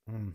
Hmm.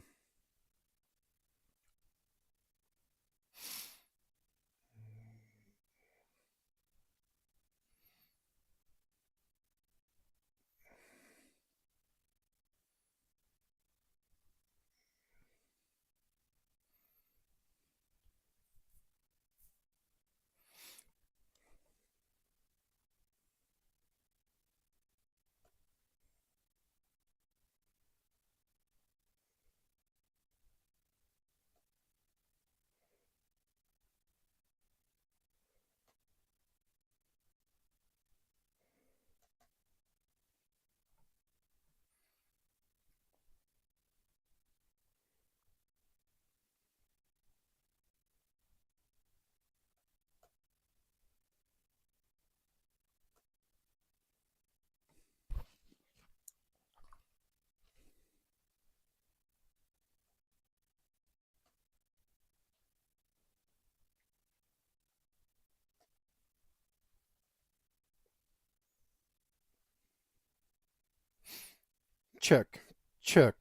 Check. Check.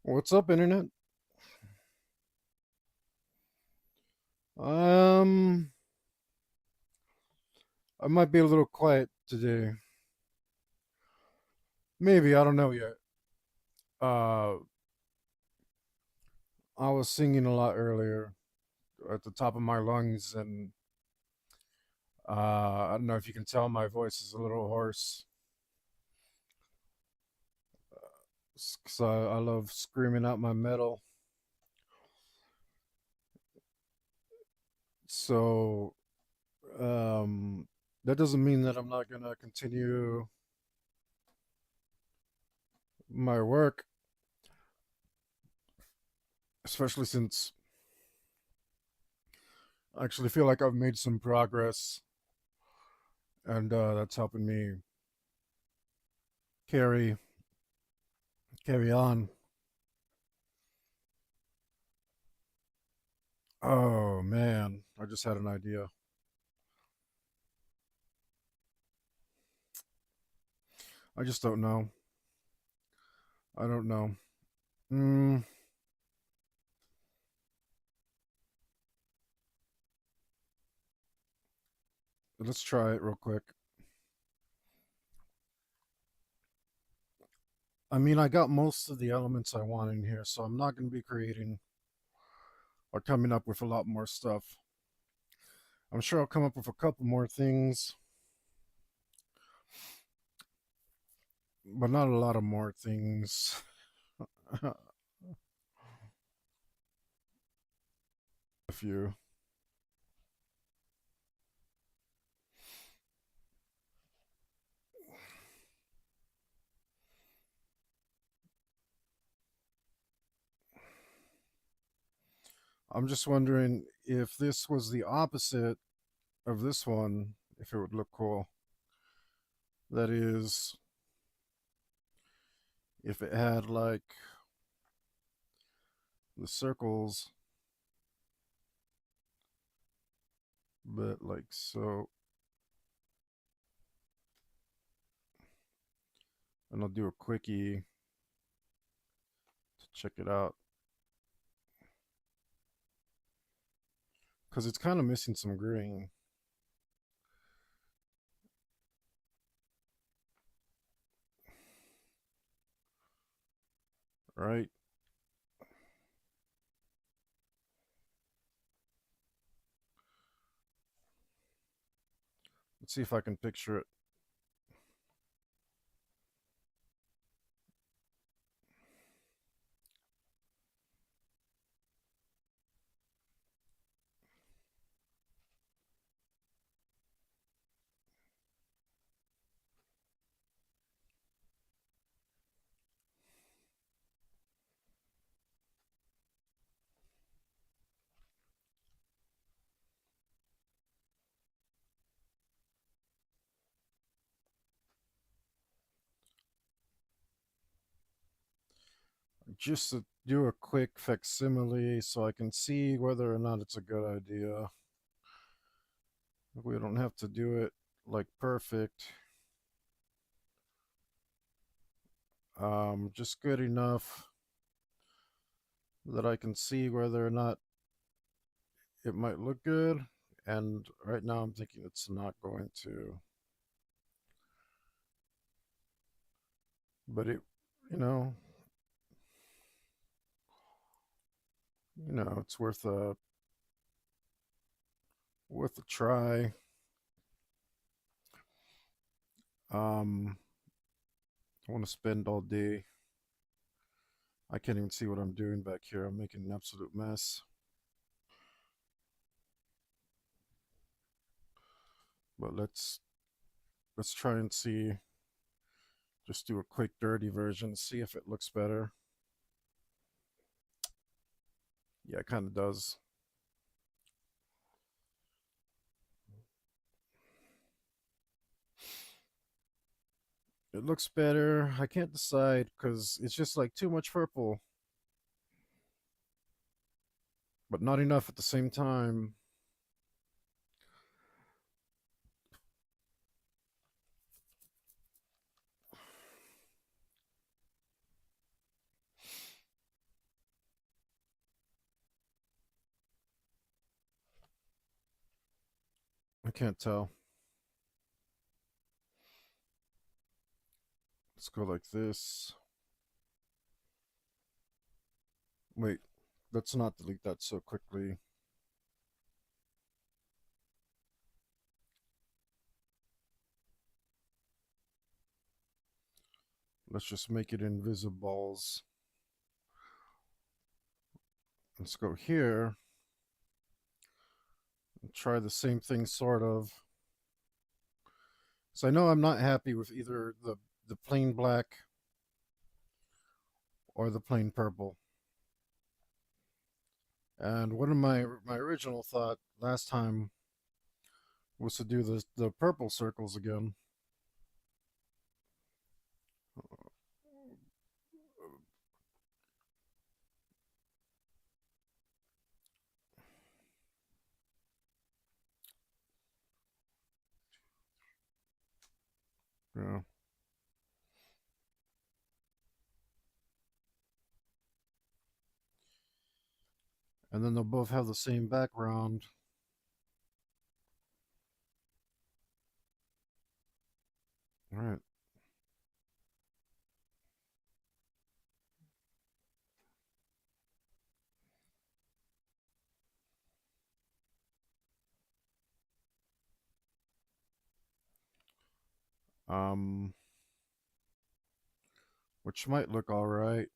What's up, internet? Um, I might be a little quiet today. Maybe, I don't know yet. Uh, I was singing a lot earlier at the top of my lungs, and I don't know if you can tell my voice is a little hoarse. Because I love screaming out my metal. So, um, that doesn't mean that I'm not gonna continue my work, especially since I actually feel like I've made some progress, and that's helping me carry carry on. Oh man, I just had an idea. I just don't know. I don't know. Mm, let's try it real quick. I mean, I got most of the elements I want in here, so I'm not going to be creating or coming up with a lot more stuff. I'm sure I'll come up with a couple more things, but not a lot of more things. A few. I'm just wondering if this was the opposite of this one, if it would look cool. That is, if it had the circles, but like so. And I'll do a quickie to check it out because it's kind of missing some green, right? Let's see if I can picture it. Just to do a quick facsimile so I can see whether or not it's a good idea. We don't have to do it like perfect. Just good enough that I can see whether or not it might look good. And right now I'm thinking it's not going to. But it, you know, it's worth a try. Um, I want to spend all day. I can't even see what I'm doing back here. I'm making an absolute mess. But let's try and see. Just do a quick dirty version, see if it looks better. Yeah, it kind of does. It looks better. I can't decide because it's just like too much purple, but not enough at the same time. I can't tell. Let's go like this. Wait, let's not delete that so quickly. Let's just make it invisibles. Let's go here and try the same thing, sort of. So I know I'm not happy with either the plain black or the plain purple. And one of my original thought last time was to do the purple circles again. Yeah. And then they'll both have the same background. All right. Um, which might look all right.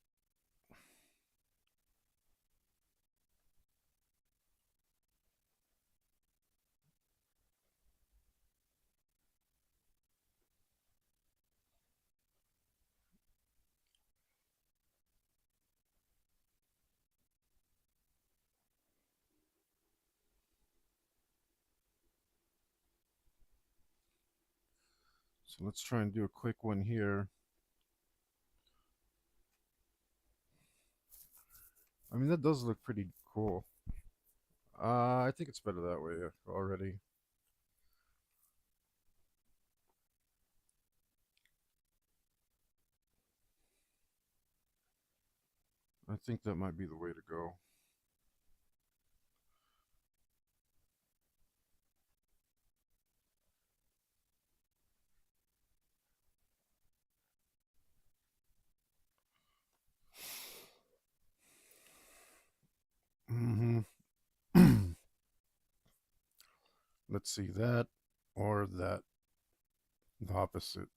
So let's try and do a quick one here. I mean, that does look pretty cool. I think it's better that way already. I think that might be the way to go. Mm-hmm. Let's see that or that. The opposite.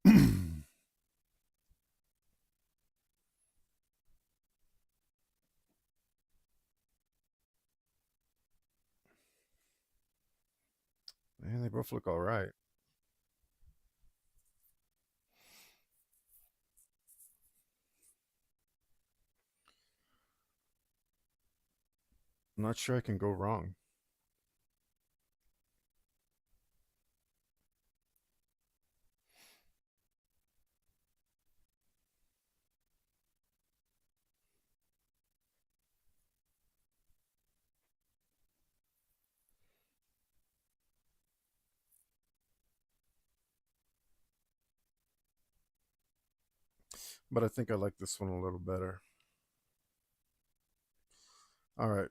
Man, they both look all right. I'm not sure I can go wrong. But I think I like this one a little better. All right,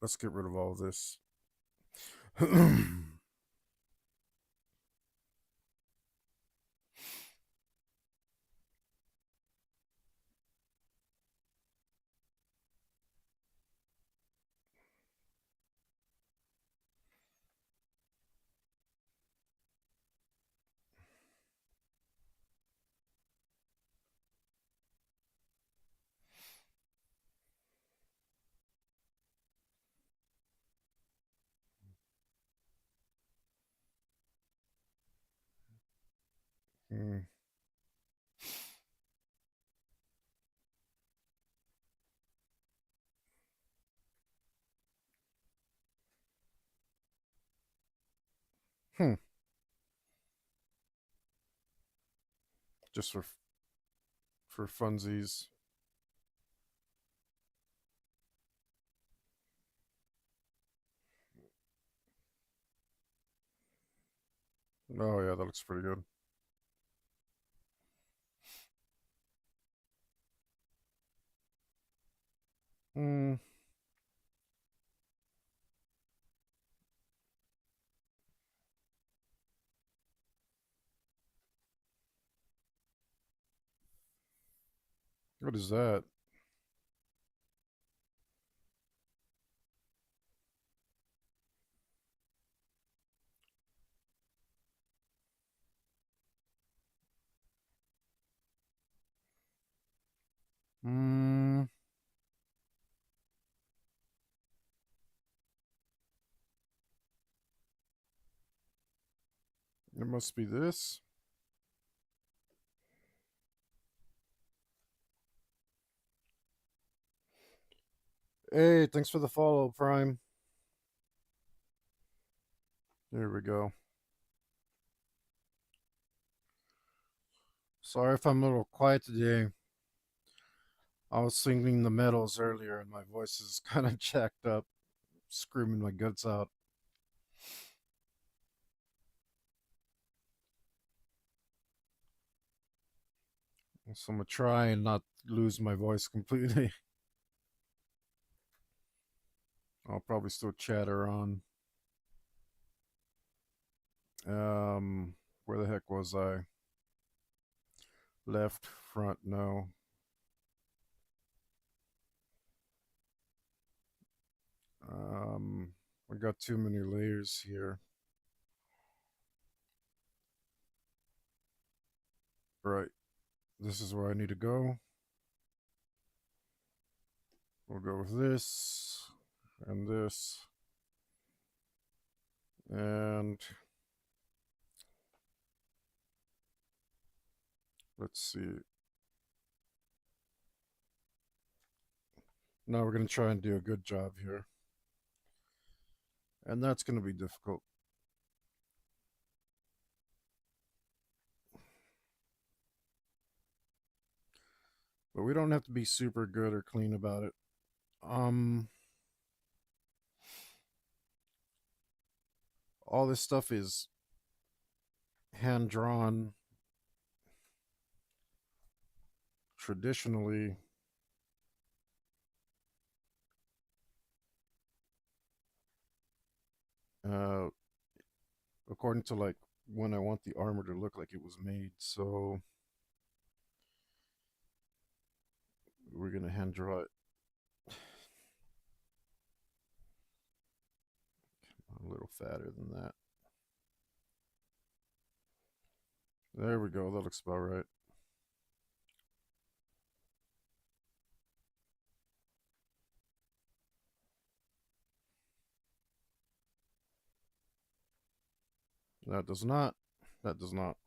let's get rid of all of this. Hmm. Hmm. Just for funsies. Oh yeah, that looks pretty good. Hmm. What is that? Hmm. It must be this. Hey, thanks for the follow, Prime. Here we go. Sorry if I'm a little quiet today. I was singing the medals earlier and my voice is kind of jacked up, screaming my guts out. So I'm gonna try and not lose my voice completely. I'll probably still chatter on. Um, where the heck was I? Left, front, no. I got too many layers here. Right, this is where I need to go. We'll go with this and this. And let's see. Now we're going to try and do a good job here. And that's going to be difficult. but we don't have to be super good or clean about it. Um, all this stuff is hand drawn traditionally. Uh, According to like when I want the armor to look like it was made. So we're gonna hand draw it a little fatter than that. There we go. That looks about right. That does not. That does not.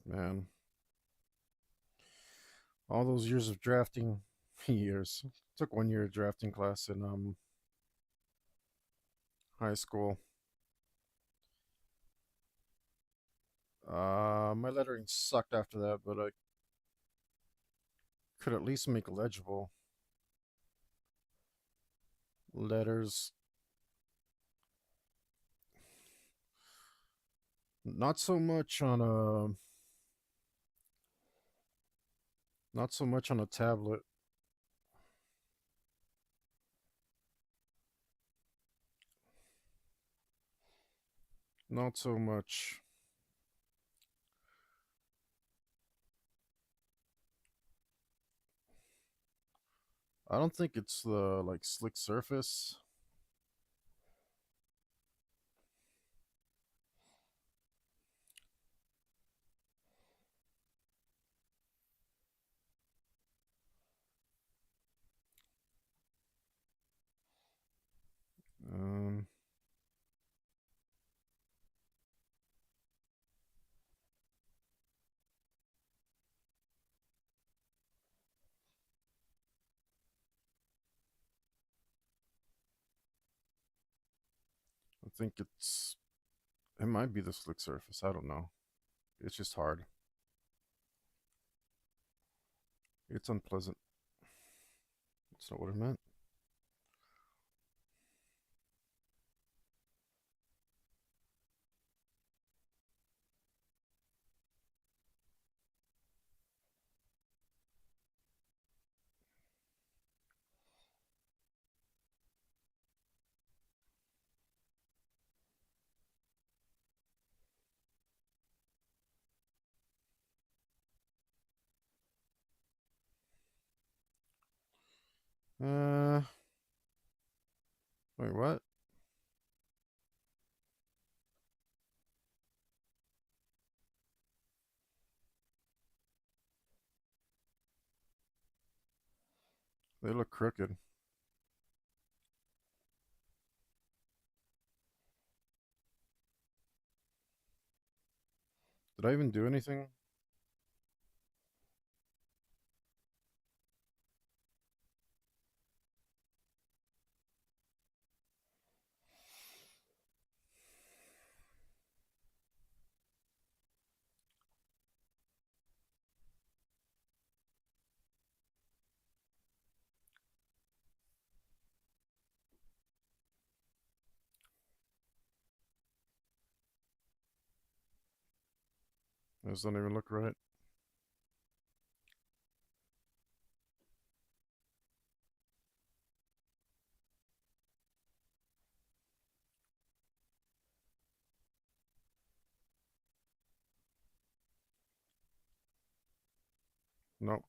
Man, all those years of drafting, years. Took 1 year of drafting class in high school. My lettering sucked after that, but I could at least make legible letters. Not so much on a not so much on a tablet. Not so much. I don't think it's the like slick surface. Um, I think it might be the slick surface. I don't know. It's just hard. It's unpleasant. That's not what I meant. Uh, Wait, what? They look crooked. Did I even do anything? This doesn't even look right. Nope.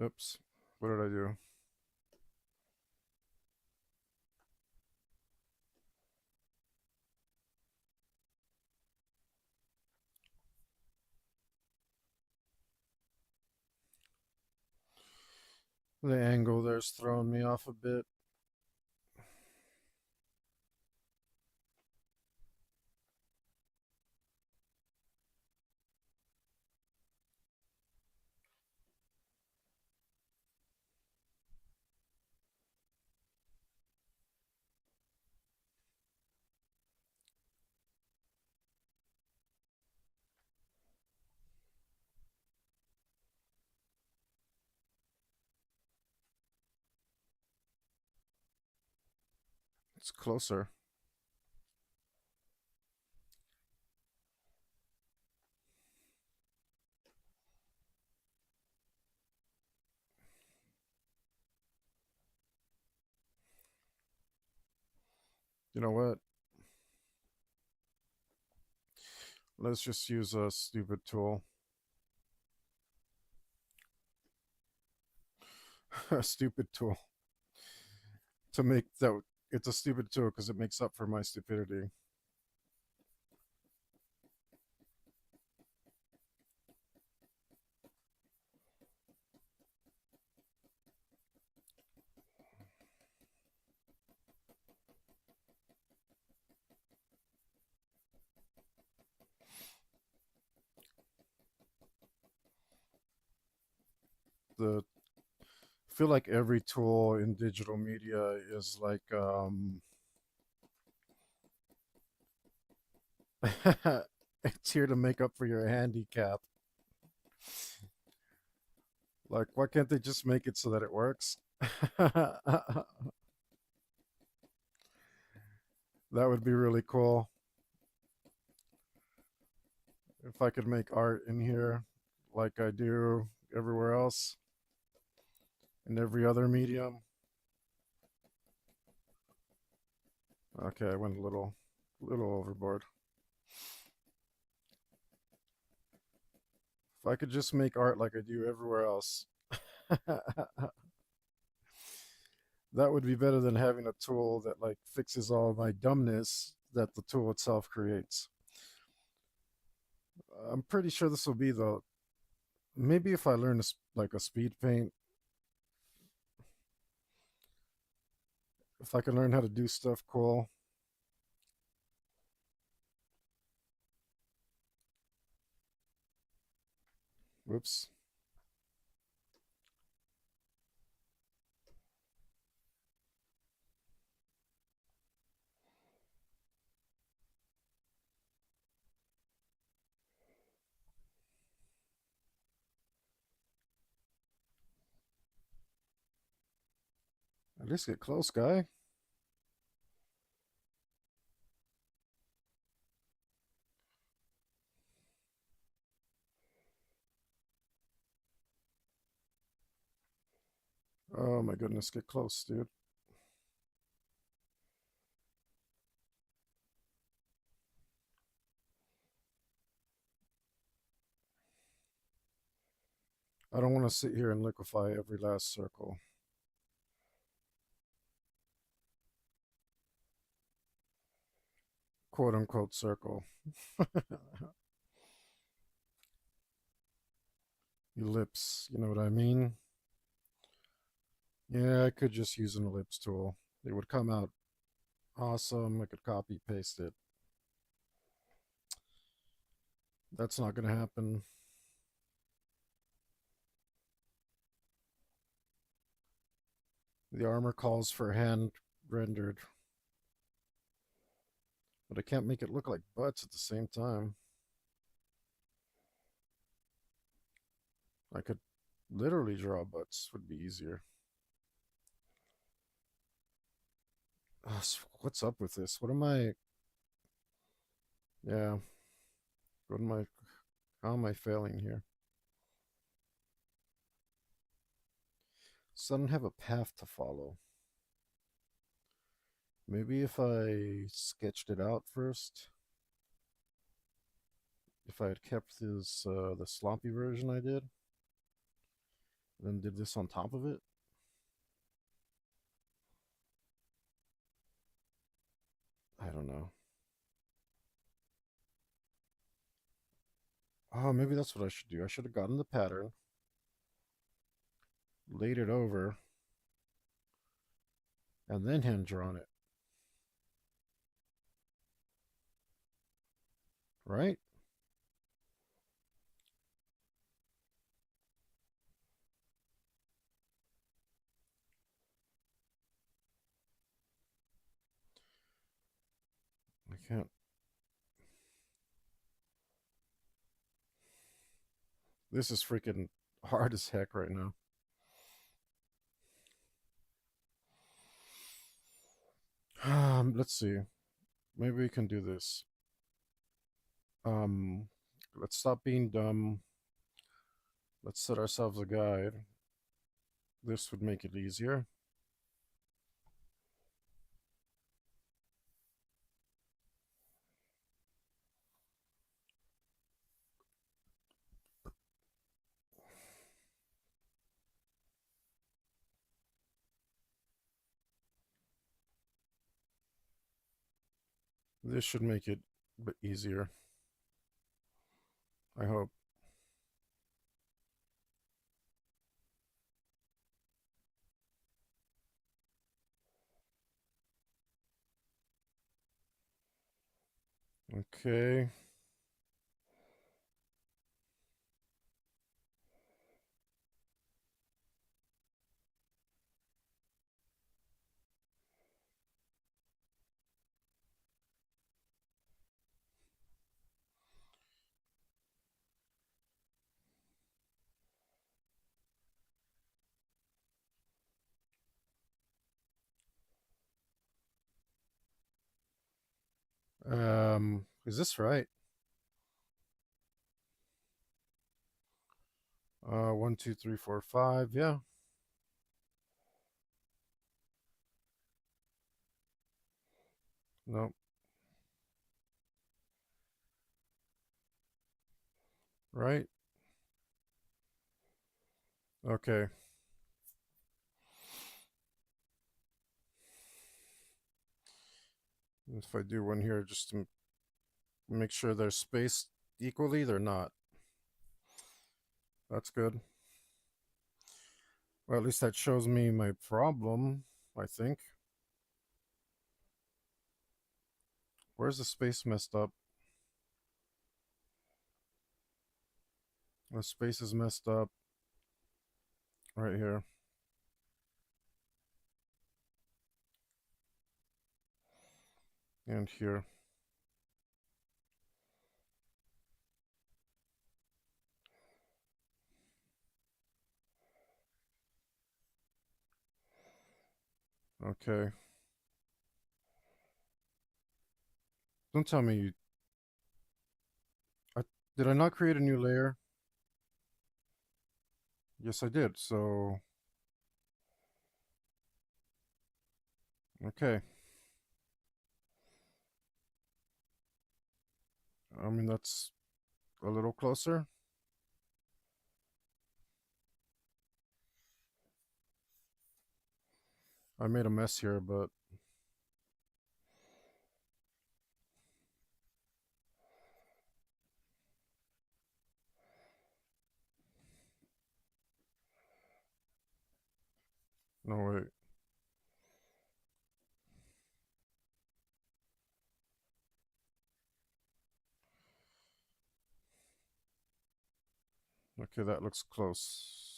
Oops. What did I do? The angle there's throwing me off a bit. It's closer. You know what? Let's just use a stupid tool. A stupid tool to make that. It's a stupid tool because it makes up for my stupidity. The I feel like every tool in digital media is like it's here to make up for your handicap. Like, why can't they just make it so that it works? That would be really cool if I could make art in here like I do everywhere else in every other medium. Okay, I went a little overboard. If I could just make art like I do everywhere else, that would be better than having a tool that like fixes all my dumbness that the tool itself creates. I'm pretty sure this will be the maybe if I learn like a speed paint, if I can learn how to do stuff cool. Whoops. At least get close, guy. Oh my goodness, get close, dude. I don't want to sit here and liquefy every last circle. Quote unquote circle. Ellipse, you know what I mean? Yeah, I could just use an ellipse tool. It would come out awesome. I could copy paste it. That's not going to happen. The armor calls for hand rendered, but I can't make it look like butts at the same time. I could literally draw butts, would be easier. What's up with this? What am I? Yeah, what am I? How am I failing here? So I don't have a path to follow. Maybe if I sketched it out first, if I had kept this the sloppy version I did, then did this on top of it. I don't know. Oh, maybe that's what I should do. I should have gotten the pattern, laid it over, and then hand drawn it, right? I can't. This is freaking hard as heck right now. Let's see. Maybe we can do this. Um, let's stop being dumb. Let's set ourselves a guide. This would make it easier. This should make it a bit easier. I hope. Okay. Is this right? 1, 2, 3, 4, 5. Yeah. No. Right? Okay. If I do one here just to make sure they're spaced equally, they're not. That's good. Well, at least that shows me my problem, I think. Where's the space messed up? The space is messed up right here. And here. Okay. Don't tell me you... I, did I not create a new layer? Yes, I did. So... Okay. I mean, that's a little closer. I made a mess here, but... No, wait. Okay, that looks close.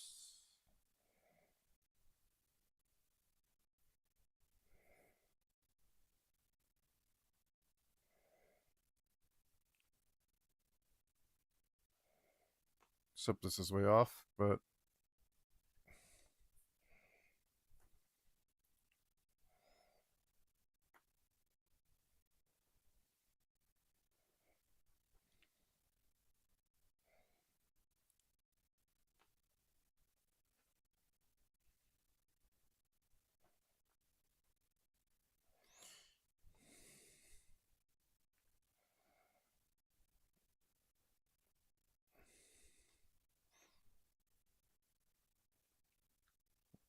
Except this is way off, but...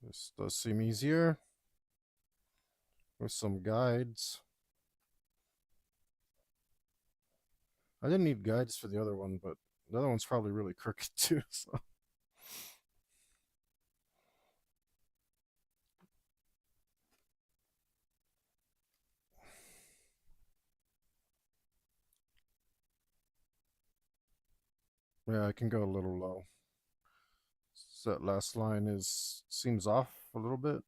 This does seem easier with some guides. I didn't need guides for the other one, but the other one's probably really crooked too. So Yeah, I can go a little low. So that last line is seems off a little bit.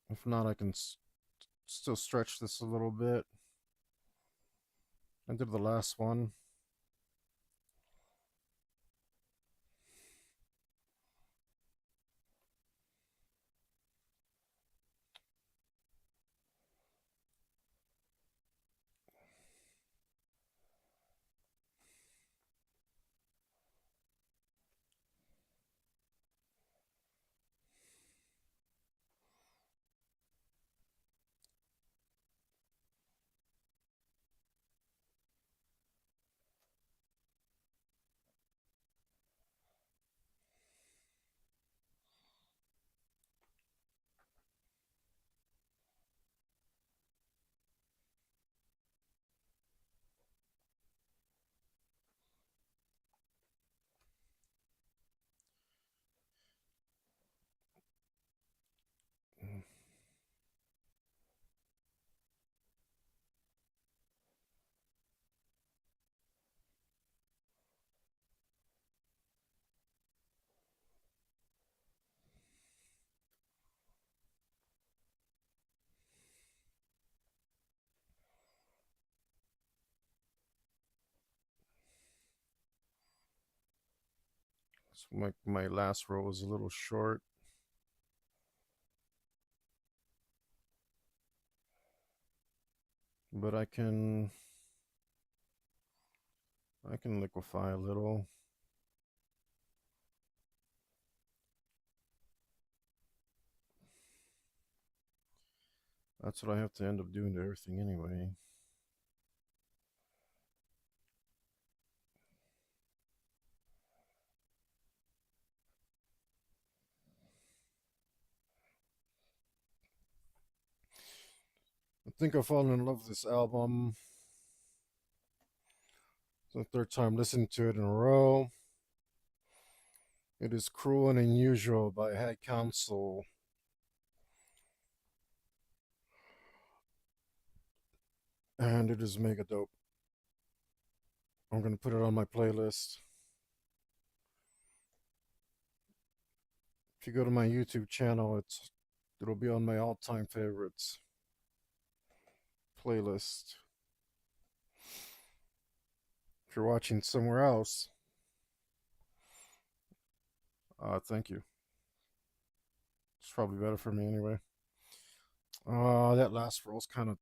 If not, I can still stretch this a little bit. I did the last one. So my last row was a little short, but I can liquefy a little. That's what I have to end up doing to everything anyway. I think I've fallen in love with this album. It's the third time listening to it in a row. It is Cruel and Unusual by Head Council. And it is mega dope. I'm gonna put it on my playlist. If you go to my YouTube channel, it'll be on my all-time favorites playlist. If you're watching somewhere else, thank you. It's probably better for me anyway. That last roll's kind of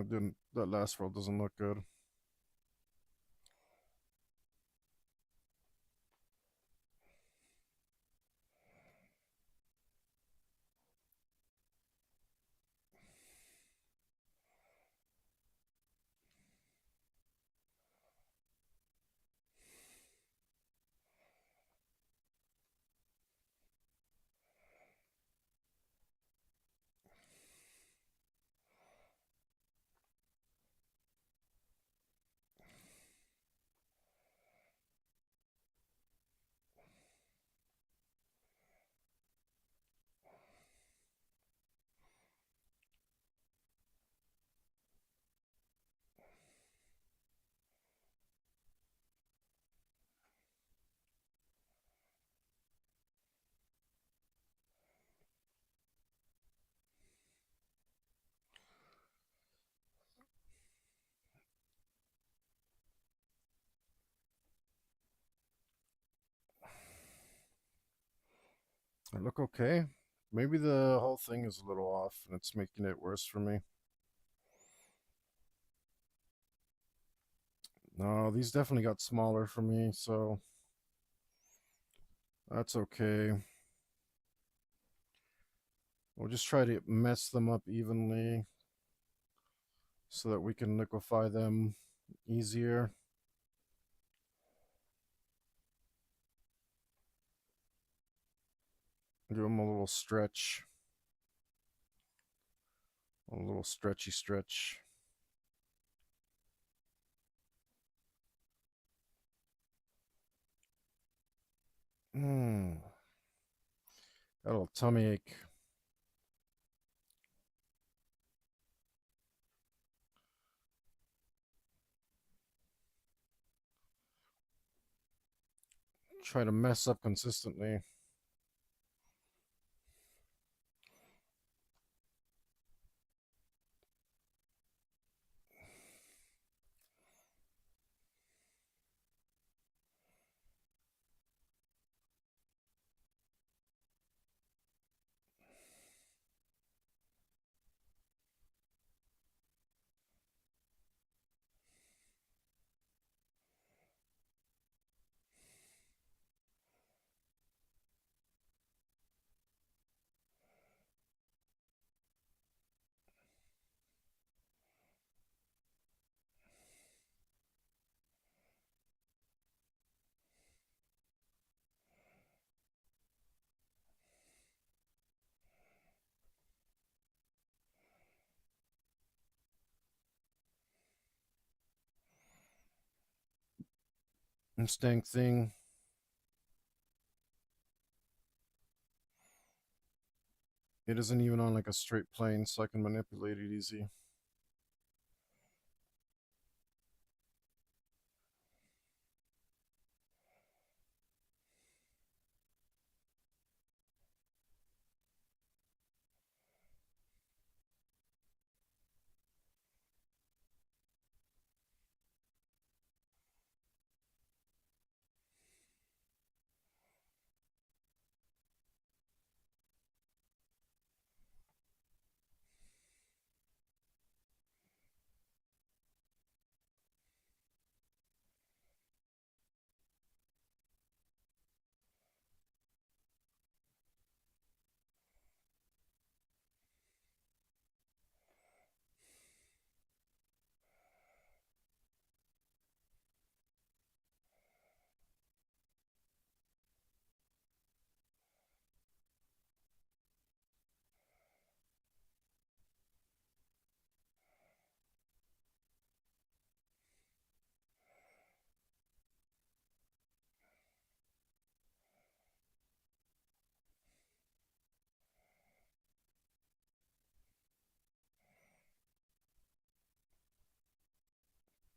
didn't. That last roll doesn't look good. I look okay. Maybe the whole thing is a little off, and it's making it worse for me. No, these definitely got smaller for me, so that's okay. We'll just try to mess them up evenly so that we can liquefy them easier. Give them a little stretch, a little stretchy stretch. Hmm. Got a little tummy ache. Try to mess up consistently. Instinct thing. It isn't even on like a straight plane, so I can manipulate it easy.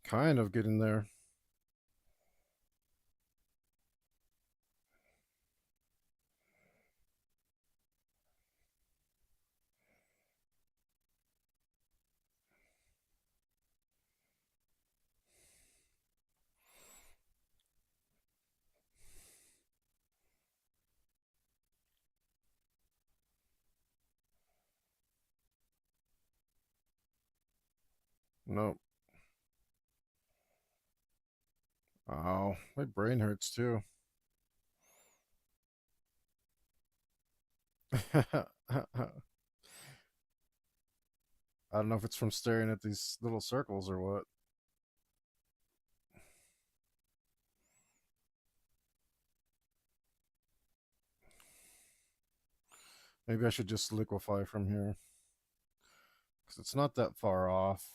Kind of getting there. Nope. Oh, my brain hurts too. I don't know if it's from staring at these little circles or what. Maybe I should just liquefy from here because it's not that far off.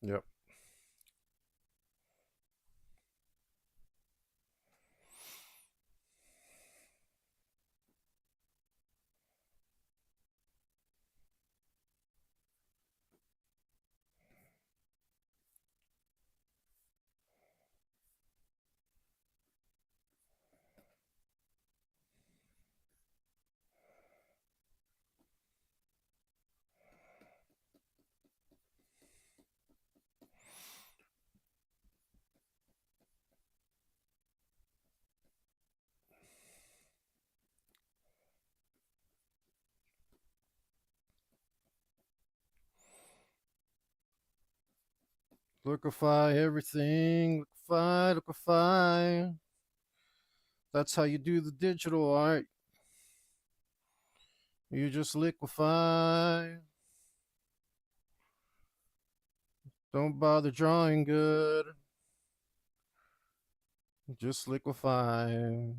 Yep. Liquefy everything. Liquefy, liquefy. That's how you do the digital art. You just liquefy. Don't bother drawing good. Just liquefy.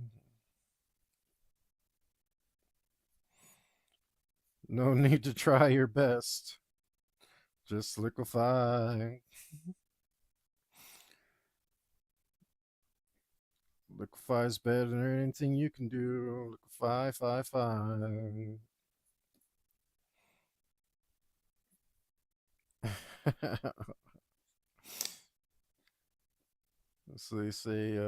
No need to try your best. Just liquefy. Liquefy is better than anything you can do. Liquefy, fi, fi. So they say,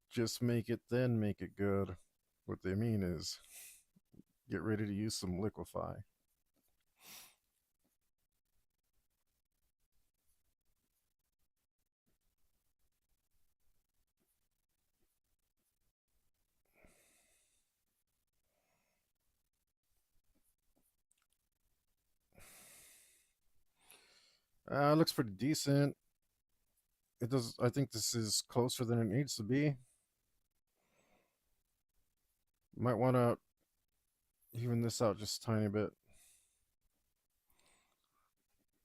just make it, then make it good. What they mean is, get ready to use some liquefy. Looks pretty decent. It does. I think this is closer than it needs to be. Might want to even this out just a tiny bit.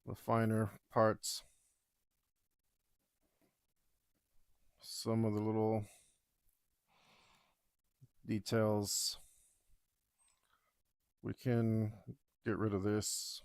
The finer parts. Some of the little details. We can get rid of this.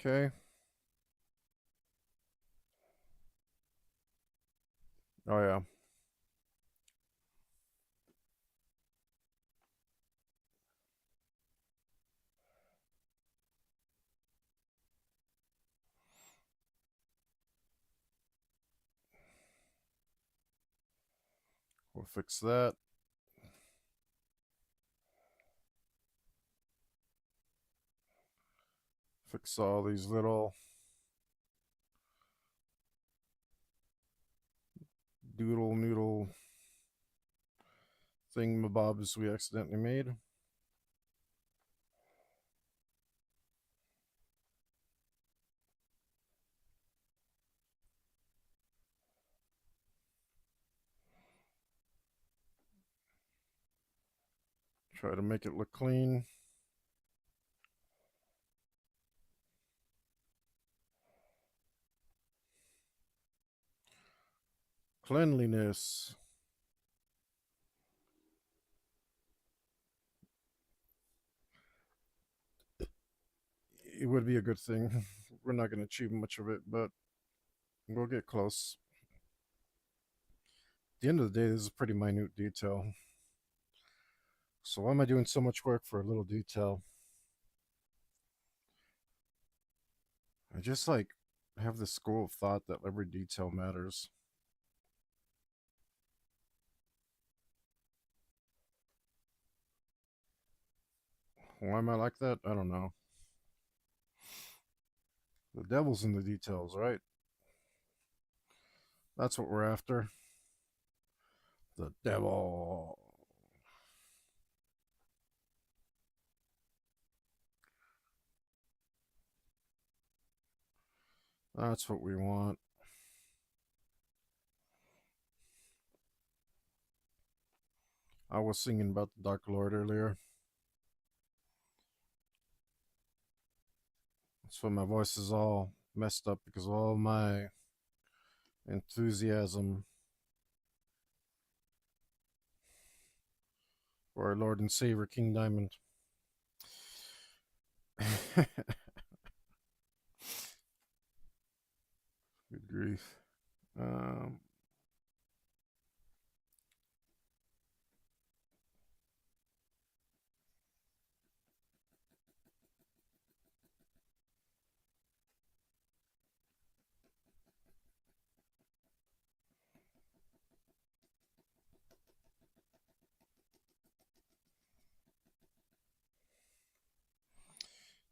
Okay. Oh yeah. We'll fix that. Fix all these little doodle noodle thingamabobs we accidentally made. Try to make it look clean. Cleanliness. It would be a good thing. We're not going to achieve much of it, but we'll get close. At the end of the day, this is a pretty minute detail. So why am I doing so much work for a little detail? I just like have this school of thought that every detail matters. Why am I like that? I don't know. The devil's in the details, right? That's what we're after. The devil. That's what we want. I was singing about the Dark Lord earlier. That's why my voice is all messed up because of all my enthusiasm for our Lord and Savior King Diamond. Good grief. Um,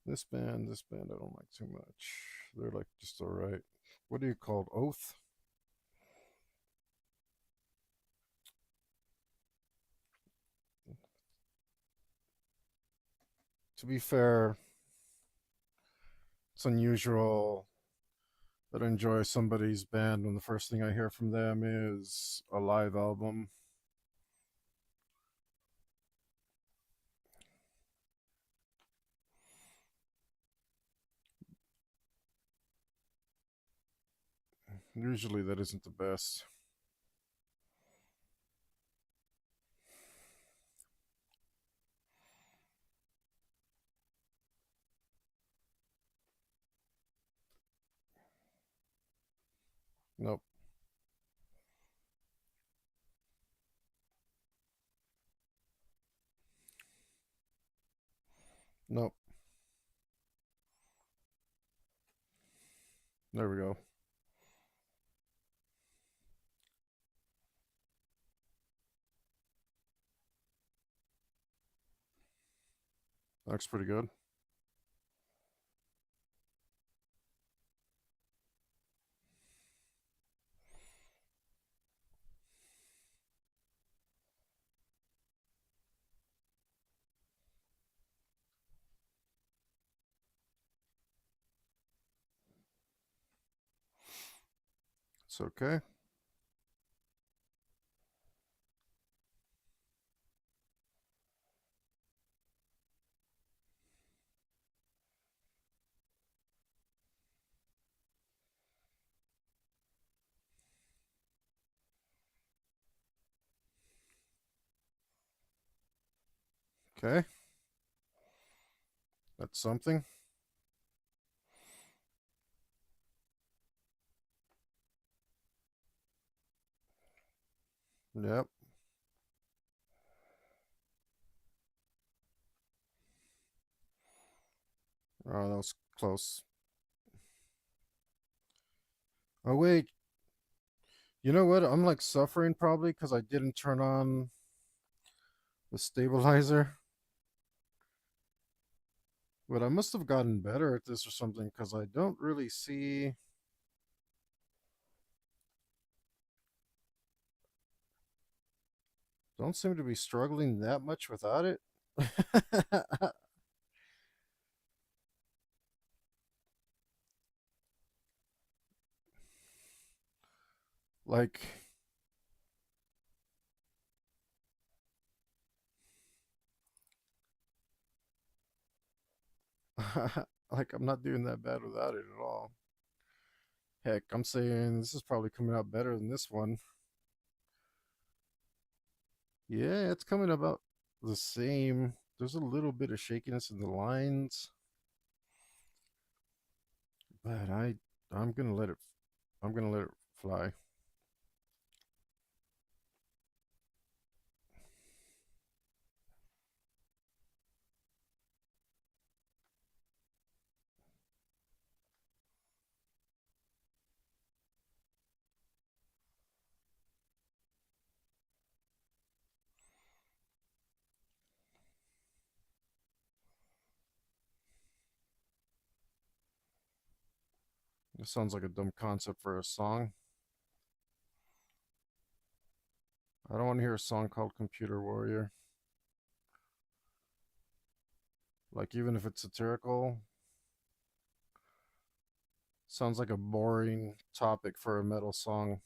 This band I don't like too much. They're like just all right. What do you call it? Oath? To be fair, it's unusual that I enjoy somebody's band when the first thing I hear from them is a live album. Usually that isn't the best. Nope, nope. There we go. Looks pretty good. It's okay. Okay, that's something. Yep. Oh, that was close. Oh wait, you know what? I'm like suffering probably because I didn't turn on the stabilizer. But I must have gotten better at this or something because I don't really see, don't seem to be struggling that much without it. Like, like I'm not doing that bad without it at all. Heck, I'm saying this is probably coming out better than this one. Yeah, it's coming about the same. There's a little bit of shakiness in the lines, but I'm gonna let it I'm gonna let it fly. This sounds like a dumb concept for a song. I don't want to hear a song called Computer Warrior. Like even if it's satirical, sounds like a boring topic for a metal song.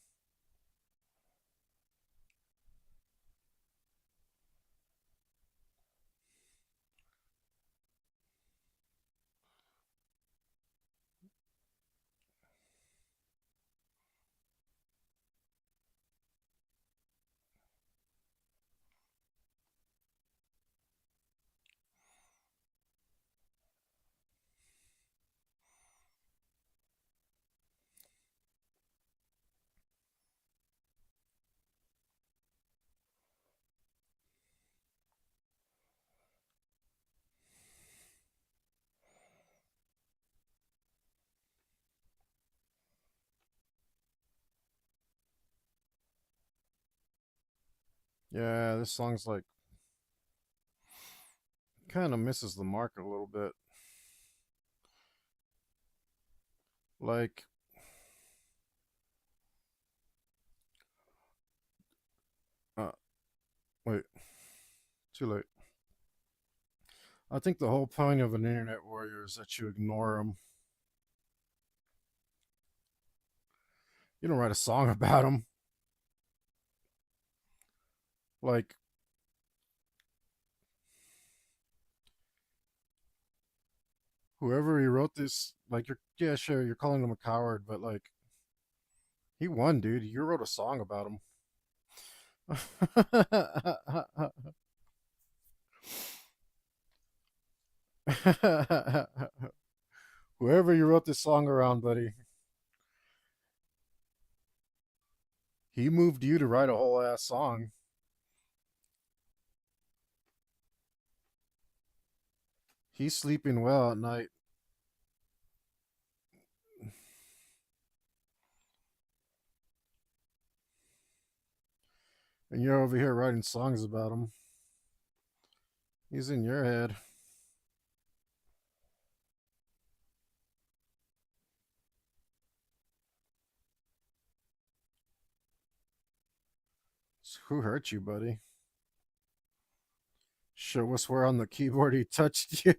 Yeah, this song's, like, kind of misses the mark a little bit. Like, uh, wait, too late. I think the whole point of an internet warrior is that you ignore them. You don't write a song about them. Like, whoever he wrote this, like, you're, yeah, sure, you're calling him a coward, but like, he won, dude. You wrote a song about him. Whoever you wrote this song around, buddy, he moved you to write a whole ass song. He's sleeping well at night, and you're over here writing songs about him. He's in your head. Who hurt you, buddy? Show us where on the keyboard he touched you.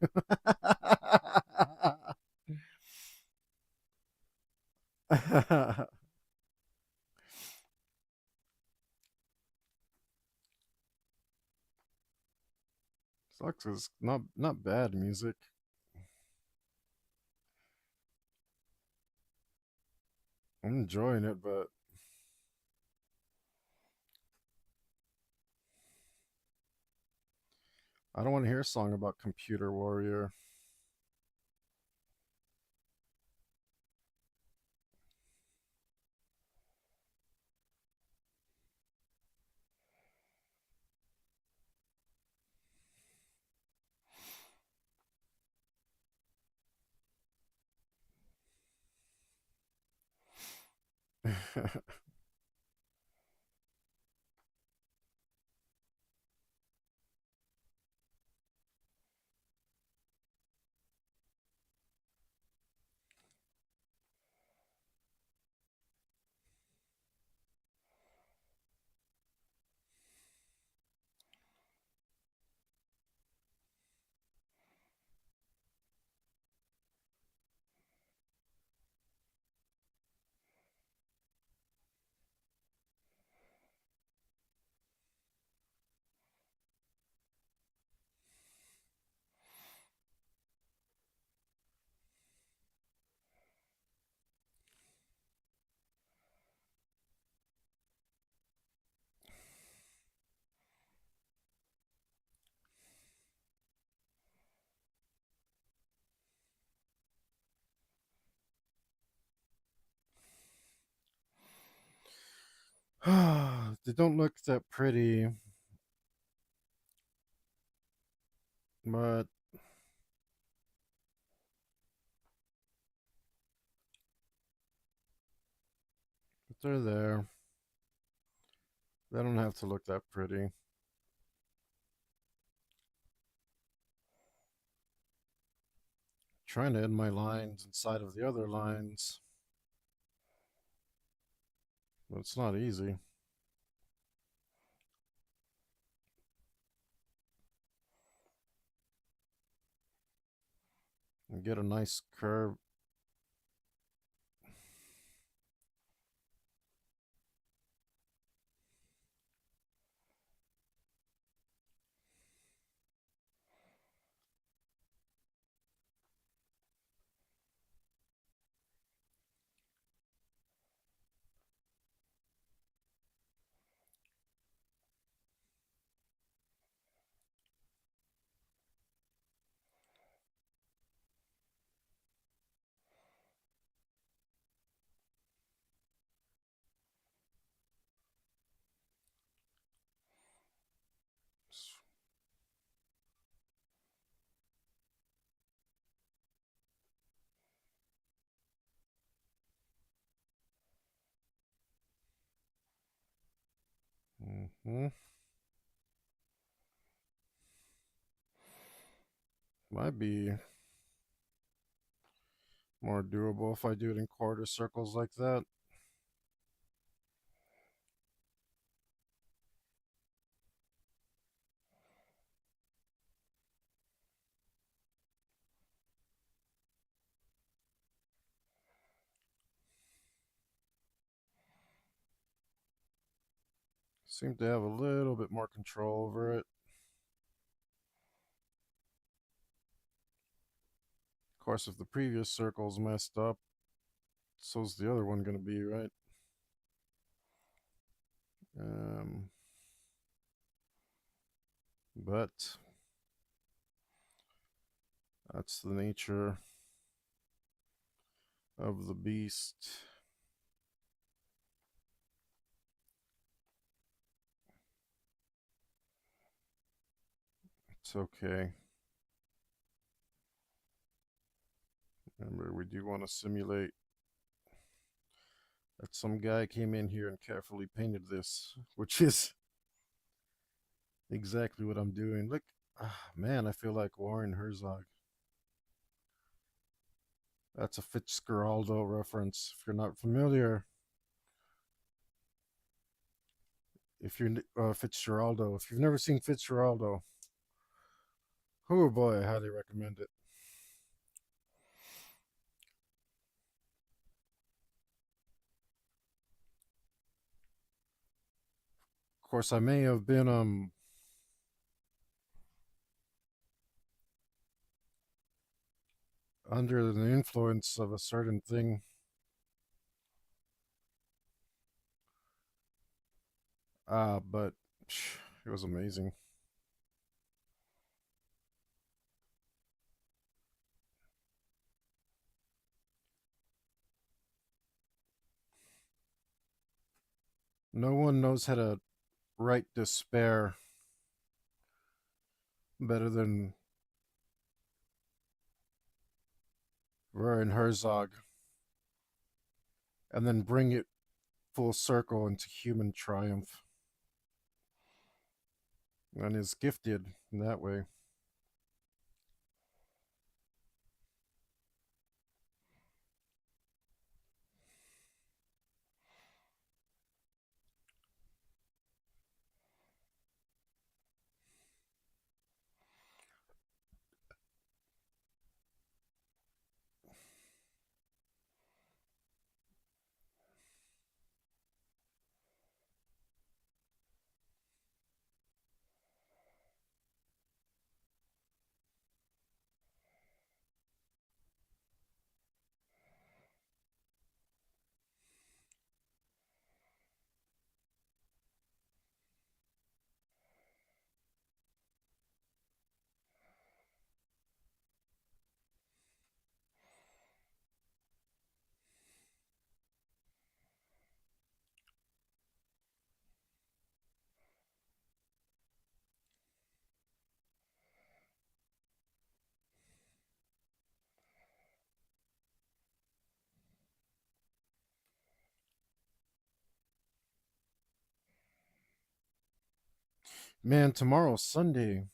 Sucks is not bad music. I'm enjoying it, but I don't want to hear a song about Computer Warrior. They don't look that pretty, but they're there. They don't have to look that pretty. Trying to end my lines inside of the other lines, but it's not easy. And get a nice curve. Mm-hmm. Might be More doable if I do it in quarter circles like that. Seem to have a little bit more control over it. Of course, if the previous circle's messed up, so's the other one going to be, right? Um, but that's the nature of the beast. It's okay. Remember, we do want to simulate that some guy came in here and carefully painted this, which is exactly what I'm doing. Look, man, I feel like Warren Herzog. That's a Fitzgeraldo reference. If you're not familiar, if you're Fitzgeraldo, if you've never seen Fitzgeraldo, oh boy, I highly recommend it. Of course, I may have been under the influence of a certain thing, but it was amazing. No one knows how to write despair better than Werner Herzog, and then bring it full circle into human triumph, and is gifted in that way. Man, tomorrow's Sunday.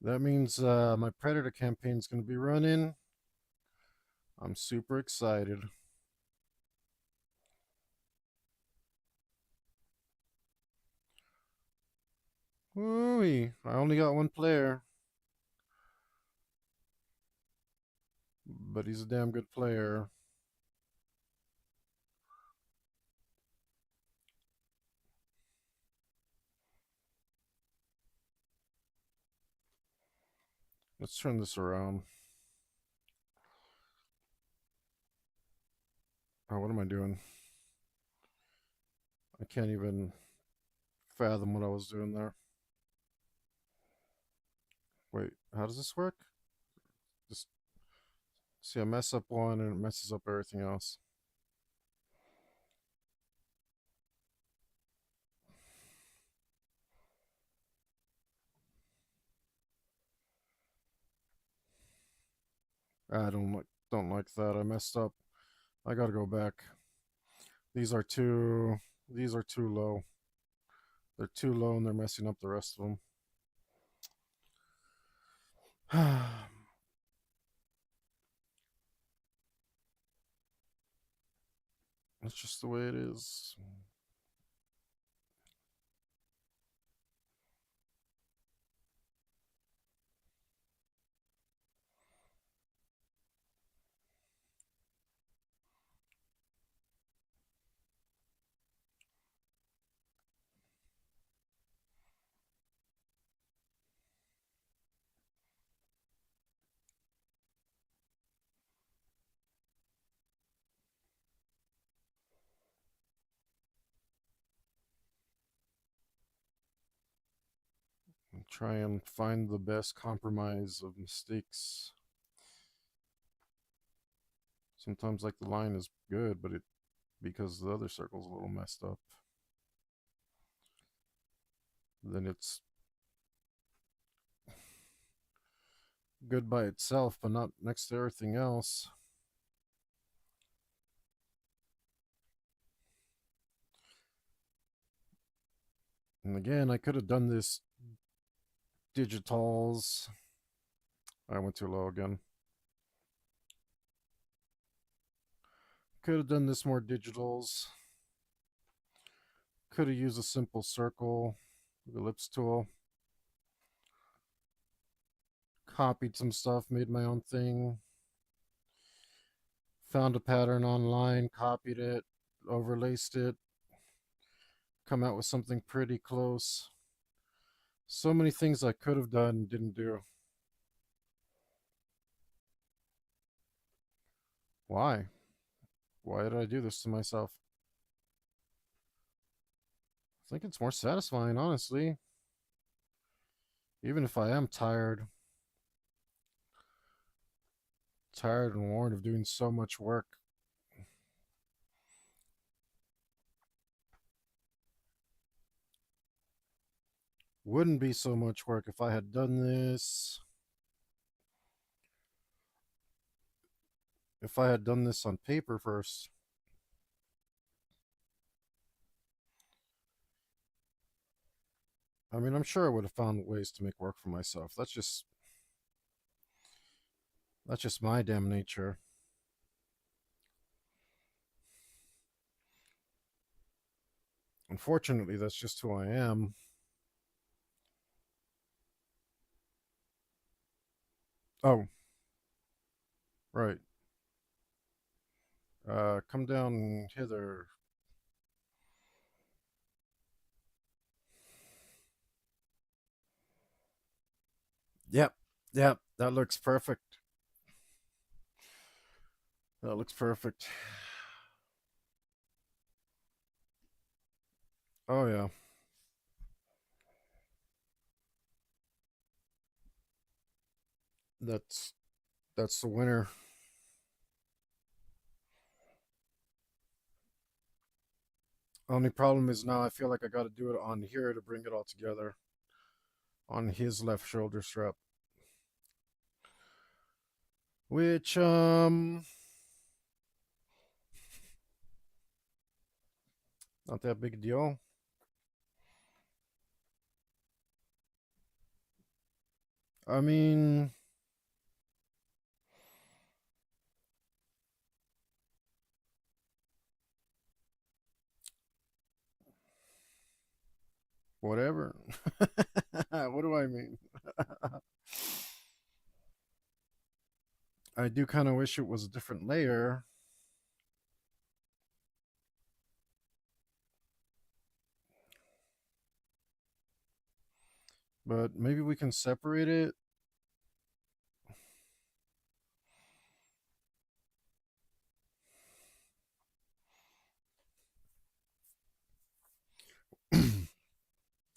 That means my Predator campaign's going to be running. I'm super excited. Ooh, I only got one player, but he's a damn good player. Let's turn this around. Oh, what am I doing? I can't even fathom what I was doing there. Wait, how does this work? Just see, I mess up one and it messes up everything else. I don't like that. I messed up. I gotta go back. These are too low. They're too low and they're messing up the rest of them. It's just the way it is. Try and find the best compromise of mistakes. Sometimes like the line is good, but it because the other circle's a little messed up, then it's good by itself, but not next to everything else. And again, I could have done this digitals. I went too low again. Could have done this more digitals. Could have used a simple circle, the ellipse tool. Copied some stuff, made my own thing. Found a pattern online, copied it, overlaced it, come out with something pretty close. So many things I could have done and didn't do. Why? Why did I do this to myself? I think it's more satisfying, honestly. Even if I am tired and worn of doing so much work. Wouldn't be so much work if I had done this. If I had done this on paper first. I mean, I'm sure I would have found ways to make work for myself. That's just my damn nature. Unfortunately, that's just who I am. Oh, right. Come down hither. Yep, yep, that looks perfect. That looks perfect. Oh yeah, that's that's the winner. Only problem is now I feel like I got to do it on here to bring it all together on his left shoulder strap, which not that big a deal. I mean, whatever. What do I mean? I do kind of wish it was a different layer. But maybe we can separate it.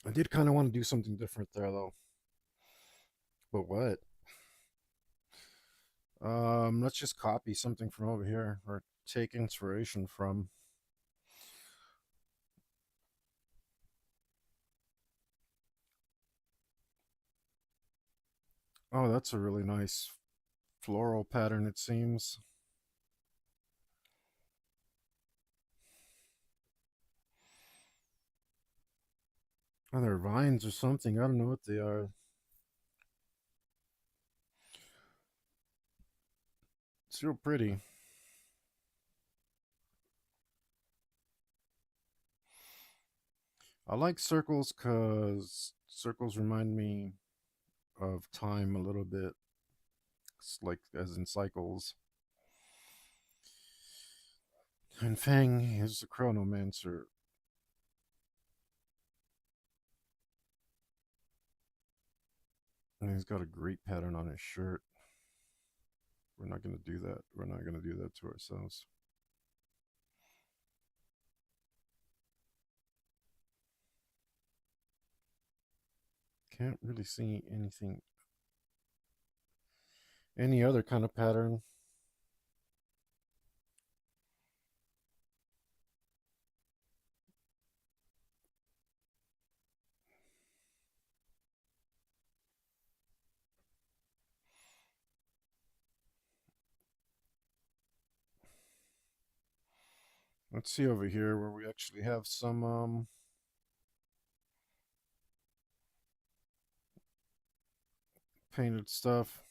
I did kind of want to do something different there, though. But what? Let's just copy something from over here or take inspiration from. Oh, that's a really nice floral pattern, it seems. Oh, they're vines or something. I don't know what they are. It's real pretty. I like circles because circles remind me of time a little bit. It's like as in cycles. And Fang is the chronomancer. And he's got a great pattern on his shirt. We're not going to do that. We're not going to do that to ourselves. Can't really see anything, any other kind of pattern. Let's see over here where we actually have some painted stuff.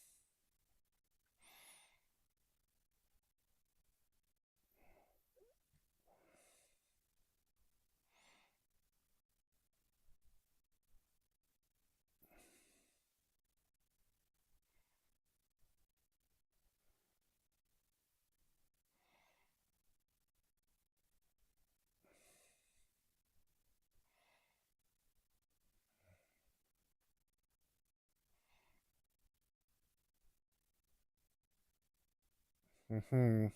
Mm-hmm.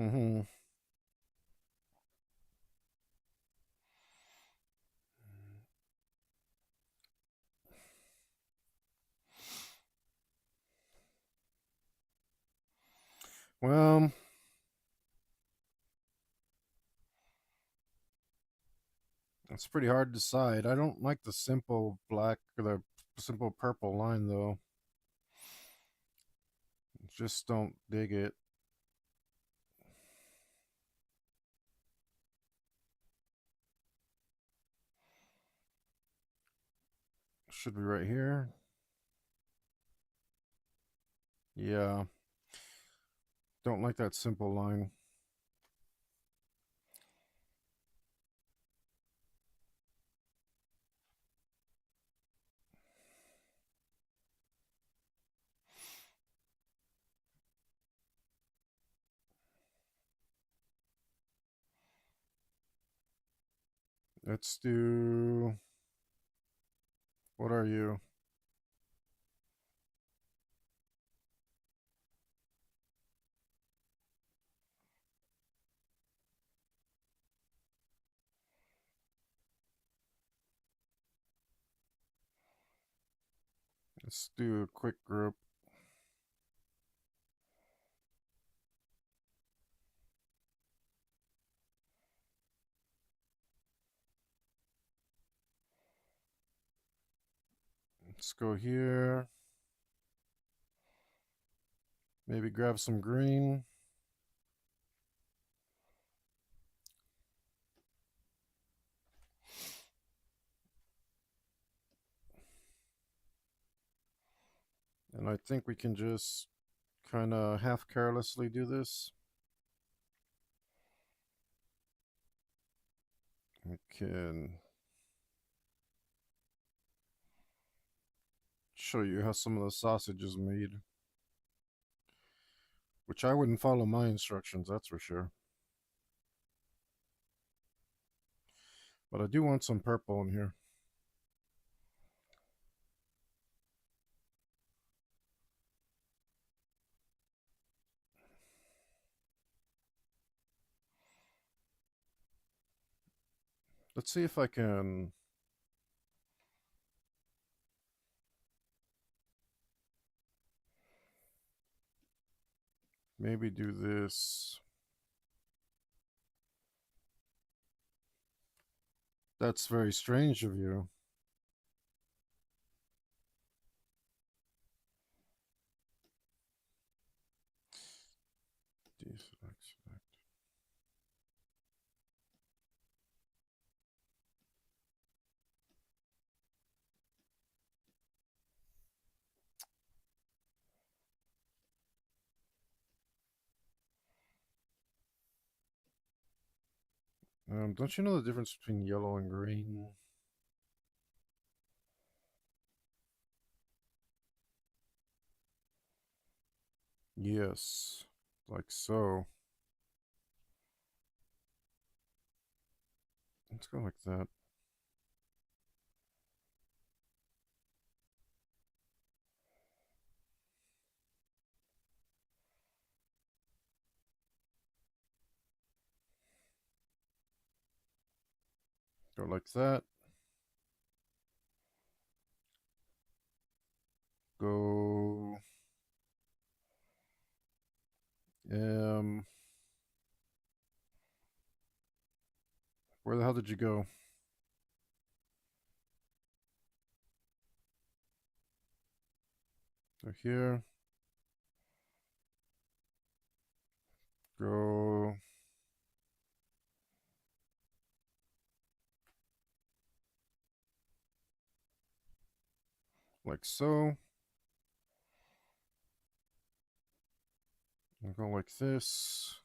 Mm-hmm. Well, it's pretty hard to decide. I don't like the simple black or the simple purple line though. Just don't dig it. Should be right here. Yeah, don't like that simple line. Let's do. What are you? Let's do a quick group. Let's go here. Maybe grab some green. And I think we can just kind of half carelessly do this. We can show you how some of the sausage is made, which I wouldn't follow my instructions, that's for sure. But I do want some purple in here. Let's see if I can maybe do this. That's very strange of you. Deselect. Don't you know the difference between yellow and green? Yes, like so. Let's go like that. Go like that. Go. Um, where the hell did you go? Go here. Go like so. And go like this.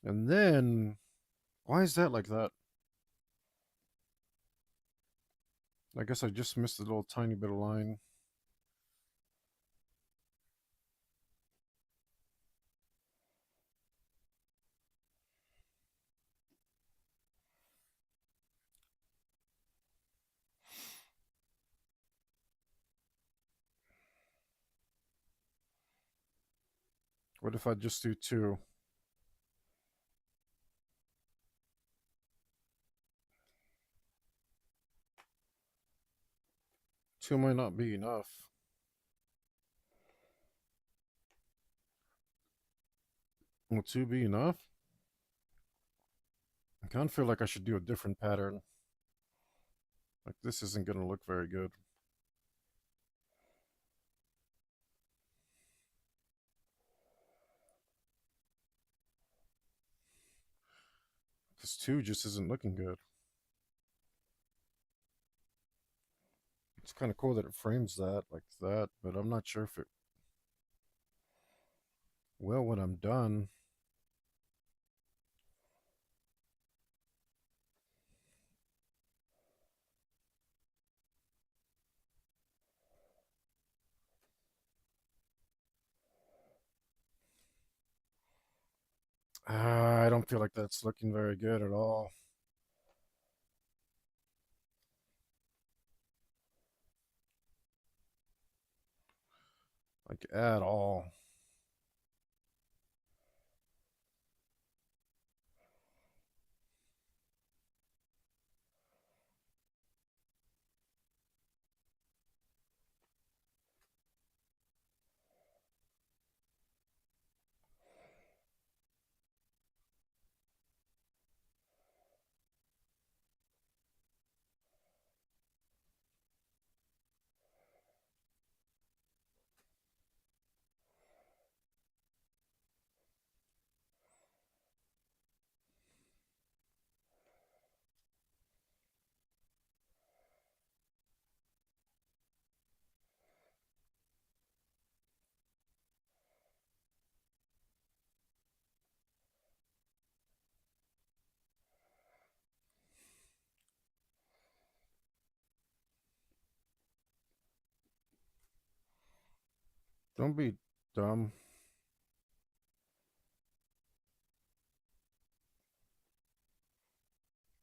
And then, why is that like that? I guess I just missed a little tiny bit of line. What if I just do two? Two might not be enough. Will two be enough? I kind of feel like I should do a different pattern. Like this isn't going to look very good. Because two just isn't looking good. It's kind of cool that it frames that like that, but I'm not sure if it will when I'm done. I don't feel like that's looking very good at all. Like at all. Don't be dumb.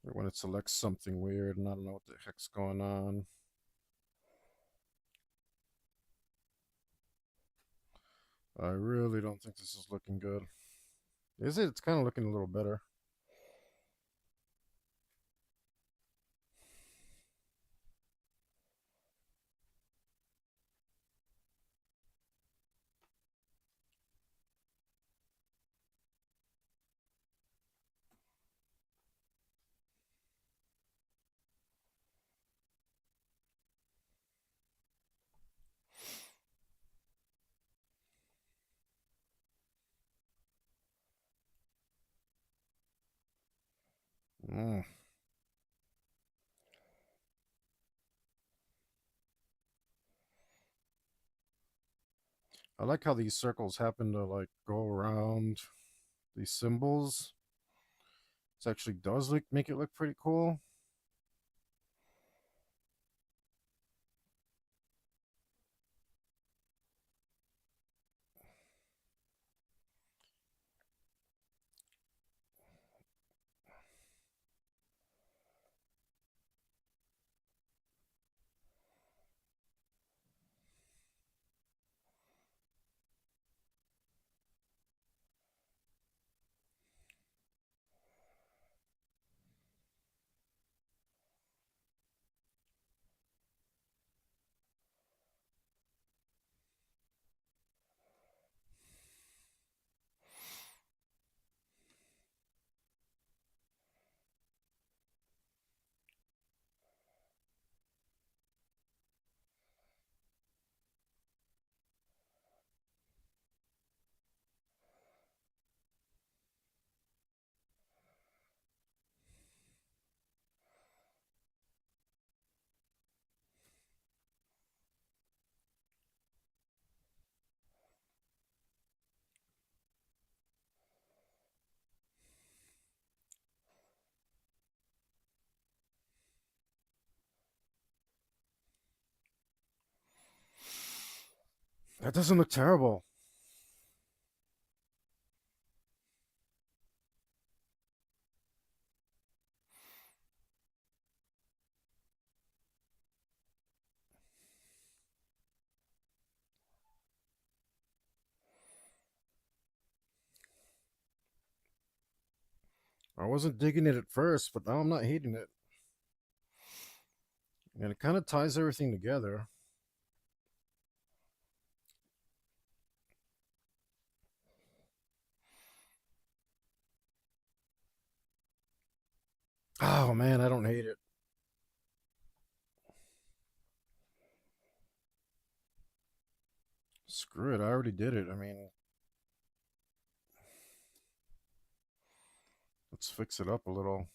When it selects something weird and I don't know what the heck's going on. I really don't think this is looking good. Is it? It's kind of looking a little better. Mm. I like how these circles happen to like go around these symbols. It actually does look make it look pretty cool. That doesn't look terrible. I wasn't digging it at first, but now I'm not hating it. And it kind of ties everything together. Oh man, I don't hate it. Screw it, I already did it. I mean, let's fix it up a little.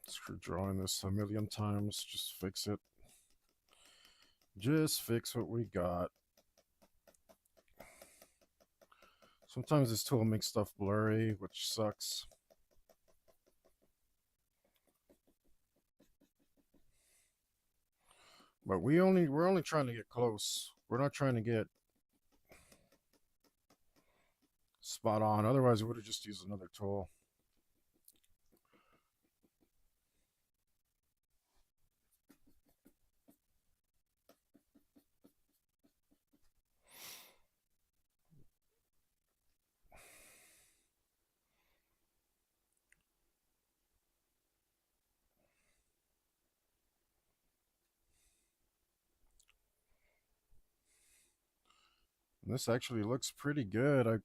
Screw drawing this a million times. Just fix it. Just fix what we got. Sometimes this tool makes stuff blurry, which sucks. But we're only trying to get close. We're not trying to get spot on. Otherwise, we would have just used another tool. And this actually looks pretty good. I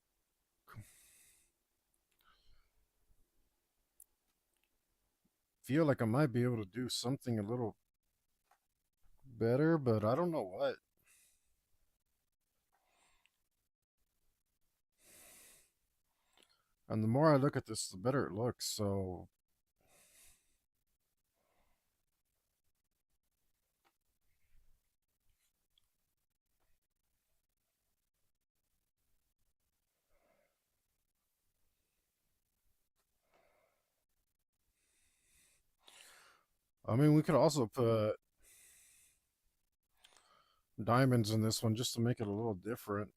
feel like I might be able to do something a little better, but I don't know what. And the more I look at this, the better it looks. So I mean, we could also put diamonds in this one just to make it a little different.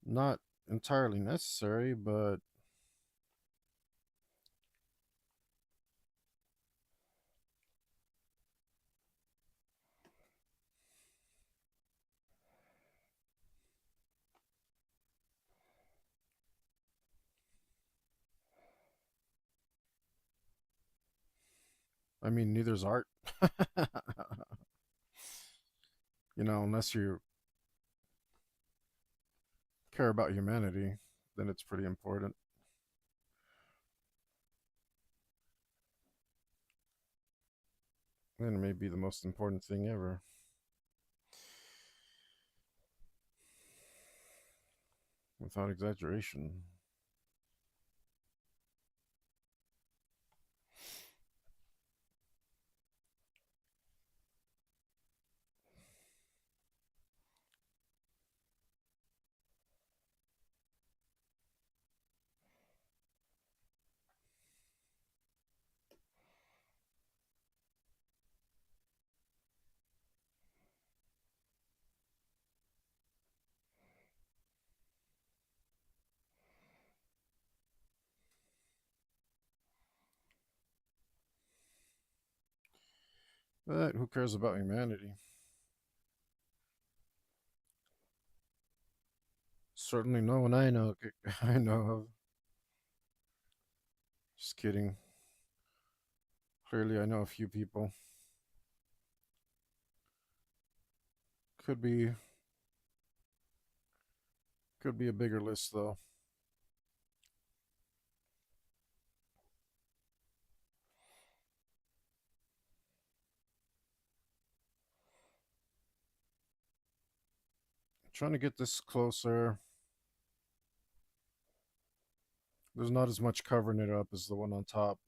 Not entirely necessary, but I mean, neither's art. You know, unless you care about humanity, then it's pretty important. And it may be the most important thing ever, without exaggeration. But who cares about humanity? Certainly no one I know. I know of. Just kidding. Clearly, I know a few people. Could be, could be a bigger list though. Trying to get this closer. There's not as much covering it up as the one on top.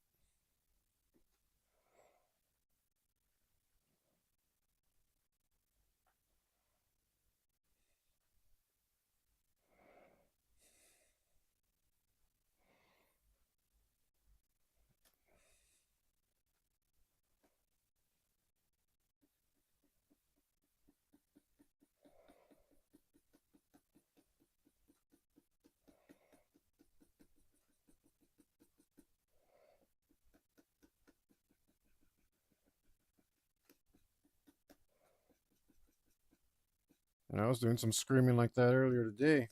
And I was doing some screaming like that earlier today.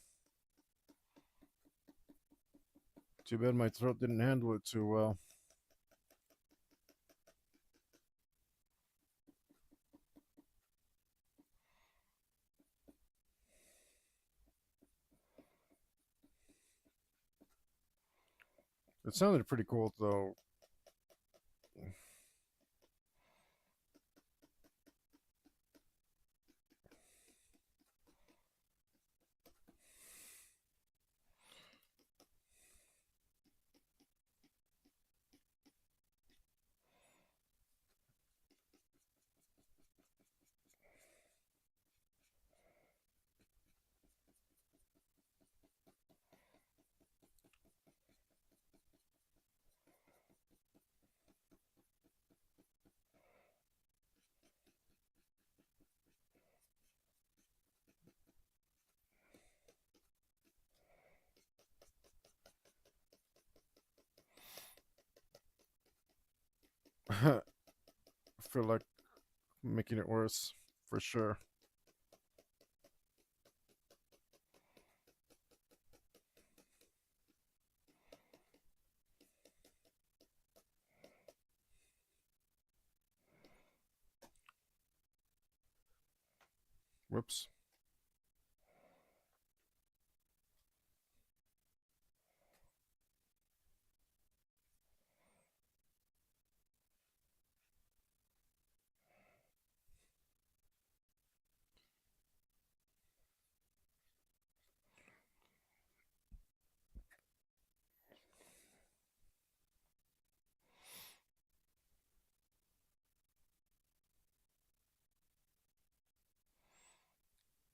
Too bad my throat didn't handle it too well. It sounded pretty cool though. I feel like making it worse for sure. Whoops.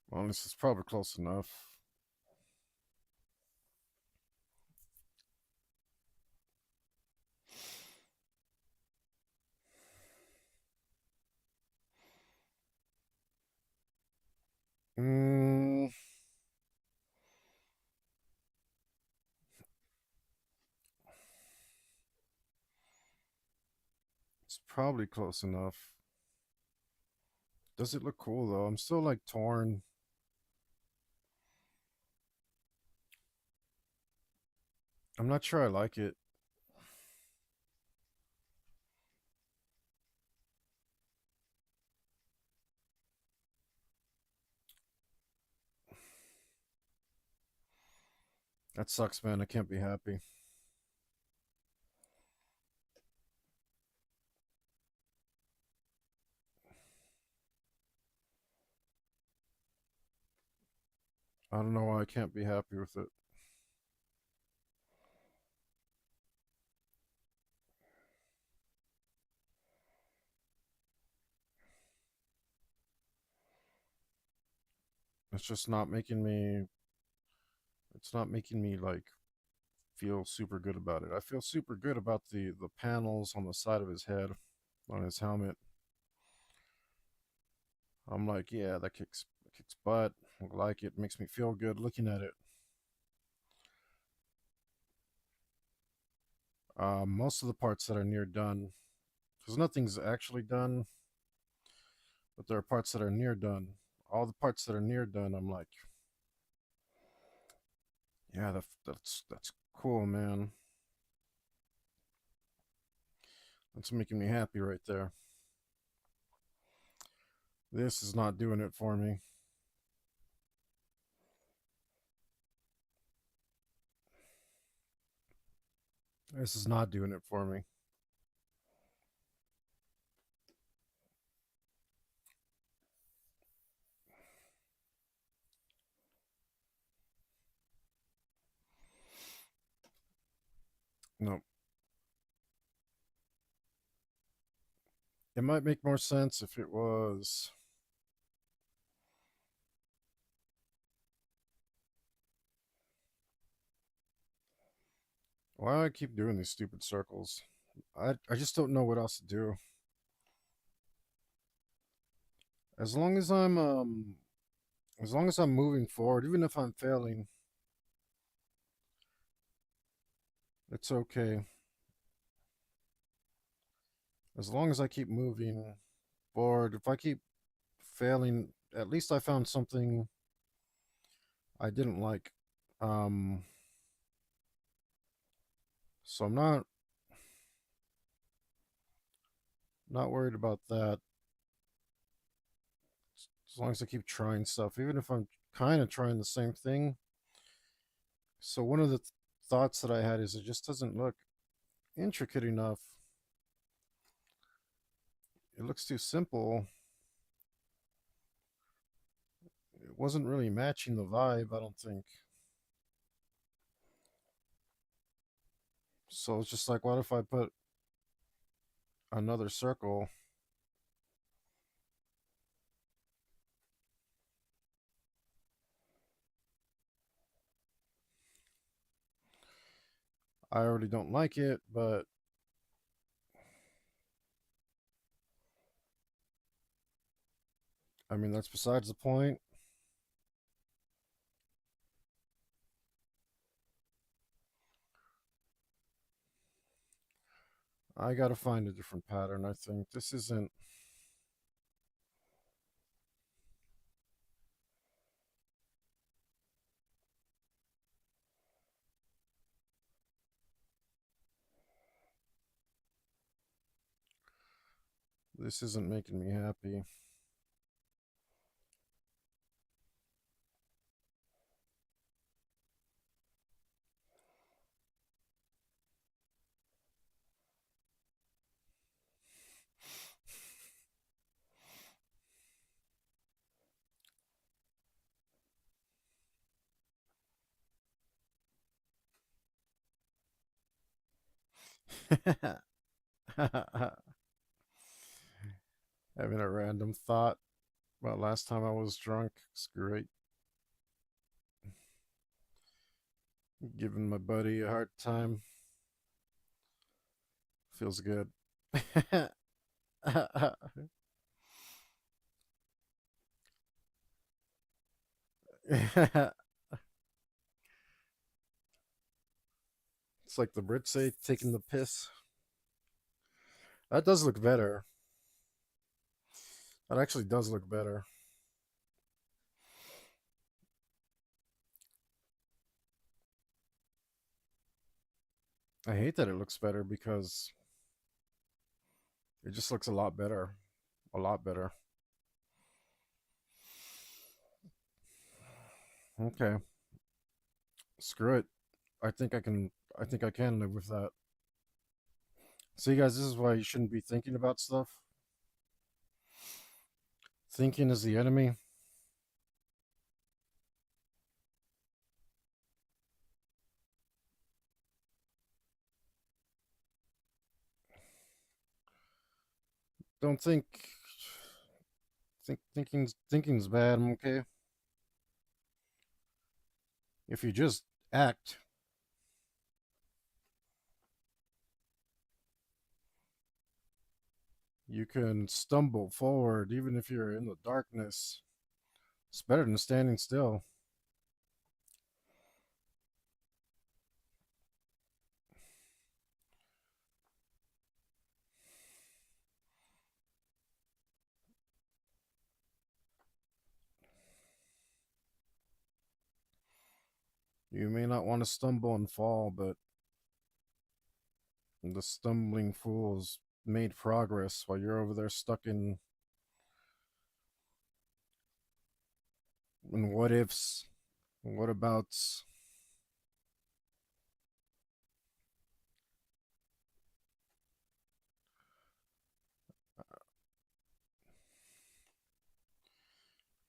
Well, this is probably close enough. Mm, it's probably close enough. Does it look cool though? I'm still like torn. I'm not sure I like it. That sucks, man. I can't be happy. I don't know why I can't be happy with it. It's just not making me. It's not making me like feel super good about it. I feel super good about the panels on the side of his head, on his helmet. I'm like, yeah, that kicks butt. I like it. Makes me feel good looking at it. Most of the parts that are near done, because nothing's actually done, but there are parts that are near done. All the parts that are near done, I'm like, yeah, that's cool, man. That's making me happy right there. This is not doing it for me. This is not doing it for me. No, it might make more sense if it was. Why do I keep doing these stupid circles? I just don't know what else to do. As long as I'm moving forward, even if I'm failing, it's okay. As long as I keep moving forward, if I keep failing, at least I found something I didn't like. Um, so I'm not worried about that. As long as I keep trying stuff, even if I'm kind of trying the same thing. So one of the thoughts that I had is it just doesn't look intricate enough. It looks too simple. It wasn't really matching the vibe, I don't think. So it's just like, what if I put another circle? I already don't like it, but I mean, that's besides the point. I gotta find a different pattern, I think. This isn't making me happy. Having a random thought about last time I was drunk. It's great. Giving my buddy a hard time. Feels good. It's like the Brits say, taking the piss. That does look better. That actually does look better. I hate that it looks better because it just looks a lot better. A lot better. Okay. Screw it. I think I can live with that. See guys, this is why you shouldn't be thinking about stuff. Thinking is the enemy. Don't thinking's bad, okay? If you just act, you can stumble forward even if you're in the darkness. It's better than standing still. You may not want to stumble and fall, but the stumbling fools made progress while you're over there stuck in what ifs, what abouts.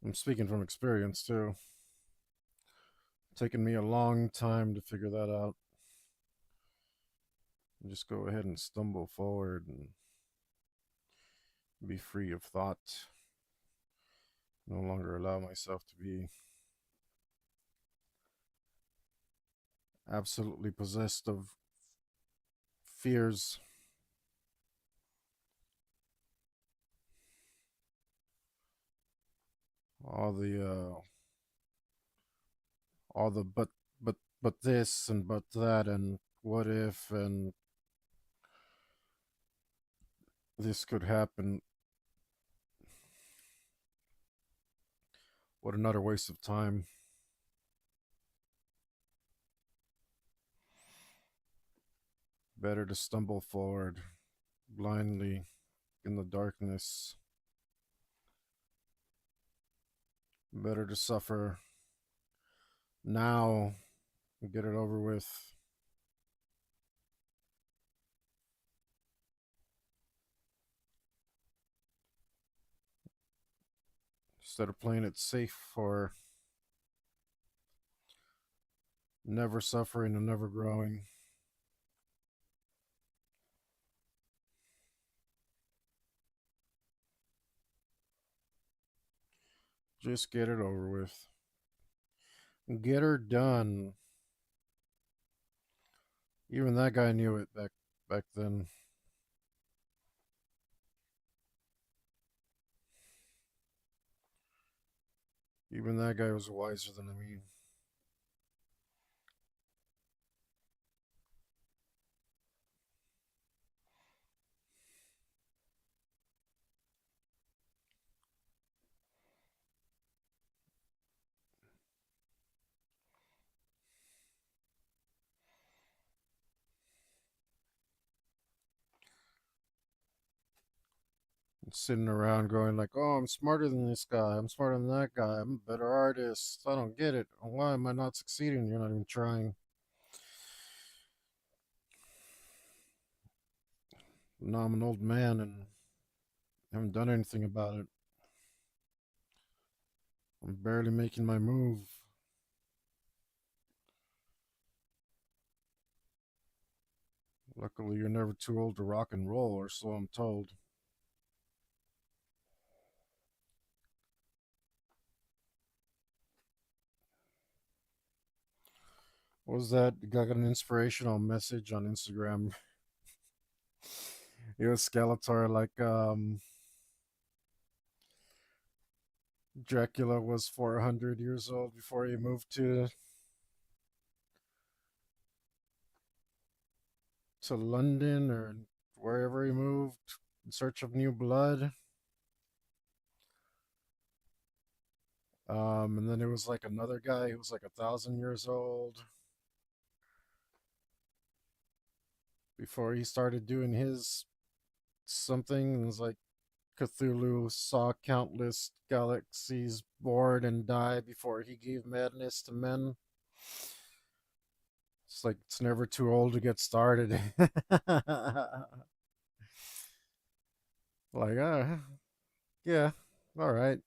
I'm speaking from experience too. Taken me a long time to figure that out. Just go ahead and stumble forward and be free of thought. No longer allow myself to be absolutely possessed of fears. All the all the but this and but that and what if and this could happen. What another waste of time. Better to stumble forward blindly in the darkness. Better to suffer now and get it over with. Instead of playing it safe for never suffering and never growing. Just get it over with. Get her done. Even that guy knew it back then. Even that guy was wiser than me. Sitting around going like, "Oh, I'm smarter than this guy. I'm smarter than that guy. I'm a better artist. I don't get it. Why am I not succeeding? You're not even trying." Now I'm an old man and haven't done anything about it. I'm barely making my move. Luckily, you're never too old to rock and roll, or so I'm told. What was that? I got an inspirational message on Instagram. It was Skeletor like, Dracula was 400 years old before he moved to London or wherever he moved in search of new blood. And then it was like another guy who was like 1,000 years old before he started doing his something. And it was like Cthulhu saw countless galaxies born and die before he gave madness to men. It's like it's never too old to get started. Like, yeah, all right.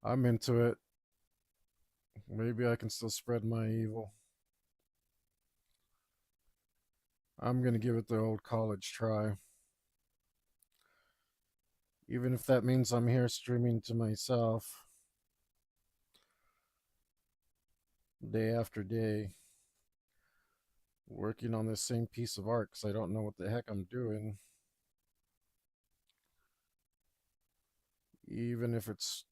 I'm into it. Maybe I can still spread my evil. I'm gonna give it the old college try. Even if that means I'm here streaming to myself day after day, working on this same piece of art because I don't know what the heck I'm doing. Even if it's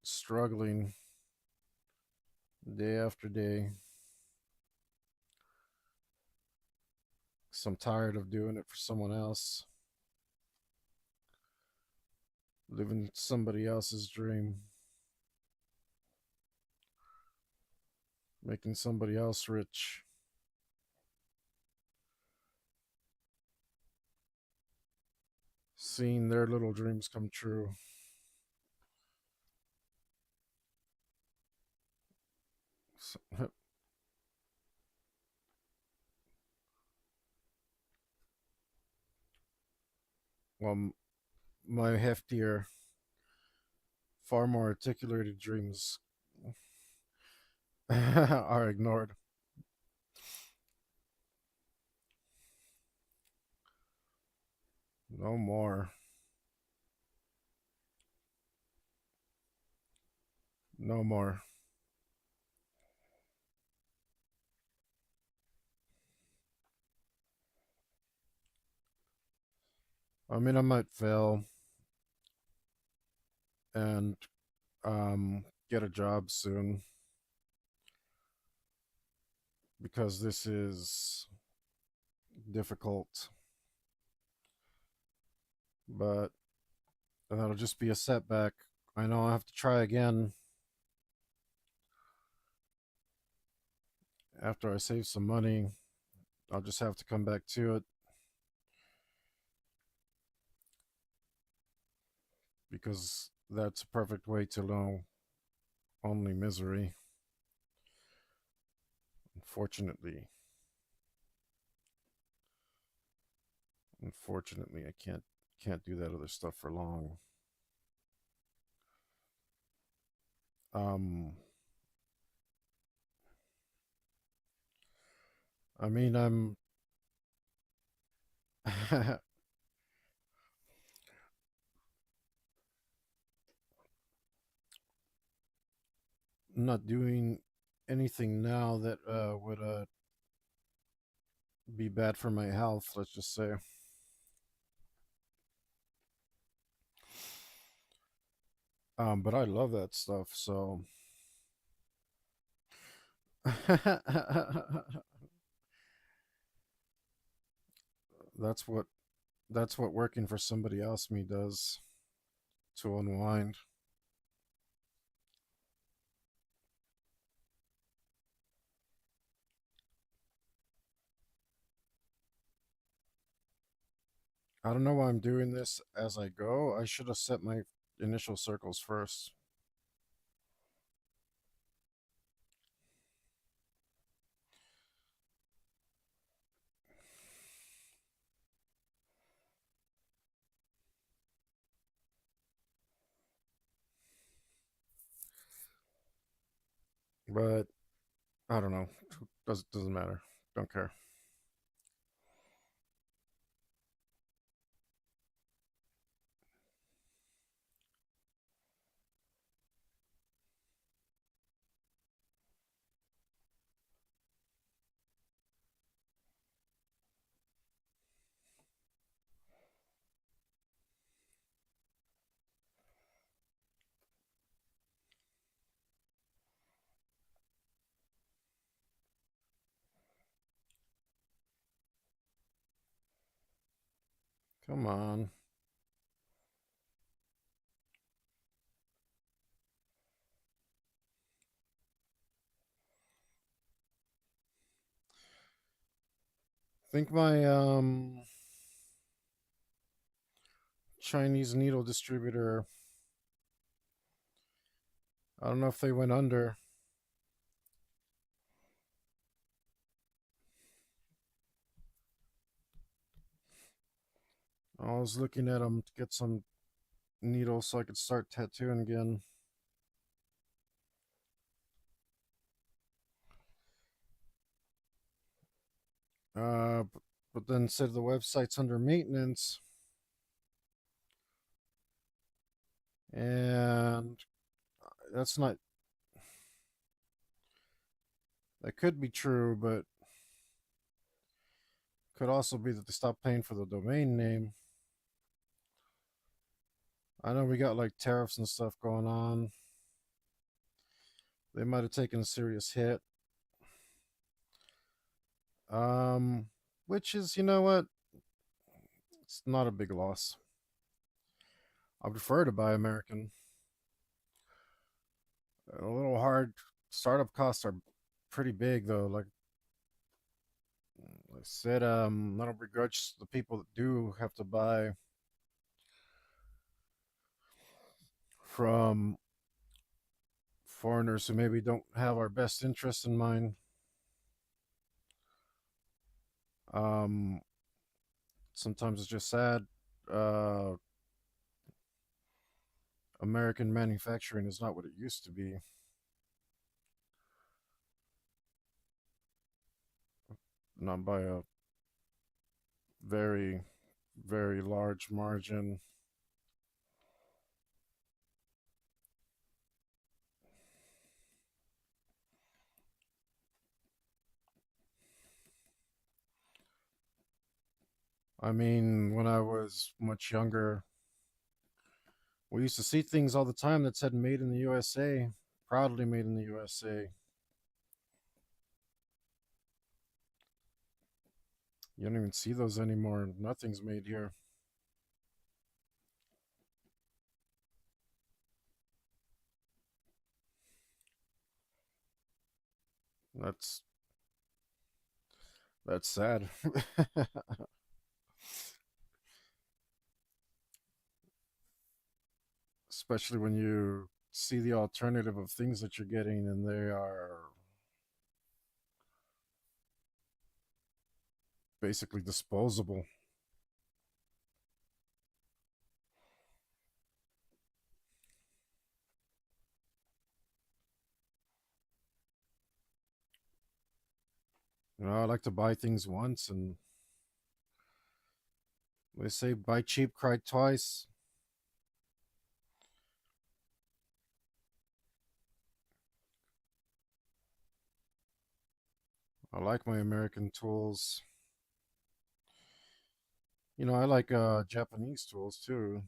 struggling day after day, because I'm tired of doing it for someone else, living somebody else's dream, making somebody else rich, seeing their little dreams come true. So, well, my heftier, far more articulated dreams are ignored. No more. No more. I mean, I might fail and get a job soon because this is difficult, but that'll just be a setback. I know I have to try again after I save some money. I'll just have to come back to it because that's a perfect way to know only misery. Unfortunately, I can't do that other stuff for long. Um, I mean, I'm not doing anything now that would be bad for my health. Let's just say. But I love that stuff. So that's what that's what working for somebody else me does to unwind. I don't know why I'm doing this as I go. I should have set my initial circles first. But I don't know. Doesn't matter. Don't care. Come on. I think my Chinese needle distributor, I don't know if they went under. I was looking at them to get some needles so I could start tattooing again. But then said the website's under maintenance, and that's not. That could be true, but could also be that they stopped paying for the domain name. I know we got like tariffs and stuff going on. They might have taken a serious hit. Um, which is, you know what? It's not a big loss. I prefer to buy American. A little hard. Startup costs are pretty big though. Like I said, I don't begrudge the people that do have to buy from foreigners who maybe don't have our best interest in mind. Um, Sometimes it's just sad. Uh, American manufacturing is not what it used to be. Not by a very, very large margin. I mean, when I was much younger, we used to see things all the time that said made in the USA, proudly made in the USA. You don't even see those anymore. Nothing's made here. That's that's sad. Especially when you see the alternative of things that you're getting and they are basically disposable. You know, I like to buy things once, and they say buy cheap, cry twice. I like my American tools. You know, I like Japanese tools too.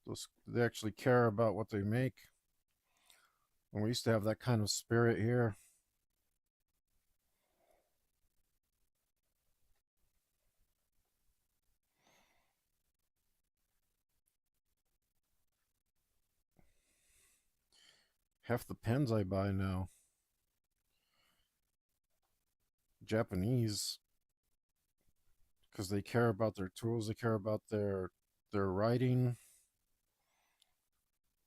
Those they actually care about what they make. And we used to have that kind of spirit here. Half the pens I buy now, Japanese, because they care about their tools. They care about their writing.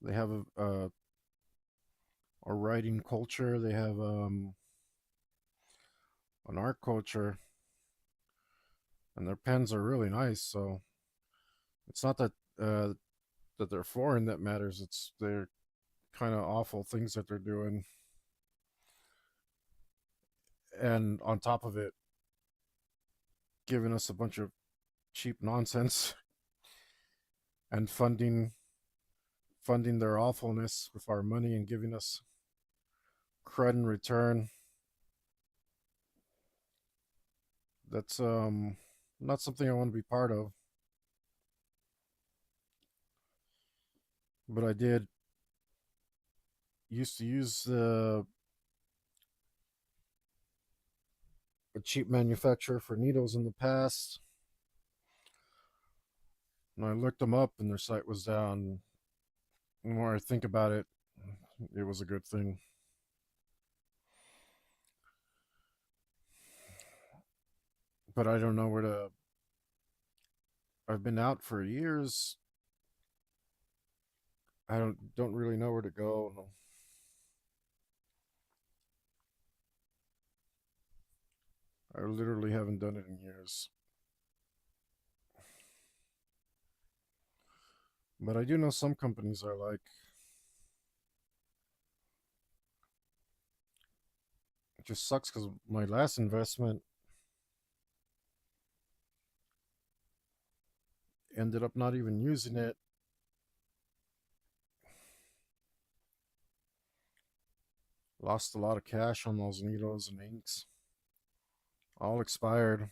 They have a writing culture. They have an art culture, and their pens are really nice. So it's not that they're foreign that matters. It's they're kind of awful things that they're doing, and on top of it, giving us a bunch of cheap nonsense and funding their awfulness with our money and giving us crud in return. That's not something I want to be part of. But I did used to use a cheap manufacturer for needles in the past. And I looked them up, and their site was down. The more I think about it, it was a good thing. But I don't know where to. I've been out for years. I don't really know where to go. I literally haven't done it in years. But I do know some companies I like. It just sucks because my last investment ended up not even using it. Lost a lot of cash on those needles and inks. All expired.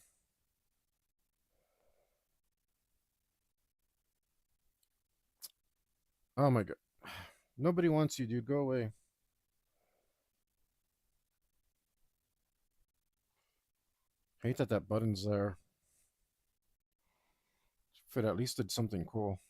Oh my god. Nobody wants you, dude. Go away. Hate that that button's there. If it at least did something cool.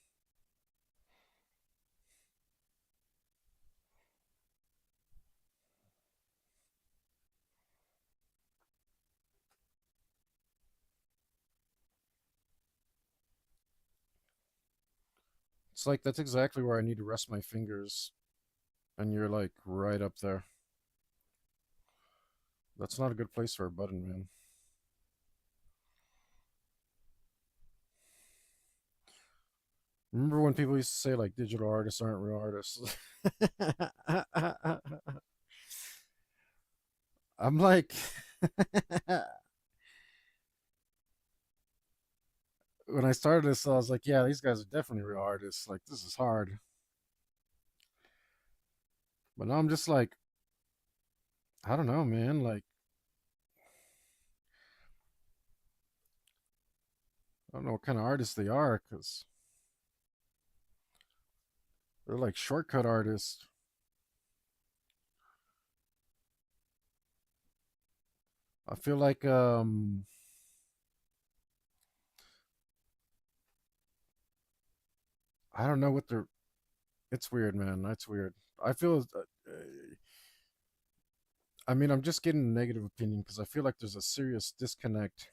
It's like that's exactly where I need to rest my fingers. And you're like right up there. That's not a good place for a button, man. Remember when people used to say like digital artists aren't real artists? I'm like, when I started this, I was like, yeah, these guys are definitely real artists. Like, this is hard. But now I'm just like, I don't know, man. Like, I don't know what kind of artists they are because they're like shortcut artists. I feel like, I don't know what they're. It's weird, man. That's weird. I feel. I mean, I'm just getting a negative opinion because I feel like there's a serious disconnect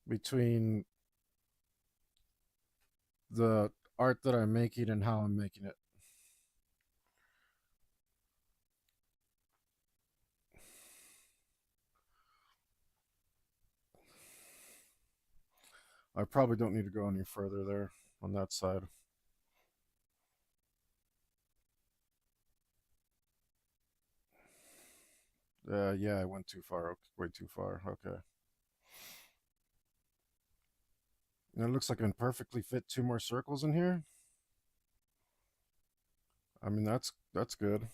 between the art that I'm making and how I'm making it. I probably don't need to go any further there on that side. Yeah, I went too far. Way too far. Okay. And it looks like I can perfectly fit two more circles in here. I mean, that's good.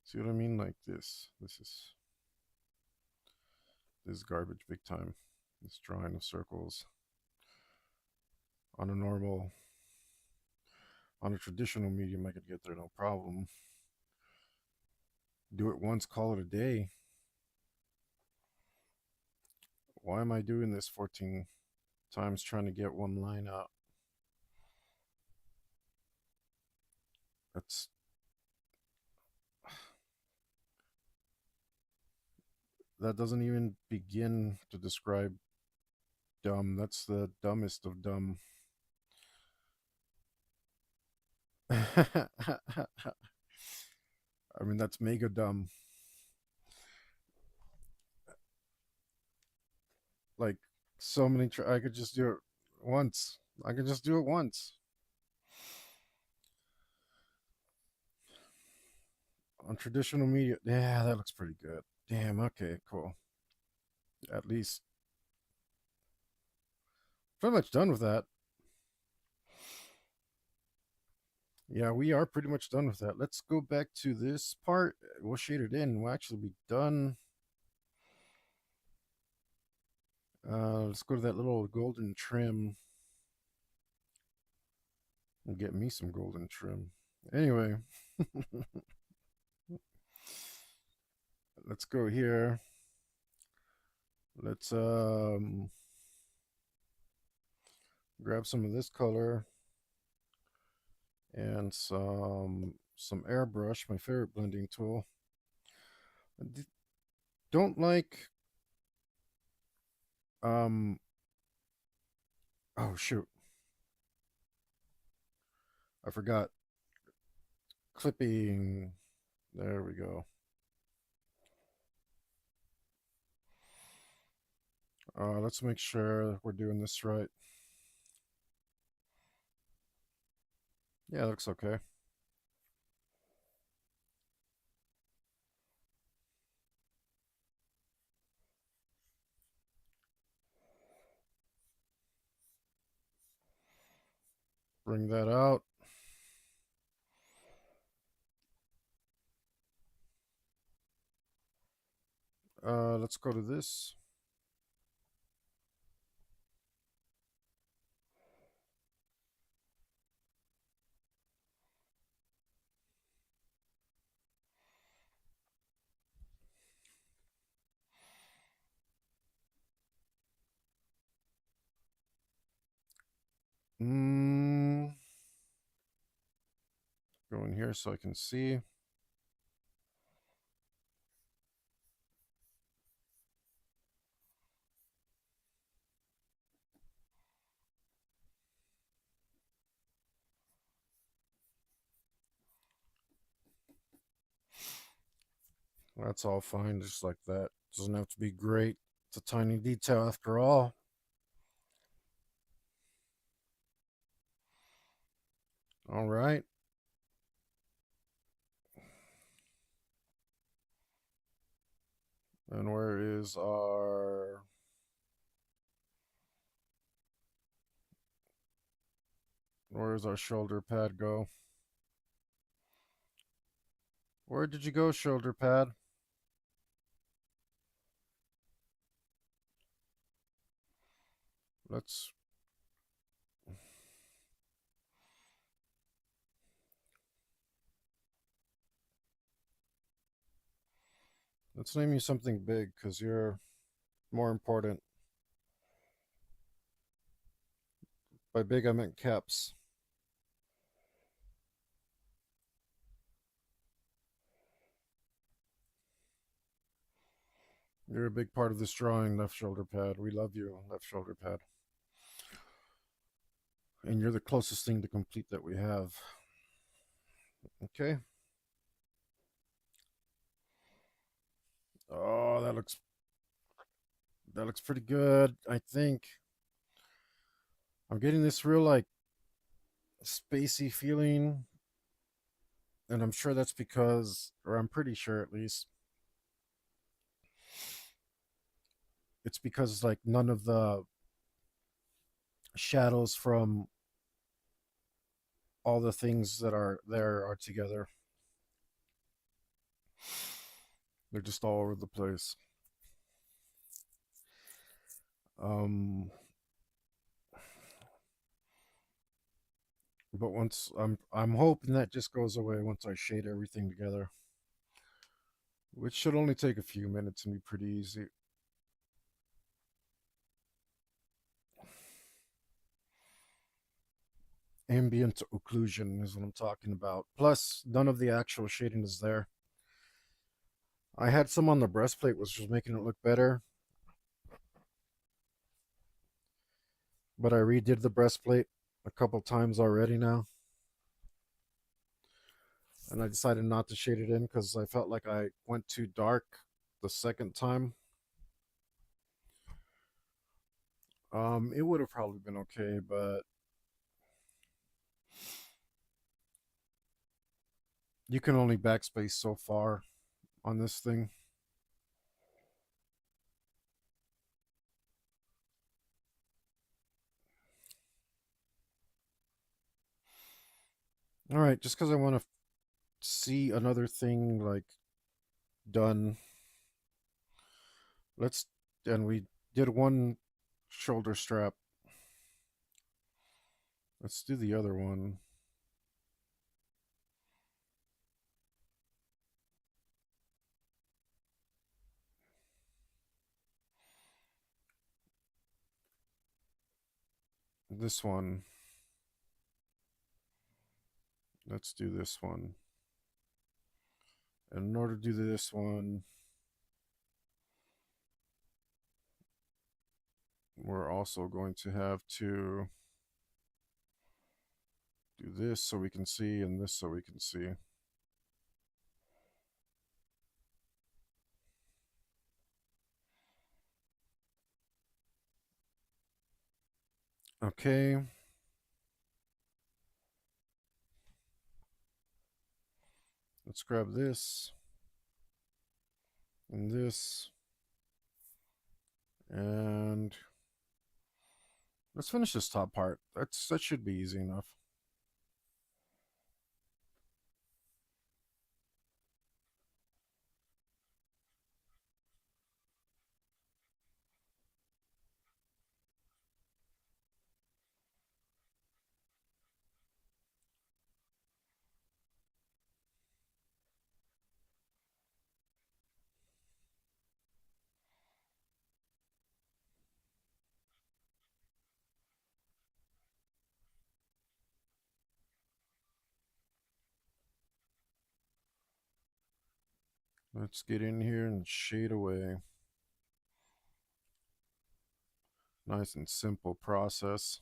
See what I mean? Like this. This is garbage big time. This drawing of circles on a normal, on a traditional medium, I could get there no problem. Do it once, call it a day. Why am I doing this 14 times trying to get one line out? That's that doesn't even begin to describe dumb. That's the dumbest of dumb. I mean, that's mega dumb. Like so many. I could just do it once. I could just do it once on traditional media. Yeah, that looks pretty good. Damn. Okay. Cool. At least pretty much done with that. Yeah, we are pretty much done with that. Let's go back to this part. We'll shade it in. We'll actually be done. Let's go to that little golden trim. and get me some golden trim. Anyway, let's go here. Let's grab some of this color and some airbrush, my favorite blending tool. I don't like um oh shoot, I forgot clipping. There we go. Let's make sure we're doing this right. Yeah, looks okay. Bring that out. Let's go to this. Mm, go in here so I can see. That's all fine, just like that. Doesn't have to be great. It's a tiny detail after all. All right. And where is our shoulder pad go? Where did you go, shoulder pad? Let's let's name you something big because you're more important. By big I meant caps. You're a big part of this drawing, left shoulder pad. We love you, left shoulder pad. And you're the closest thing to complete that we have. Okay. Oh, that looks pretty good. I think I'm getting this real like spacey feeling, and I'm sure that's because, or I'm pretty sure at least, it's because like none of the shadows from all the things that are there are together. They're just all over the place. Um, but once I'm hoping that just goes away once I shade everything together, which should only take a few minutes and be pretty easy. Ambient occlusion is what I'm talking about. Plus, none of the actual shading is there. I had some on the breastplate, which was making it look better, but I redid the breastplate a couple times already now, and I decided not to shade it in because I felt like I went too dark the second time. It would have probably been okay, but you can only backspace so far on this thing. All right, just because I want to see another thing like done, let's. And we did one shoulder strap. Let's do the other one. this one. Let's do this one. And in order to do this one, we're also going to have to do this so we can see and this so we can see. Okay. Let's grab this and this. And let's finish this top part. That should be easy enough. Let's get in here and shade away. Nice and simple process.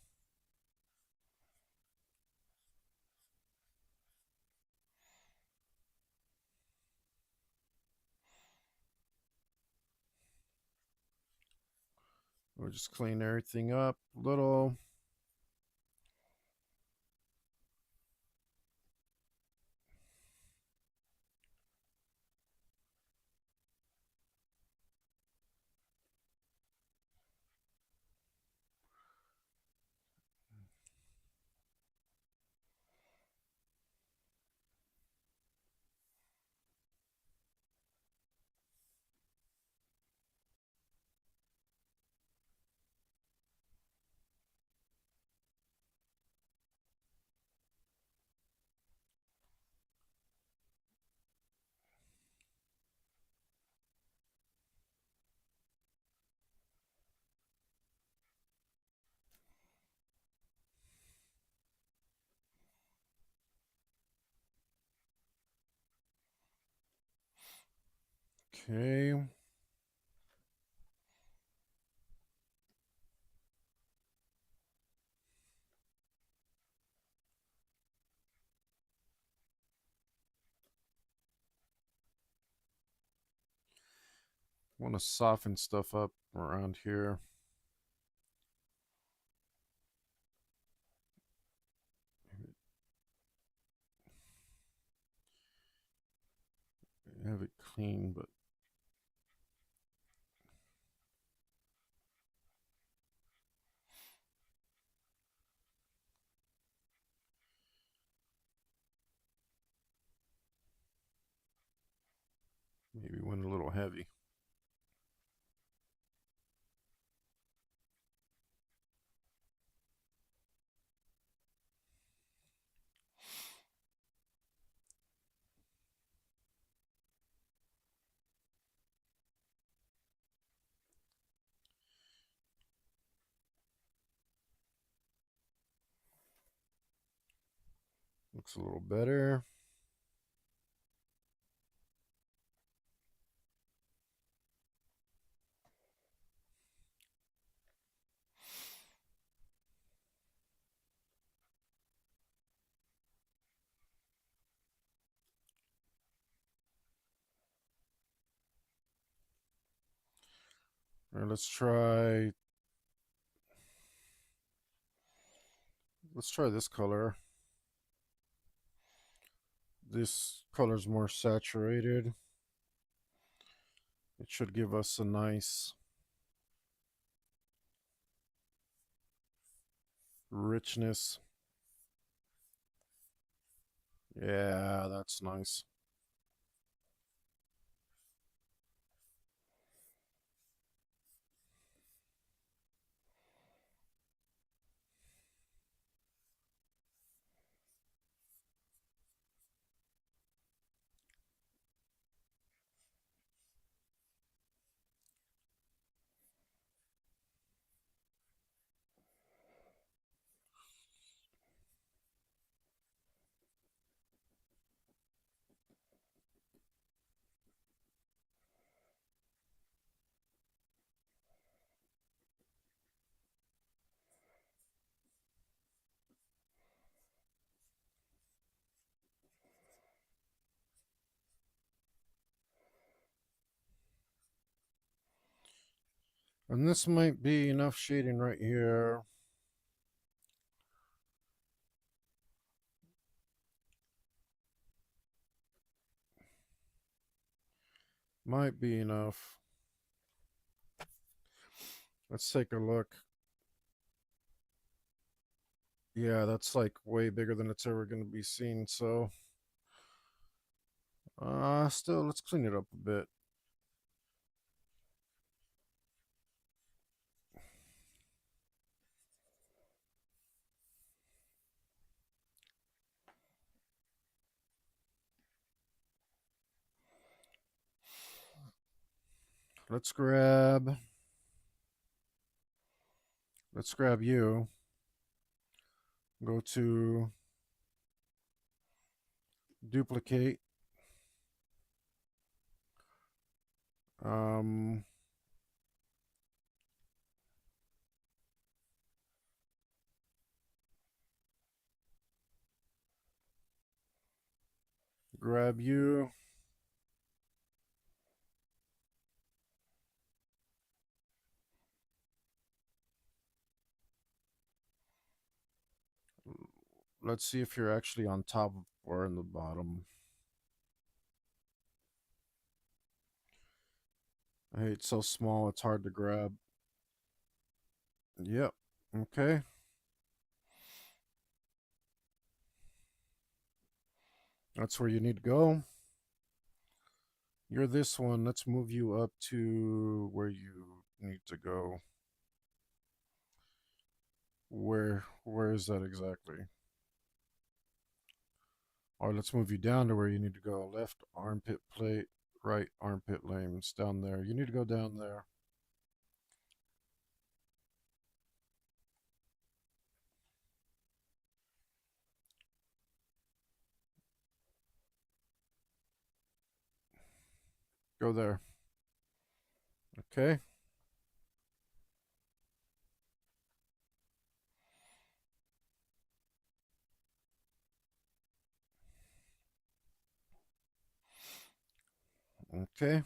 We'll just clean everything up a little. Okay. Want to soften stuff up around here. Have it clean, but maybe went a little heavy. Looks a little better. All right, let's try this color. This color's more saturated. It should give us a nice richness. Yeah, that's nice. And this might be enough shading right here. Might be enough. Let's take a look. Yeah, that's like way bigger than it's ever going to be seen. So, still, let's clean it up a bit. Let's grab, let's grab you. Go to duplicate. Um, grab you. Let's see if you're actually on top or in the bottom. Hey, it's so small, it's hard to grab. Yep. Okay. That's where you need to go. You're this one. Let's move you up to where you need to go. Where is that exactly? Or let's move you down to where you need to go. Left armpit plate, right armpit lanes down there. You need to go down there. Go there. Okay. Okay.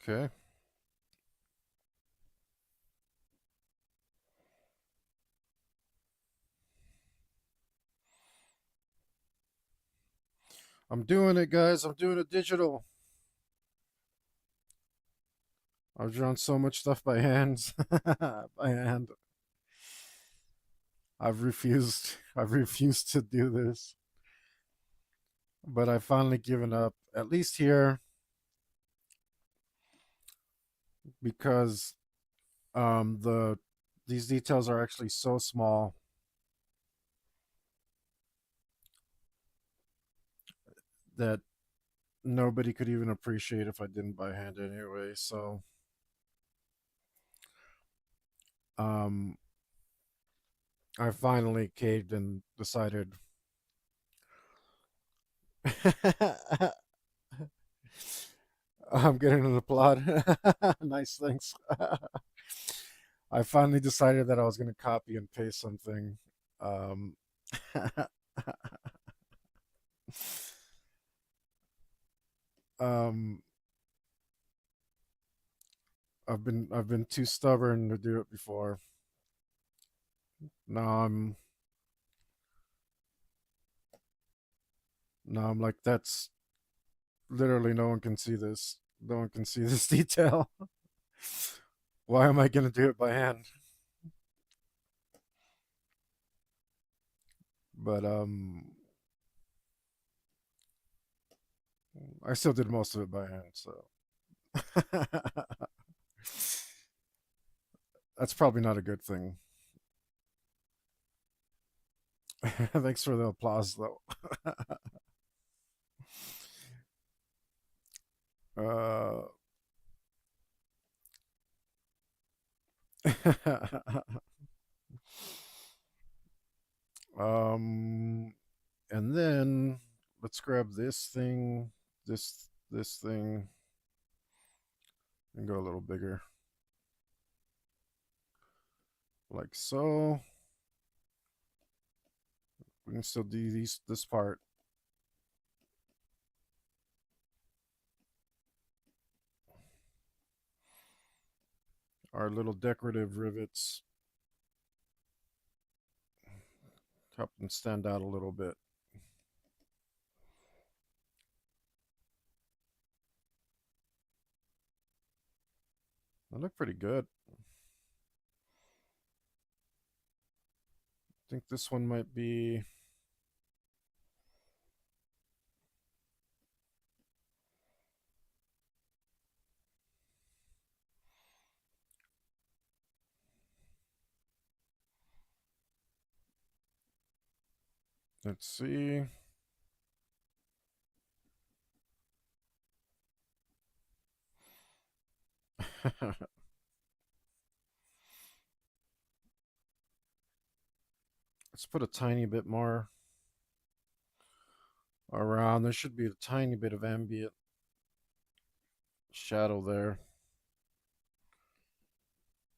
Okay. I'm doing it, guys. I'm doing it digital. I've drawn so much stuff by hands. By hand. I've refused. I've refused to do this. But I've finally given up. At least here, because the these details are actually so small that nobody could even appreciate if I didn't by hand anyway. So um I finally caved and decided I'm getting an applaud. Nice, thanks. I finally decided that I was going to copy and paste something. Um, um, I've been too stubborn to do it before. Now I'm now I'm like, that's literally, no one can see this. No one can see this detail. Why am I going to do it by hand? But I still did most of it by hand, so that's probably not a good thing. Thanks for the applause, though. uh, um, and then let's grab this thing, this thing. And go a little bigger. Like so. We can still do this part. Our little decorative rivets help them stand out a little bit. They look pretty good. I think this one might be. Let's see. Let's put a tiny bit more around. There should be a tiny bit of ambient shadow there.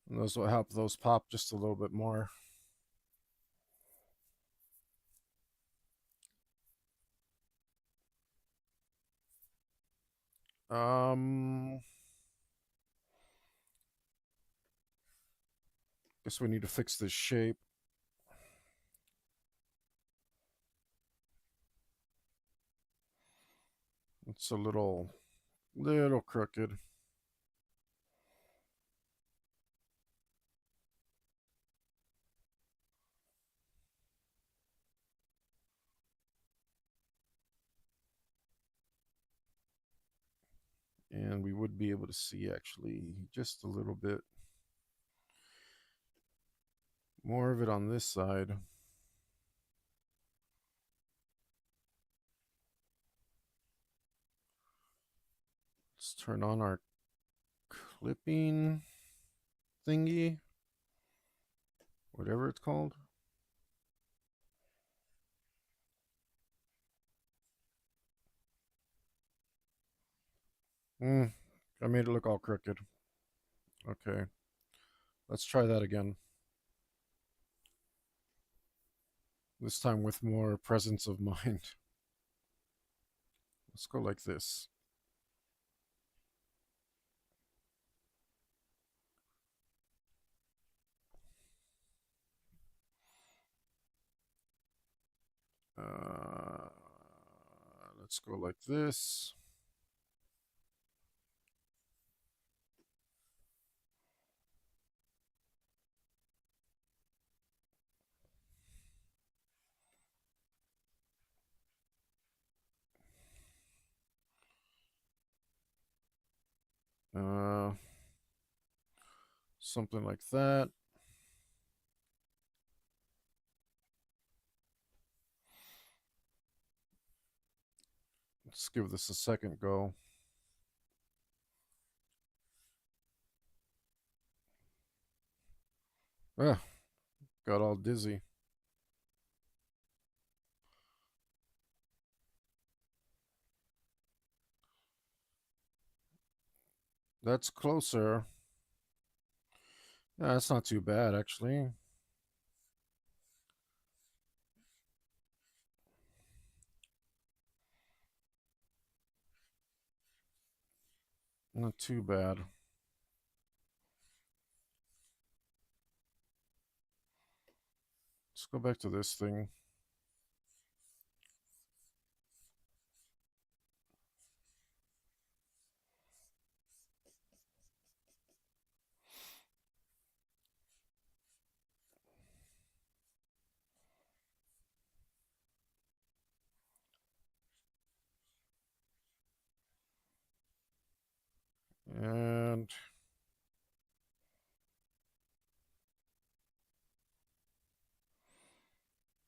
And those will help those pop just a little bit more. Um, guess we need to fix this shape. It's a little crooked. And we would be able to see actually just a little bit more of it on this side. Let's turn on our clipping thingy, whatever it's called. I made it look all crooked. Okay, let's try that again. This time with more presence of mind. Let's go like this. Uh, let's go like this. Uh, something like that. Let's give this a second go. Ah, got all dizzy. That's closer. Yeah, that's not too bad, actually. Not too bad. Let's go back to this thing. And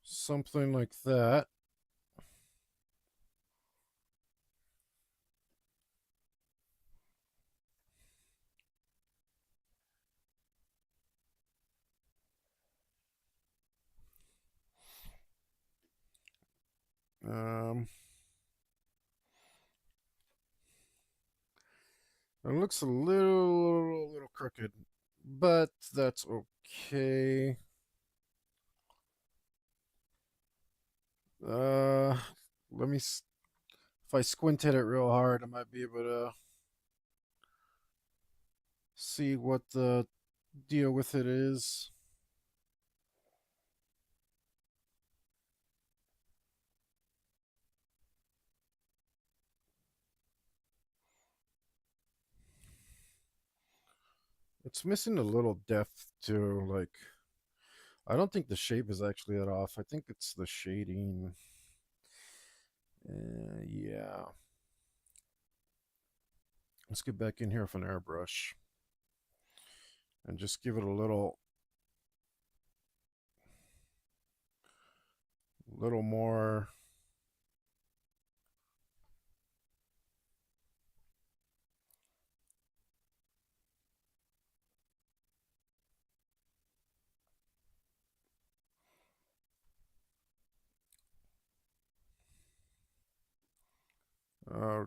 something like that. Um, It looks a little crooked, but that's okay. Uh, let me. If I squint at it real hard, I might be able to see what the deal with it is. It's missing a little depth too. Like, I don't think the shape is actually that off. I think it's the shading. Yeah. Let's get back in here with an airbrush and just give it a little more. Uh,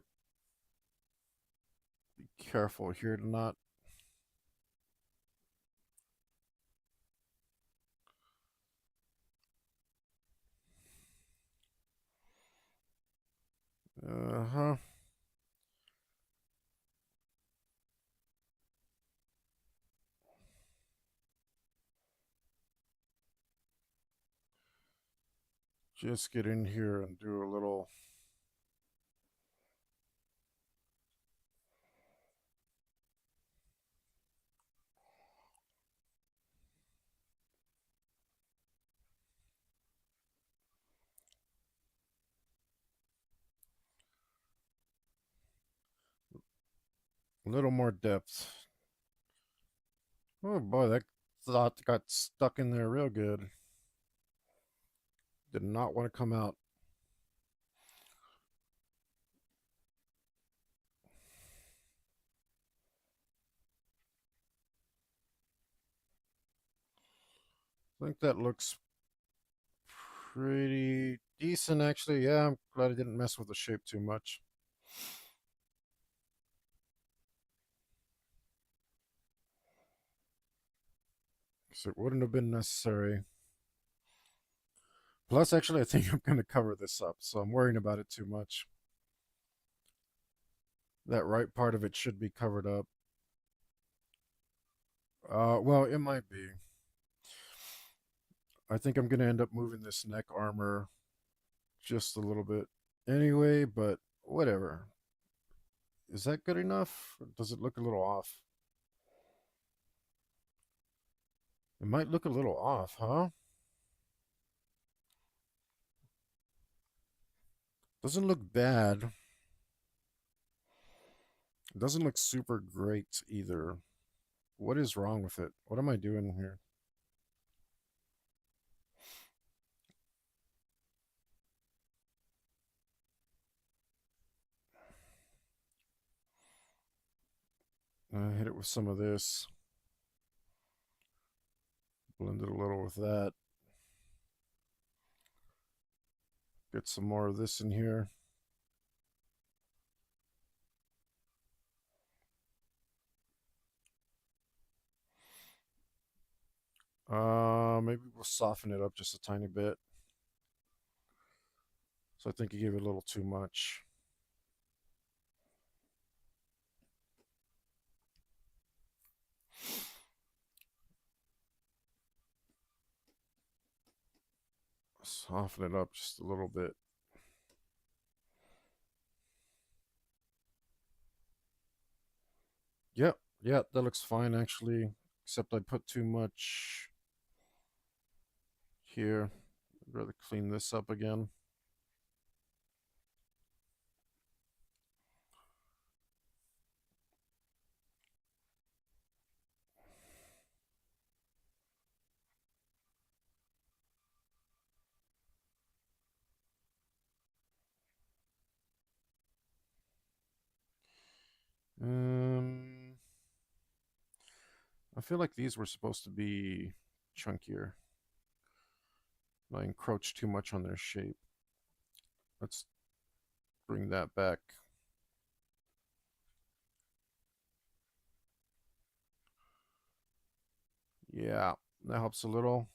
be careful here to not. Uh huh. Just get in here and do a little more depth. Oh boy, that thought got stuck in there real good. Did not want to come out. I think that looks pretty decent, actually. Yeah, I'm glad I didn't mess with the shape too much. Because it wouldn't have been necessary. Plus, actually, I think I'm going to cover this up, so I'm worrying about it too much. That right part of it should be covered up. Well, it might be. I think I'm going to end up moving this neck armor just a little bit anyway, but whatever. Is that good enough? Or does it look a little off? It might look a little off, huh? Doesn't look bad. It doesn't look super great either. What is wrong with it? What am I doing here? Hit it with some of this. Blend it a little with that. Get some more of this in here. Maybe we'll soften it up just a tiny bit. So I think you gave it a little too much. Soften it up just a little bit. Yep, yeah, that looks fine actually. Except I put too much here. I'd rather clean this up again. Um, I feel like these were supposed to be chunkier. I encroached too much on their shape. Let's bring that back. Yeah, that helps a little.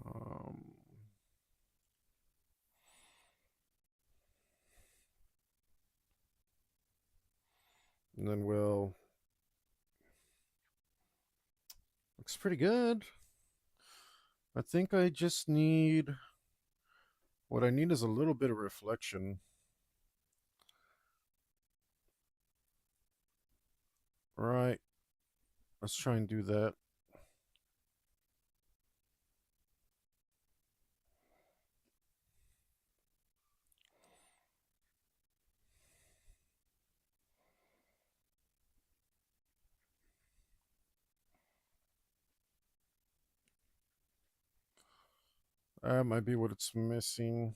Um, and then we'll. Looks pretty good. I think I just need. What I need is a little bit of reflection. Right. Let's try and do that. That might be what it's missing.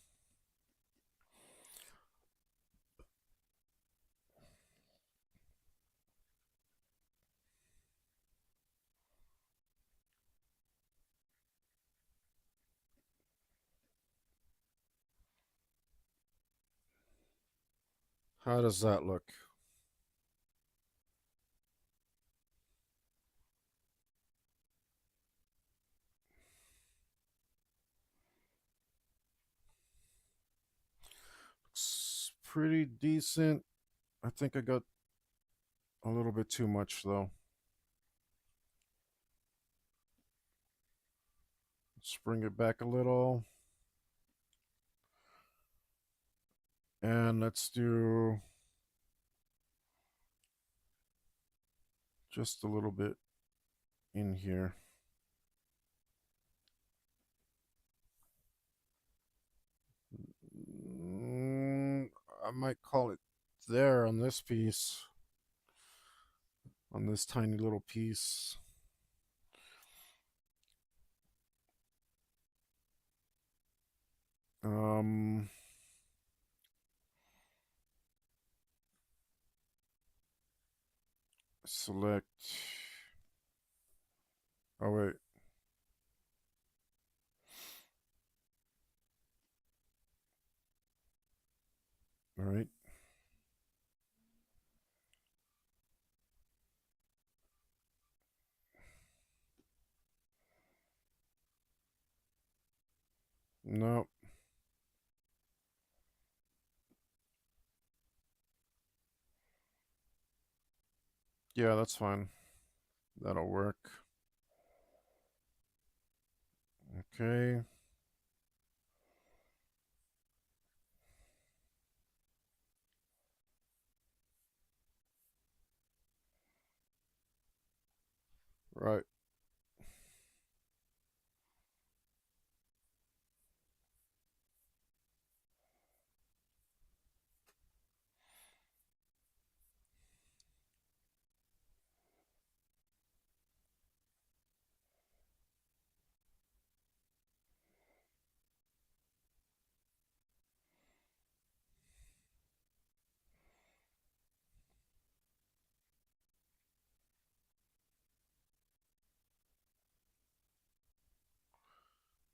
How does that look? Looks pretty decent. I think I got a little bit too much though. Let's bring it back a little. And let's do just a little bit in here. Mm, I might call it there on this piece, on this tiny little piece. Um, select. Oh, wait. All right. No. Yeah, that's fine. That'll work. Okay. Right.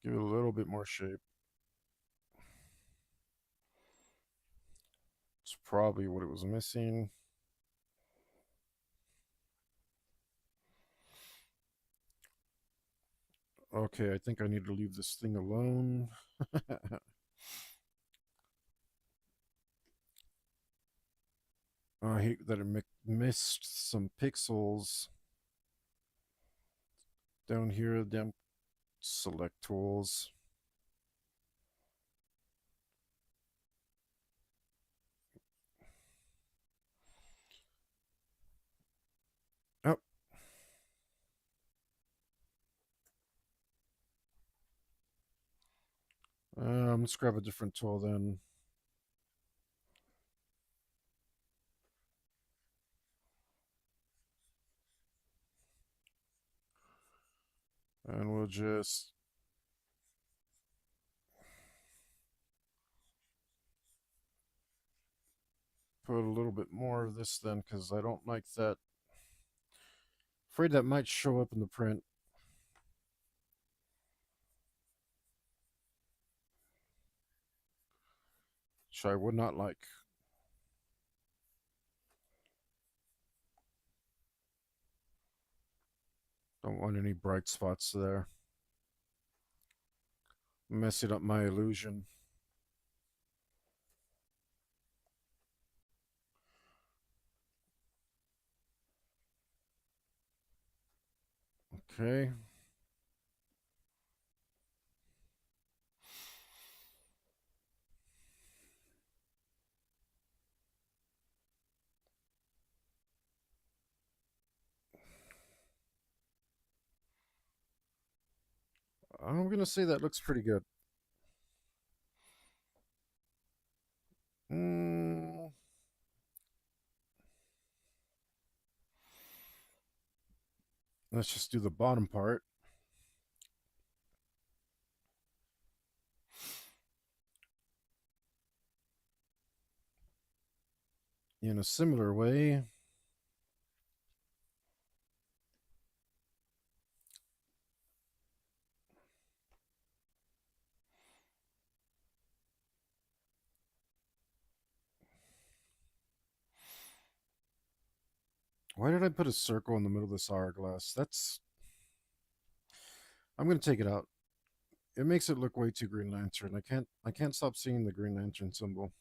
Give it a little bit more shape. It's probably what it was missing. Okay, I think I need to leave this thing alone. I hate that it missed some pixels down here. Damn select tools. Oh, let's grab a different tool then. And we'll just put a little bit more of this then, because I don't like that. Afraid that might show up in the print, which I would not like. Don't want any bright spots there. Messing up my illusion. Okay. I'm gonna say that looks pretty good. Mm, let's just do the bottom part. In a similar way, why did I put a circle in the middle of this hourglass? That's. I'm gonna take it out. It makes it look way too Green Lantern. I can't stop seeing the Green Lantern symbol.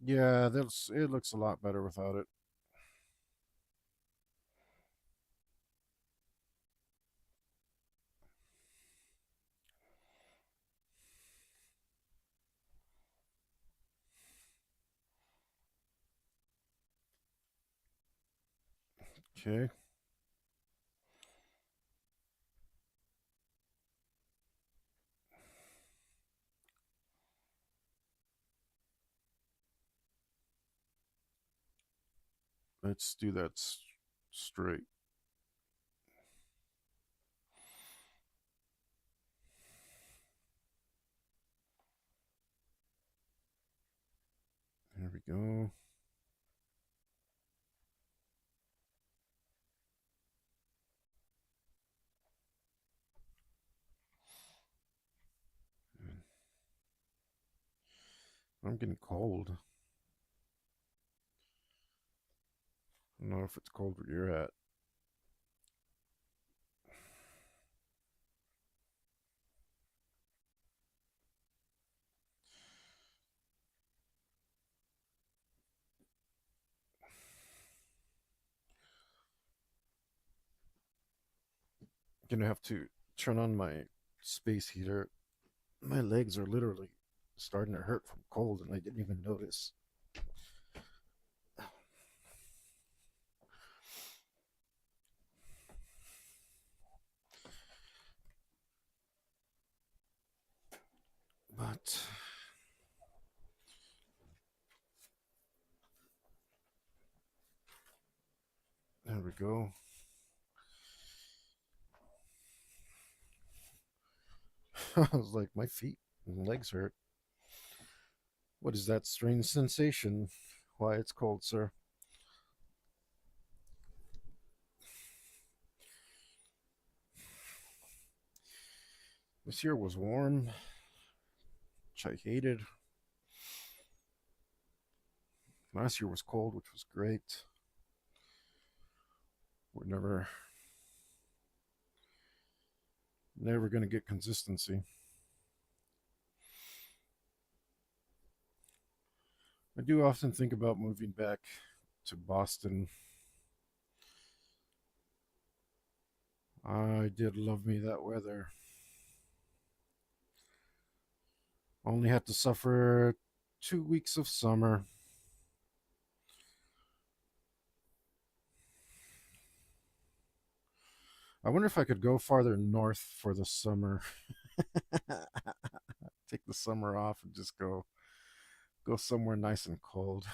Yeah, that's it looks a lot better without it. Okay. Let's do that straight. There we go. I'm getting cold. I don't know if it's cold where you're at. I'm gonna have to turn on my space heater. My legs are literally starting to hurt from cold, and I didn't even notice. But there we go. I was like, my feet and legs hurt. What is that strange sensation? Why, it's cold, sir. This year was warm, which I hated. Last year was cold, which was great. We're never going to get consistency. I do often think about moving back to Boston. I did love me that weather. Only had to suffer 2 weeks of summer. I wonder if I could go farther north for the summer. Take the summer off and just go somewhere nice and cold.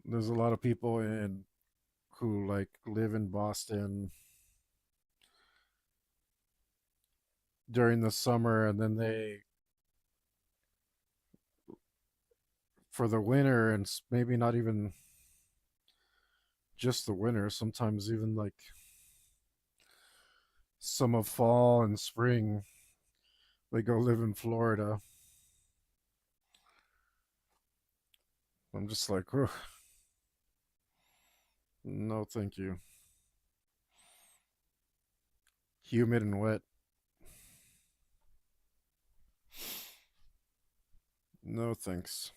There's a lot of people in who like live in Boston during the summer, and then they for the winter, and maybe not even just the winter. Sometimes even like some of fall and spring, they go live in Florida. I'm just like, no, thank you. Humid and wet. No thanks.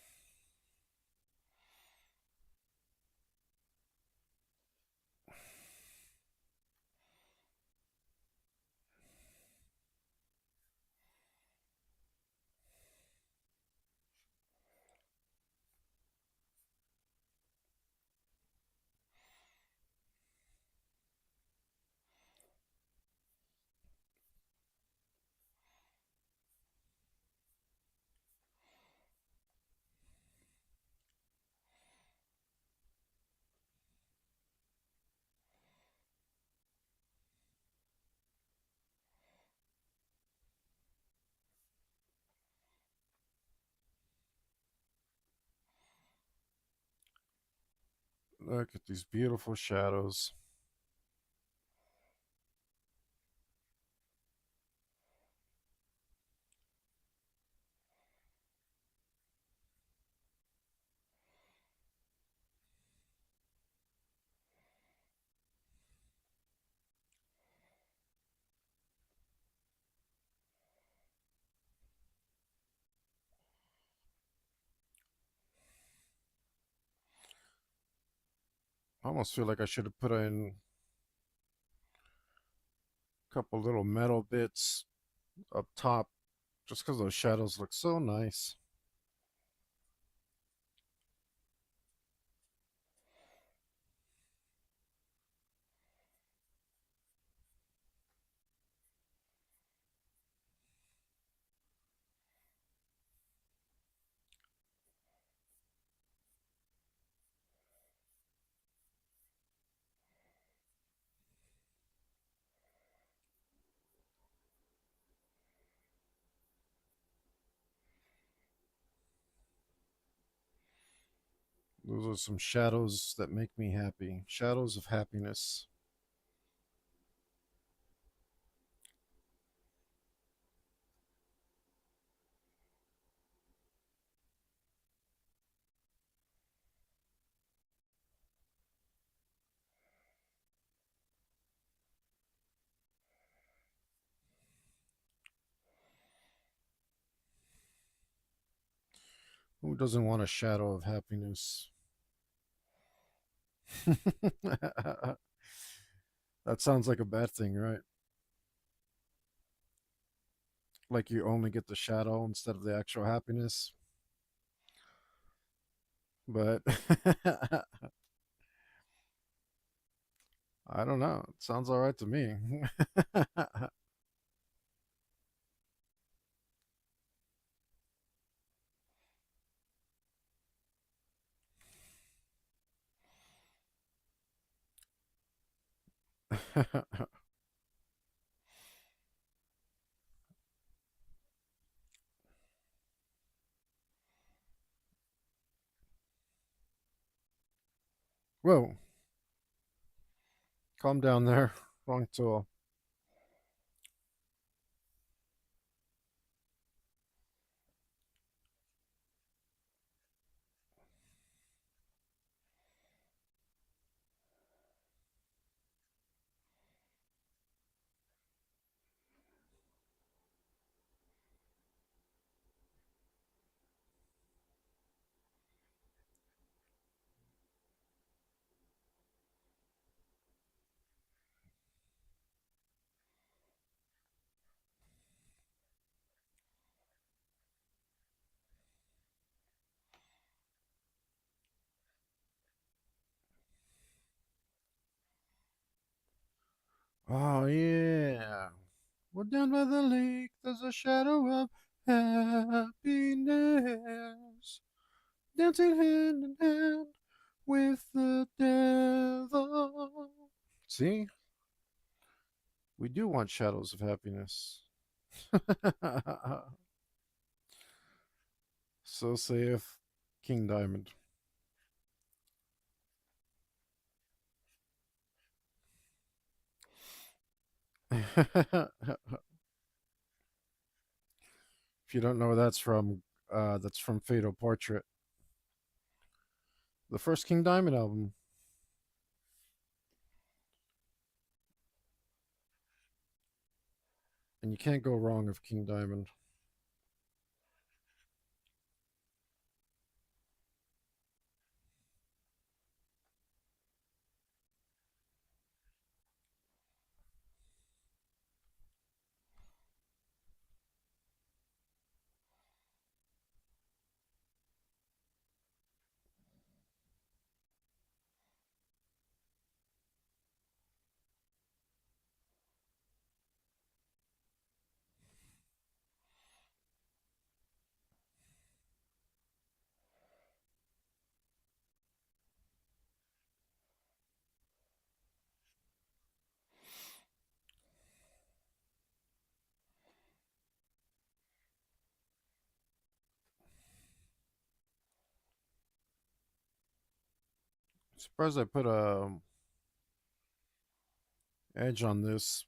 Look at these beautiful shadows. I almost feel like I should have put in a couple little metal bits up top just because those shadows look so nice. Those are some shadows that make me happy. Shadows of happiness. Who doesn't want a shadow of happiness? That sounds like a bad thing, right? Like you only get the shadow instead of the actual happiness. But I don't know. It sounds all right to me. Whoa, calm down there. Wrong tool. Oh, yeah. Well, down by the lake, there's a shadow of happiness. Dancing hand in hand with the devil. See, we do want shadows of happiness. So saith King Diamond. If you don't know where that's from Fatal Portrait, the first King Diamond album. And you can't go wrong with King Diamond. Surprised I put a edge on this.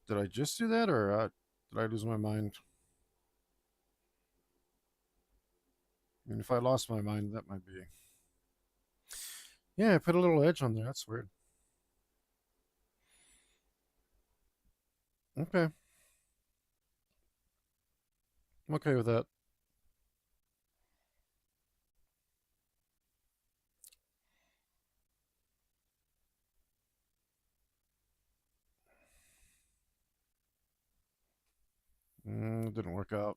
Did I just do that, or did I lose my mind? I mean, if I lost my mind, that might be. Yeah, I put a little edge on there. That's weird. Okay, I'm okay with that. It didn't work out.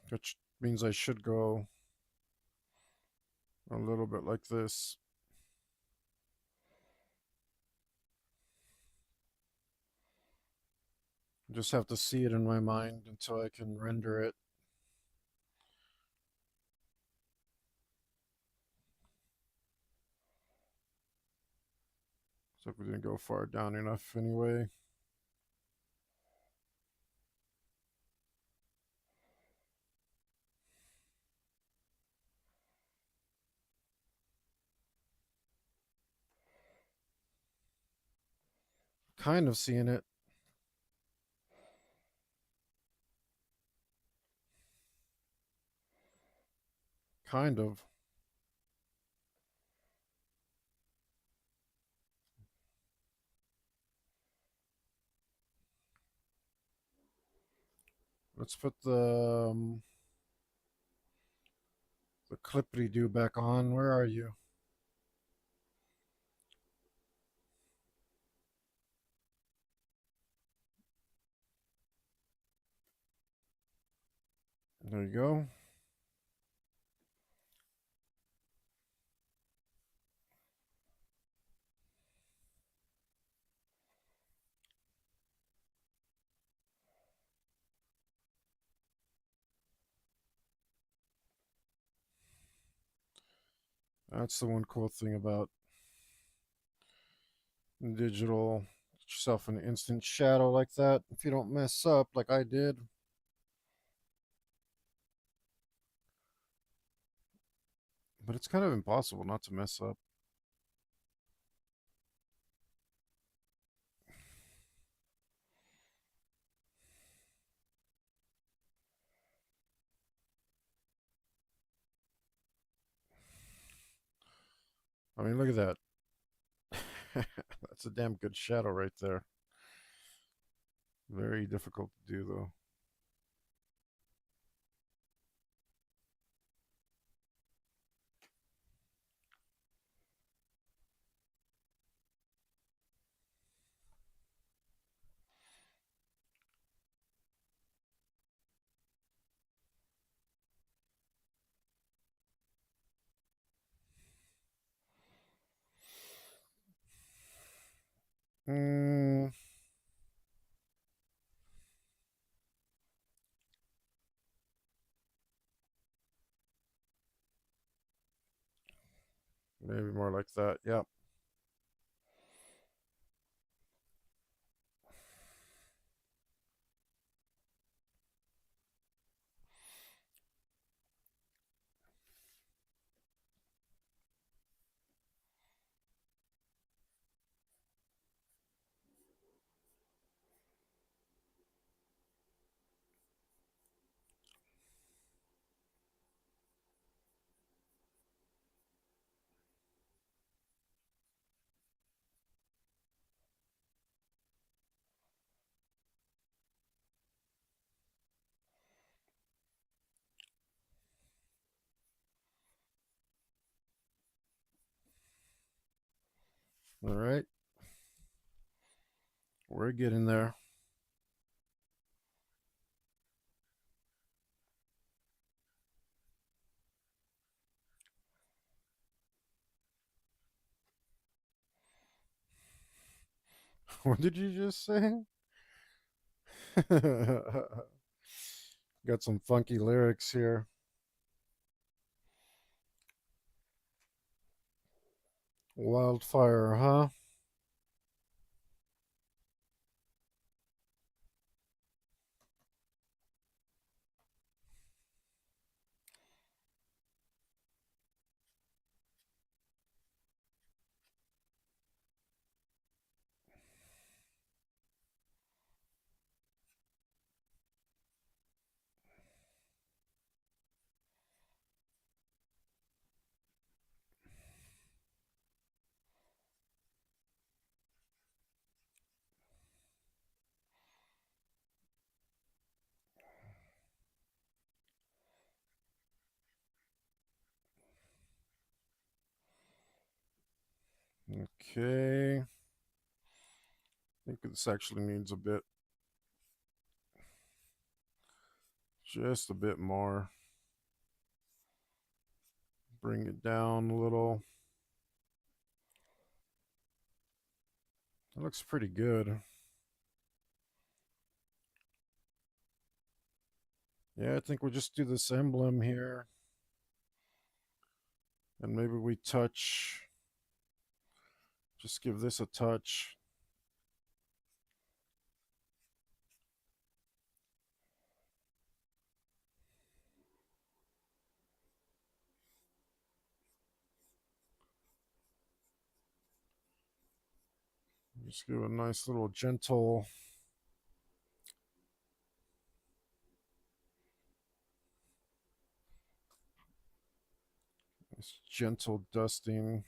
Which means I should go a little bit like this. Just have to see it in my mind until I can render it. So we didn't go far down enough anyway. Kind of seeing it. Kind of. Let's put the clippity do back on. Where are you? There you go. That's the one cool thing about digital. Get yourself an instant shadow like that if you don't mess up like I did. But it's kind of impossible not to mess up. I mean, look at that. That's a damn good shadow right there. Very difficult to do, though. Maybe more like that. Yep. All right. We're getting there. What did you just say? Got some funky lyrics here. Wildfire, huh? Okay. I think this actually needs a bit, just a bit more. Bring it down a little. That looks pretty good. Yeah, I think we'll just do this emblem here. And maybe we touch, just give this a touch. Just give a nice little gentle dusting.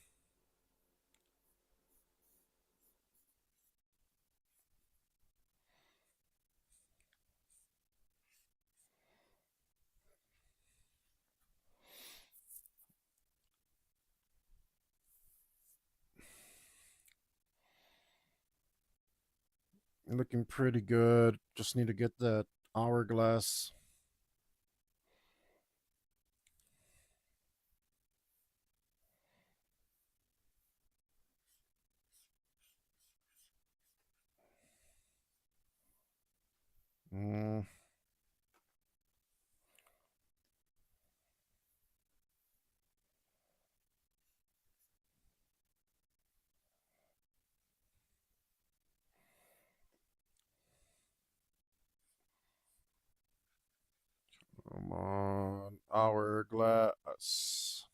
Looking pretty good. Just need to get that hourglass. Mm, come on, hourglass.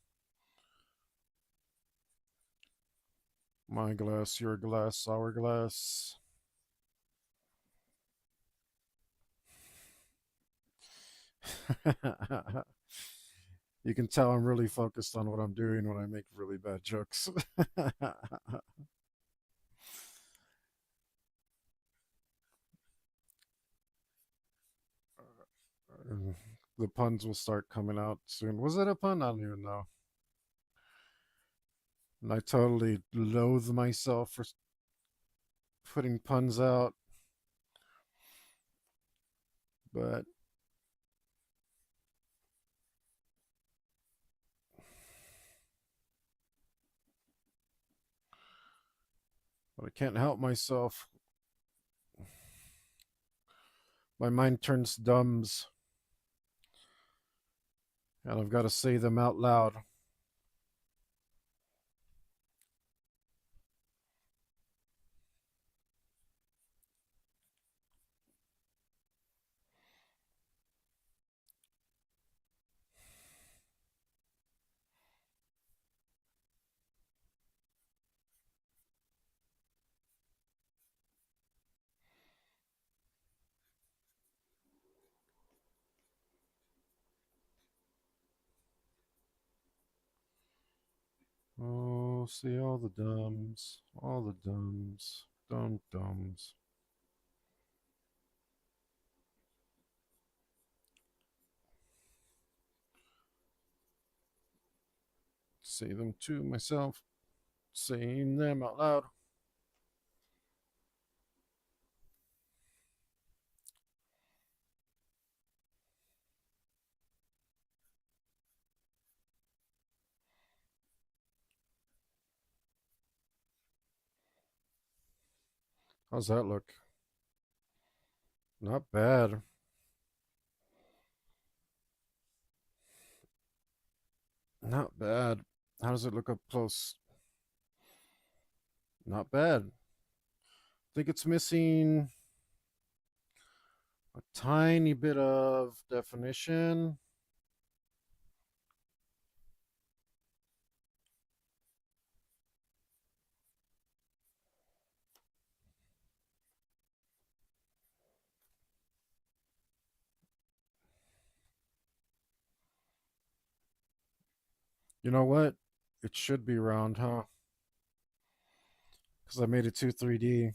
My glass, your glass, hourglass. You can tell I'm really focused on what I'm doing when I make really bad jokes. The puns will start coming out soon. Was it a pun? I don't even know. And I totally loathe myself for putting puns out, but I can't help myself. My mind turns dumbs, and I've got to say them out loud. see all the dumbs, all the dumbs, dumb dumbs. Say them to myself, saying them out loud. How's that look? Not bad. Not bad. How does it look up close? Not bad. I think it's missing a tiny bit of definition. You know what? It should be round, huh? Because I made it too 3D.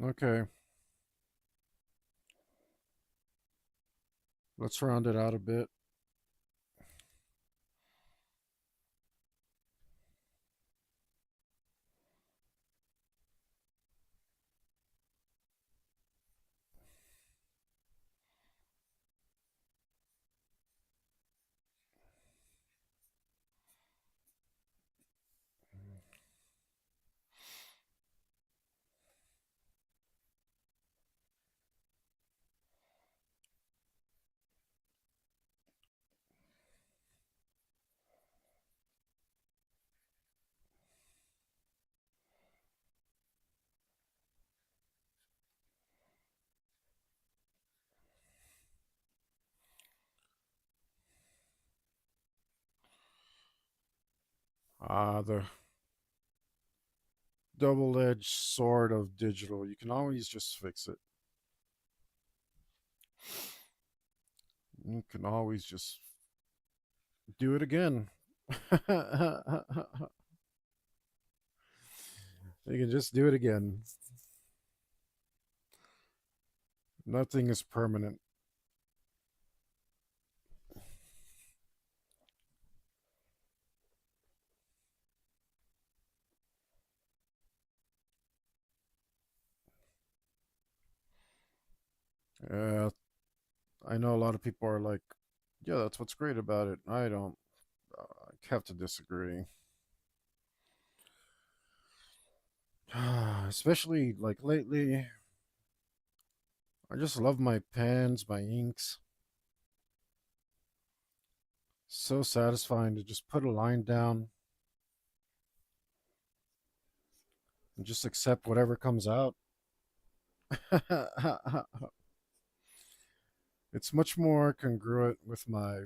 Okay, let's round it out a bit. The double-edged sword of digital. You can always just fix it. You can always just do it again. You can just do it again. Nothing is permanent. Uh, I know a lot of people are like, yeah, that's what's great about it. I don't. I have to disagree. Especially like lately, I just love my pens, my inks. So satisfying to just put a line down and just accept whatever comes out. It's much more congruent with my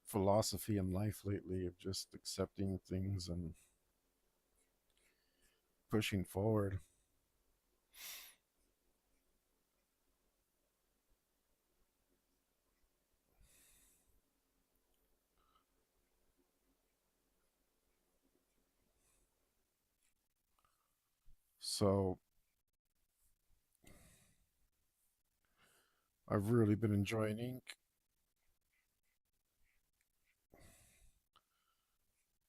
philosophy in life lately of just accepting things and pushing forward. So I've really been enjoying ink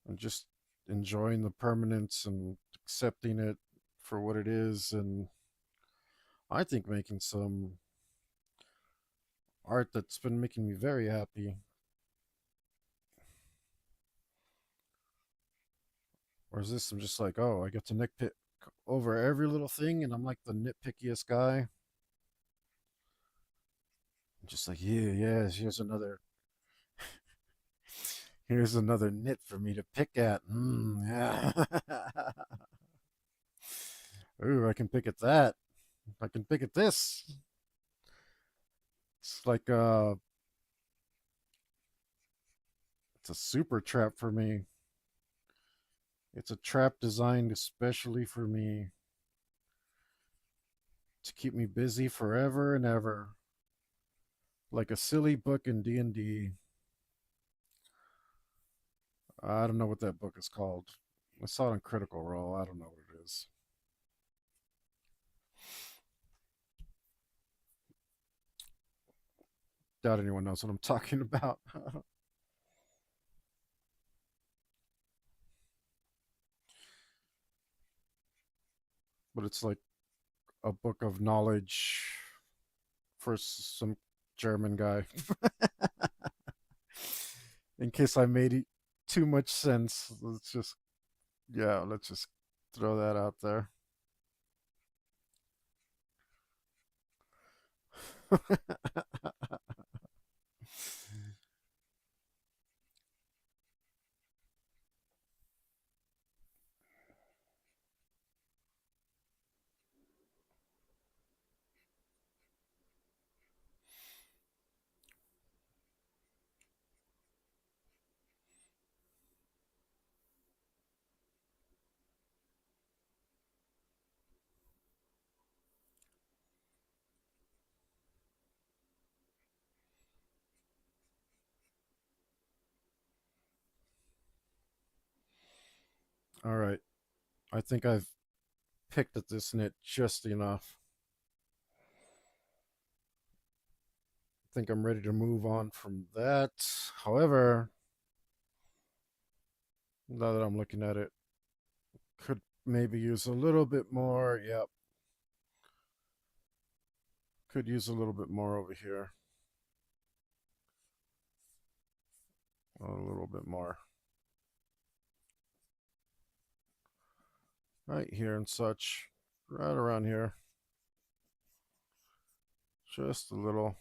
and just enjoying the permanence and accepting it for what it is. And I think making some art that's been making me very happy. Or is this I'm just like, oh, I get to nitpick over every little thing and I'm like the nitpickiest guy. I'm just like, yeah, yes, here's another nit for me to pick at. Yeah. Ooh, I can pick at that. I can pick at this. It's like it's a super trap for me. It's a trap designed especially for me to keep me busy forever and ever, like a silly book in D&D. I don't know what that book is called. I saw it on Critical Role. I don't know what it is. Doubt anyone knows what I'm talking about. But it's like a book of knowledge for some German guy. In case I made it too much sense, let's just throw that out there. All right. I think I've picked at this knit just enough. I think I'm ready to move on from that. However, now that I'm looking at it, could maybe use a little bit more. Yep. Could use a little bit more over here. A little bit more. Right here and such. Right around here. Just a little.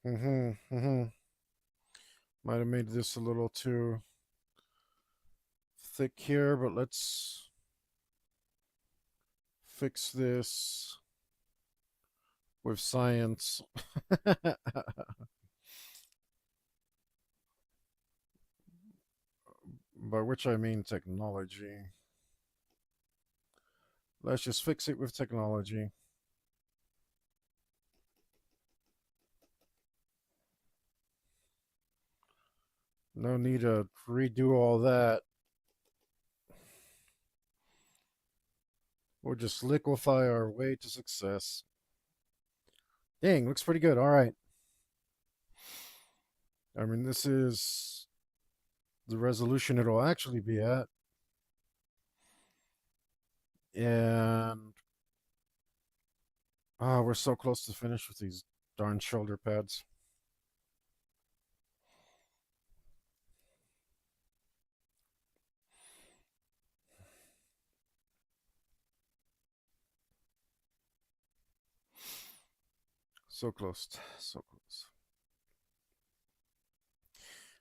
Mm-hmm. Might have made this a little too thick here, but let's fix this with science. By which I mean technology. Let's just fix it with technology. No need to redo all that. We'll just liquefy our way to success. Dang, looks pretty good. All right. I mean, this is the resolution it'll actually be at. And we're so close to finish with these darn shoulder pads. So close. So close.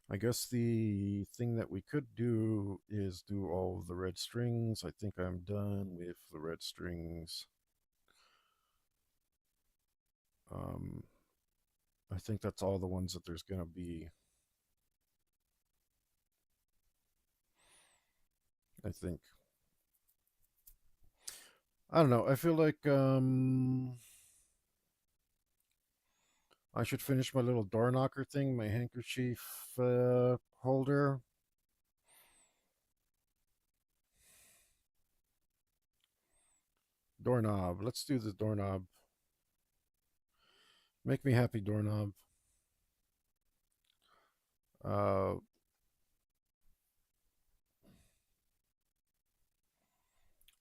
I guess the thing that we could do is do all of the red strings. I think I'm done with the red strings. Um, I think that's all the ones that there's going to be. I think. I don't know. I feel like I should finish my little door knocker thing, my handkerchief holder. Doorknob. Let's do the doorknob. Make me happy, doorknob. Uh,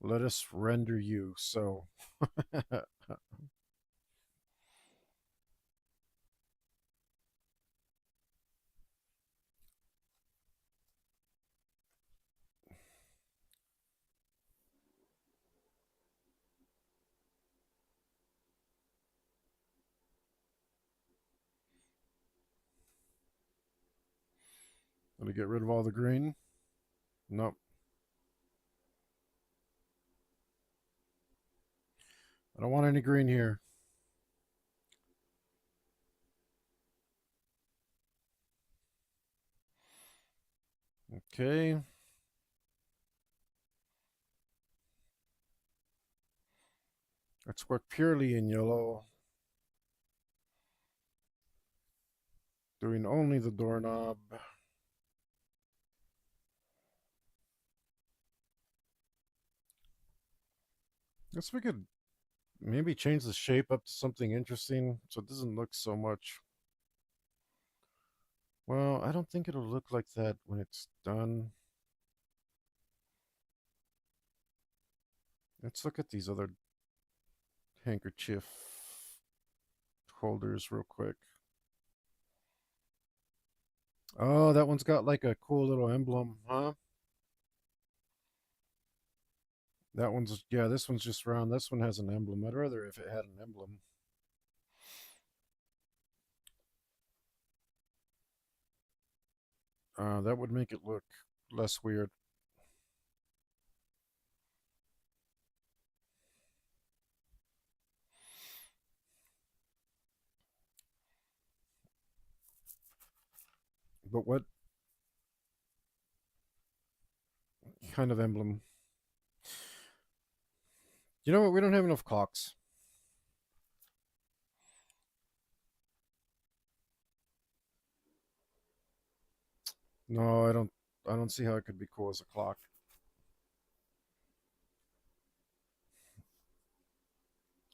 let us render you. So, gonna get rid of all the green. Nope. I don't want any green here. Okay. Let's work purely in yellow. Doing only the doorknob. Guess we could maybe change the shape up to something interesting so it doesn't look so much. Well, I don't think it'll look like that when it's done. Let's look at these other handkerchief holders real quick. Oh, that one's got like a cool little emblem, huh? That one's, yeah, this one's just round. This one has an emblem. I'd rather if it had an emblem. That would make it look less weird. But what kind of emblem? You know what? We don't have enough clocks. No, I don't. I don't see how it could be cool as a clock.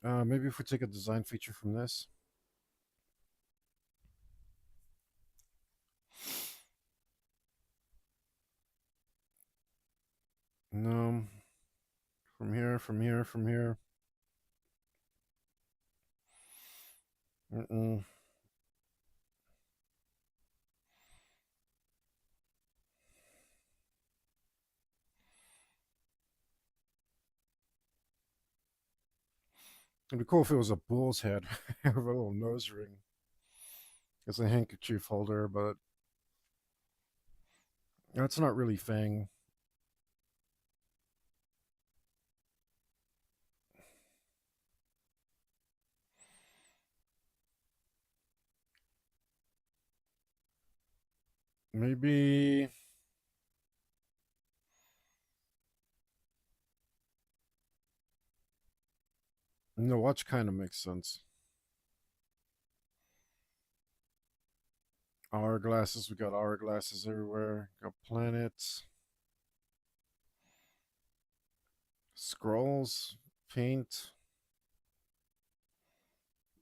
Maybe if we take a design feature from this. No, from here, from here, from here. Mm-mm. It'd be cool if it was a bull's head with a little nose ring as a handkerchief holder, but that's not really Fang. Maybe. No, watch kind of makes sense. Hourglasses, we got hourglasses everywhere. Got planets, scrolls, paint,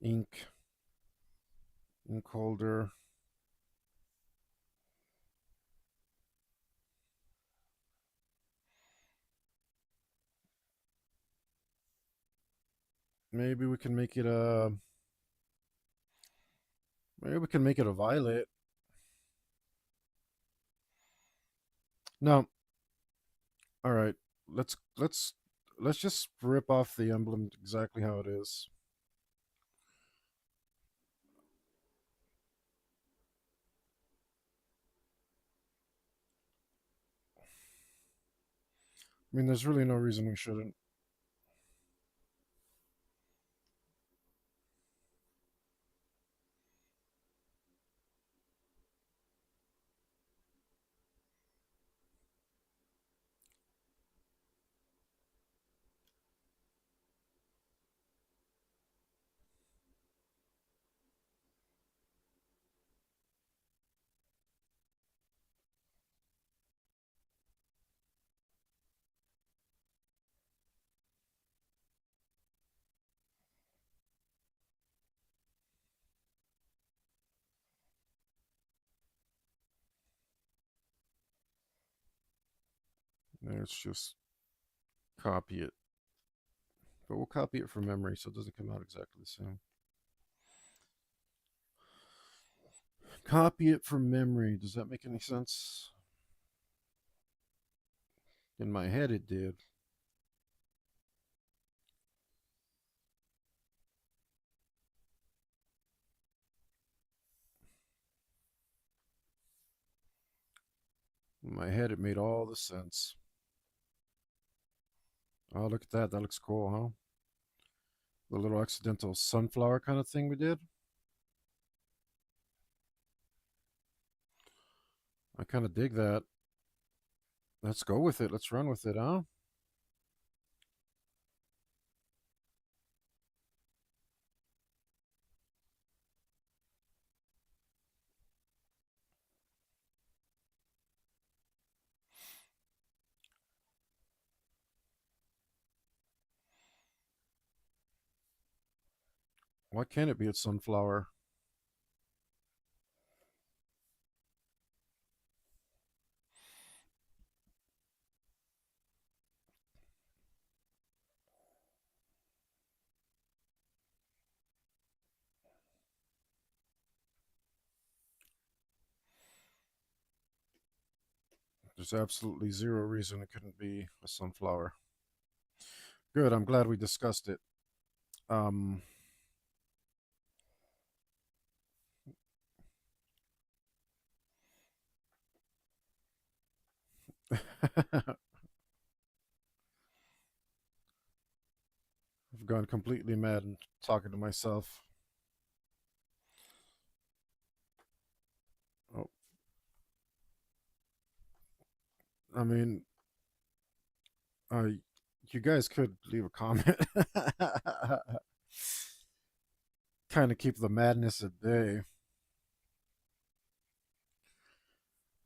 ink, ink holder. Maybe we can make it a. Maybe we can make it a violet. No, all right. Let's just rip off the emblem exactly how it is. I mean, there's really no reason we shouldn't. Let's just copy it. But we'll copy it from memory so it doesn't come out exactly the same. Copy it from memory. Does that make any sense? In my head, it did. In my head, it made all the sense. Oh, look at that. That looks cool, huh? The little accidental sunflower kind of thing we did. I kind of dig that. Let's go with it. Let's run with it, huh? Why can't it be a sunflower? There's absolutely zero reason it couldn't be a sunflower. Good. I'm glad we discussed it. Um, I've gone completely mad and talking to myself. Oh, I mean, uh, you guys could leave a comment. Kind of keep the madness at bay,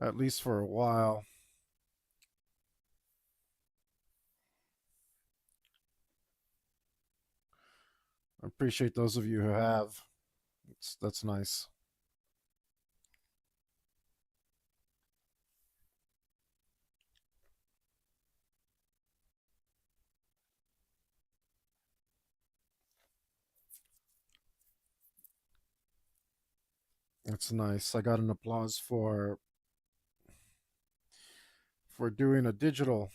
at least for a while. I appreciate those of you who have. That's nice. That's nice. I got an applause for doing a digital,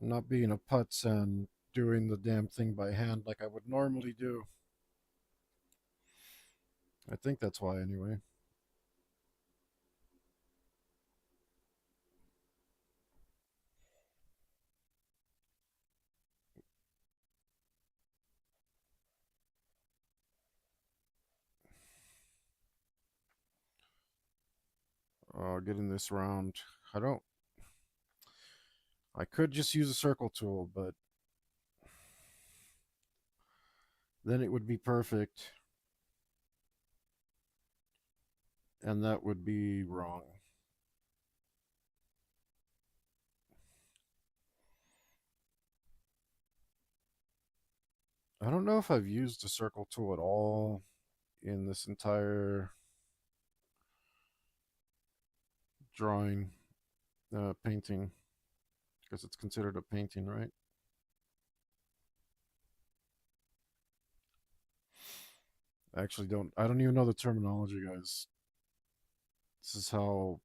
not being a putz and doing the damn thing by hand like I would normally do. I think that's why, anyway. Getting this round. I don't. I could just use a circle tool, but then it would be perfect, and that would be wrong. I don't know if I've used a circle tool at all in this entire drawing, painting, because it's considered a painting, right? I actually don't. I don't even know the terminology, guys. This is how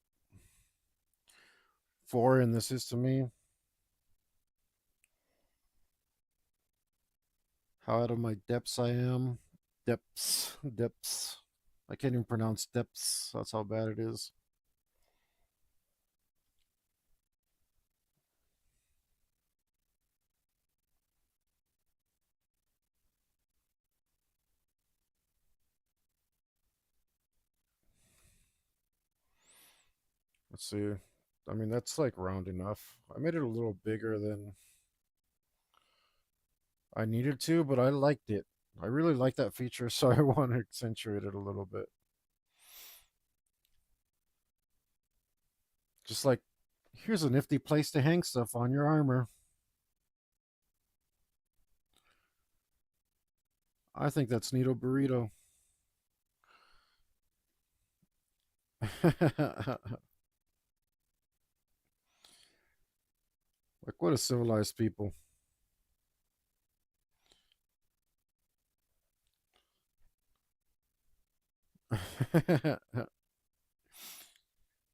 foreign this is to me. How out of my depths I am. Depths, depths. I can't even pronounce depths. That's how bad it is. Let's see. I mean, that's like round enough. I made it a little bigger than I needed to, but I liked it. I really like that feature, so I want to accentuate it a little bit. Just like, here's a nifty place to hang stuff on your armor. I think that's Neato Burrito. Like, what a civilized people. You're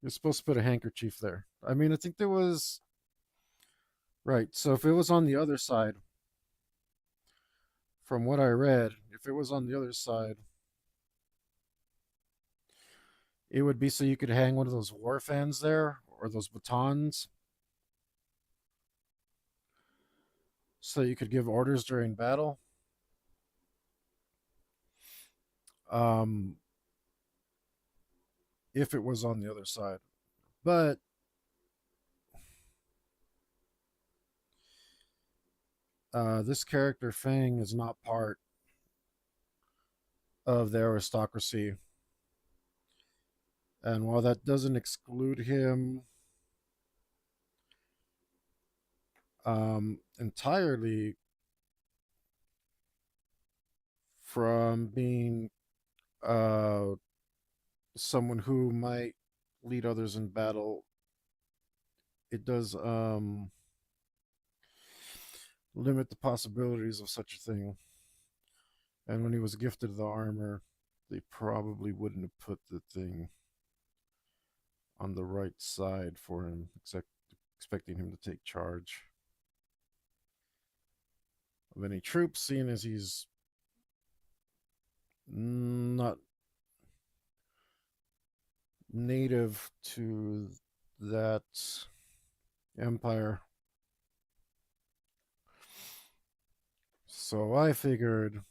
supposed to put a handkerchief there. I mean, I think there was. Right, so if it was on the other side, from what I read, if it was on the other side, it would be so you could hang one of those war fans there or those batons. so you could give orders during battle. Um, if it was on the other side, but this character Fang is not part of the aristocracy, and while that doesn't exclude him entirely from being uh, someone who might lead others in battle, it does limit the possibilities of such a thing. And when he was gifted the armor, they probably wouldn't have put the thing on the right side for him, expecting him to take charge of any troops, seeing as he's not native to that empire. So I figured if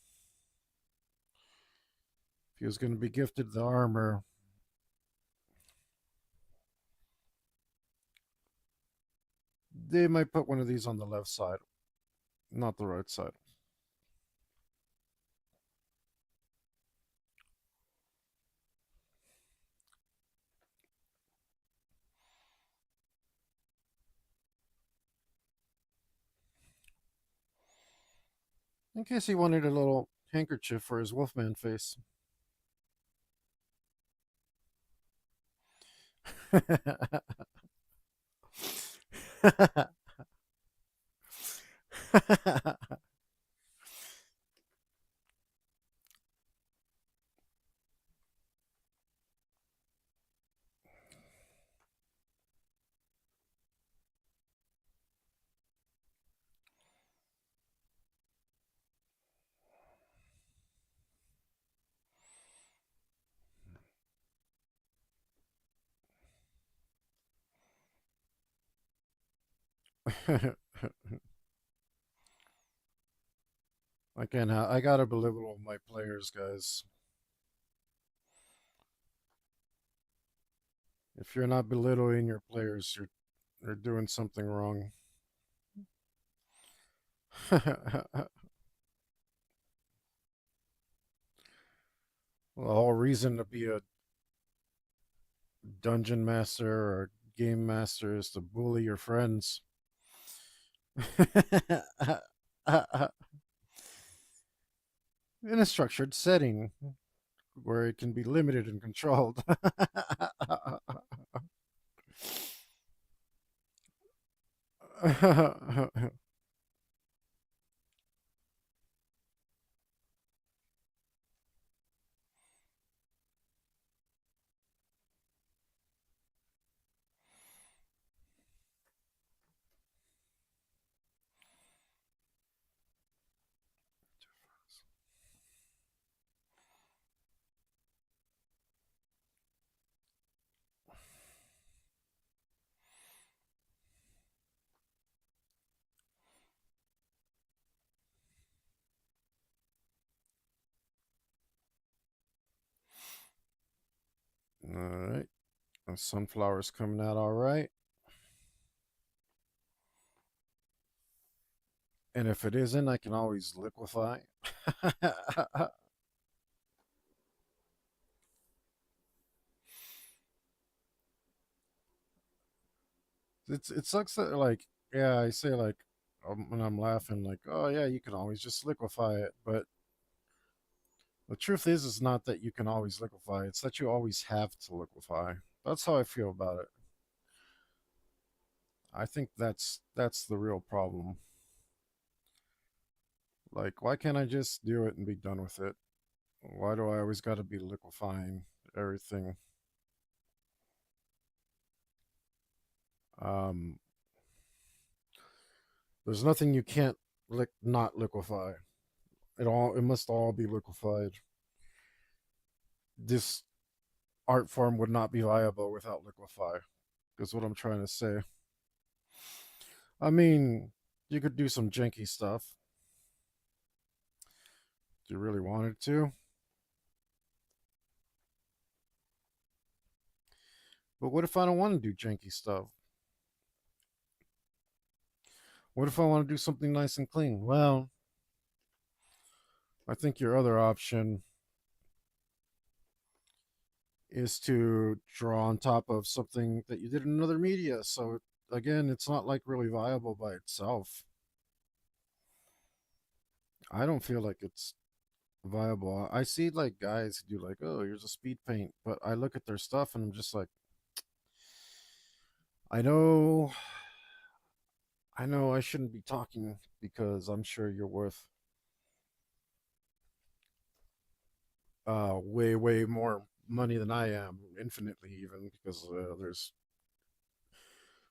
he was going to be gifted the armor, they might put one of these on the left side, not the right side. In case he wanted a little handkerchief for his Wolfman face. I can't. I gotta belittle my players, guys. If you're not belittling your players, you're doing something wrong. The whole reason to be a dungeon master or game master is to bully your friends. In a structured setting where it can be limited and controlled. All right. The sunflower's coming out all right. And if it isn't, I can always liquefy. It sucks that like yeah, I say like when I'm laughing like, "Oh yeah, you can always just liquefy it." But the truth is it's not that you can always liquefy. It's that you always have to liquefy. That's how I feel about it. I think that's the real problem. Like, why can't I just do it and be done with it? Why do I always got to be liquefying everything? Um, there's nothing you can't not liquefy. It must all be liquefied. This art form would not be viable without liquefy. Is what I'm trying to say. I mean, You could do some janky stuff. Do you really wanted to? But what if I don't want to do janky stuff? What if I want to do something nice and clean? Well, I think your other option is to draw on top of something that you did in another media. So again, it's not like really viable by itself. I don't feel like it's viable. I see like guys who do like, oh, here's a speed paint, but I look at their stuff and I'm just like, I know, I know I shouldn't be talking because I'm sure you're worth way more money than I am, infinitely even because there's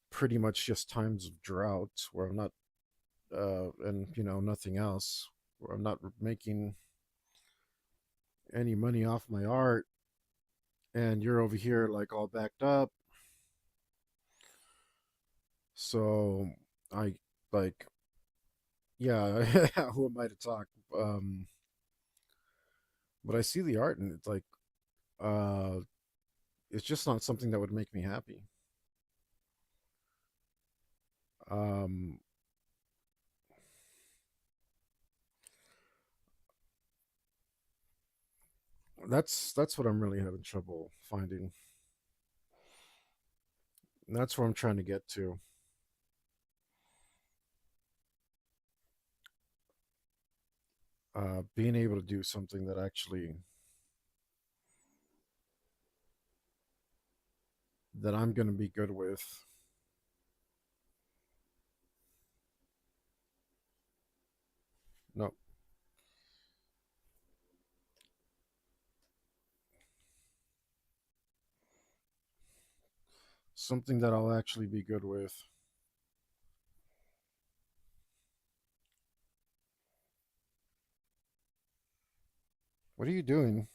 pretty much just times of drought where I'm not and nothing else where I'm not making any money off my art, and you're over here like all backed up. So I like, yeah, who am I to talk? But I see the art and it's like, uh, it's just not something that would make me happy. Um, that's what I'm really having trouble finding. And that's where I'm trying to get to. Being able to do something that actually that I'm going to be good with. No, something that I'll actually be good with. What are you doing?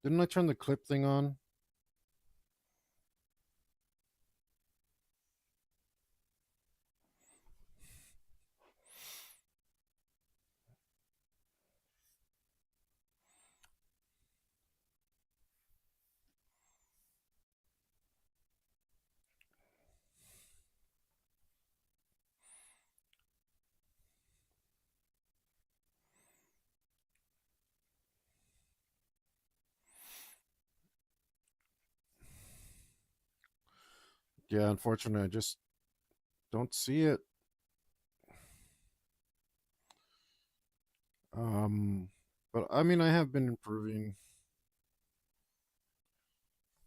Didn't I turn the clip thing on? Yeah, unfortunately, I just don't see it. Um, but I mean, I have been improving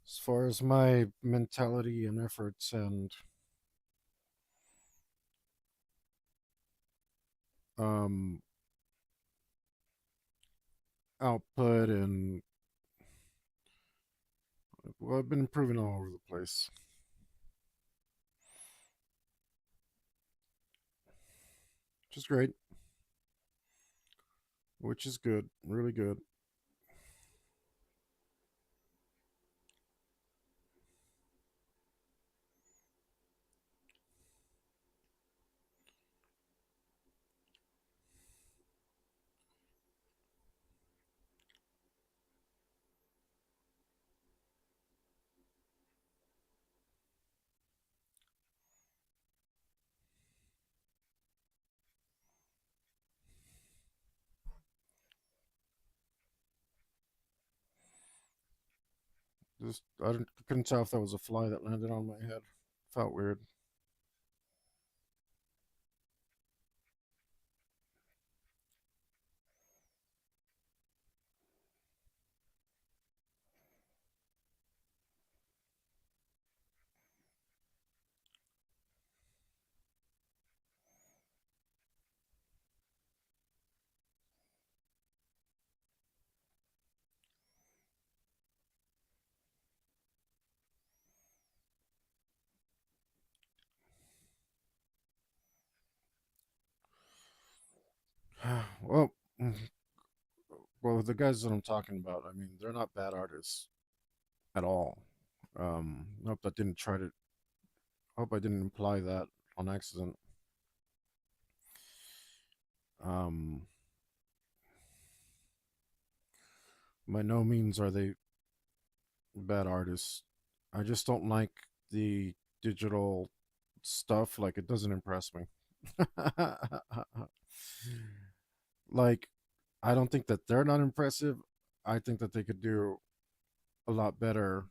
as far as my mentality and efforts and um output and well, I've been improving all over the place, which is great, which is good, really good. Just couldn't tell if that was a fly that landed on my head. Felt weird. well, well, the guys that I'm talking about, I mean, they're not bad artists at all. Hope that didn't try to. Hope I didn't imply that on accident. Um, by no means are they bad artists. I just don't like the digital stuff. Like, it doesn't impress me. Like, I don't think that they're not impressive. I think that they could do a lot better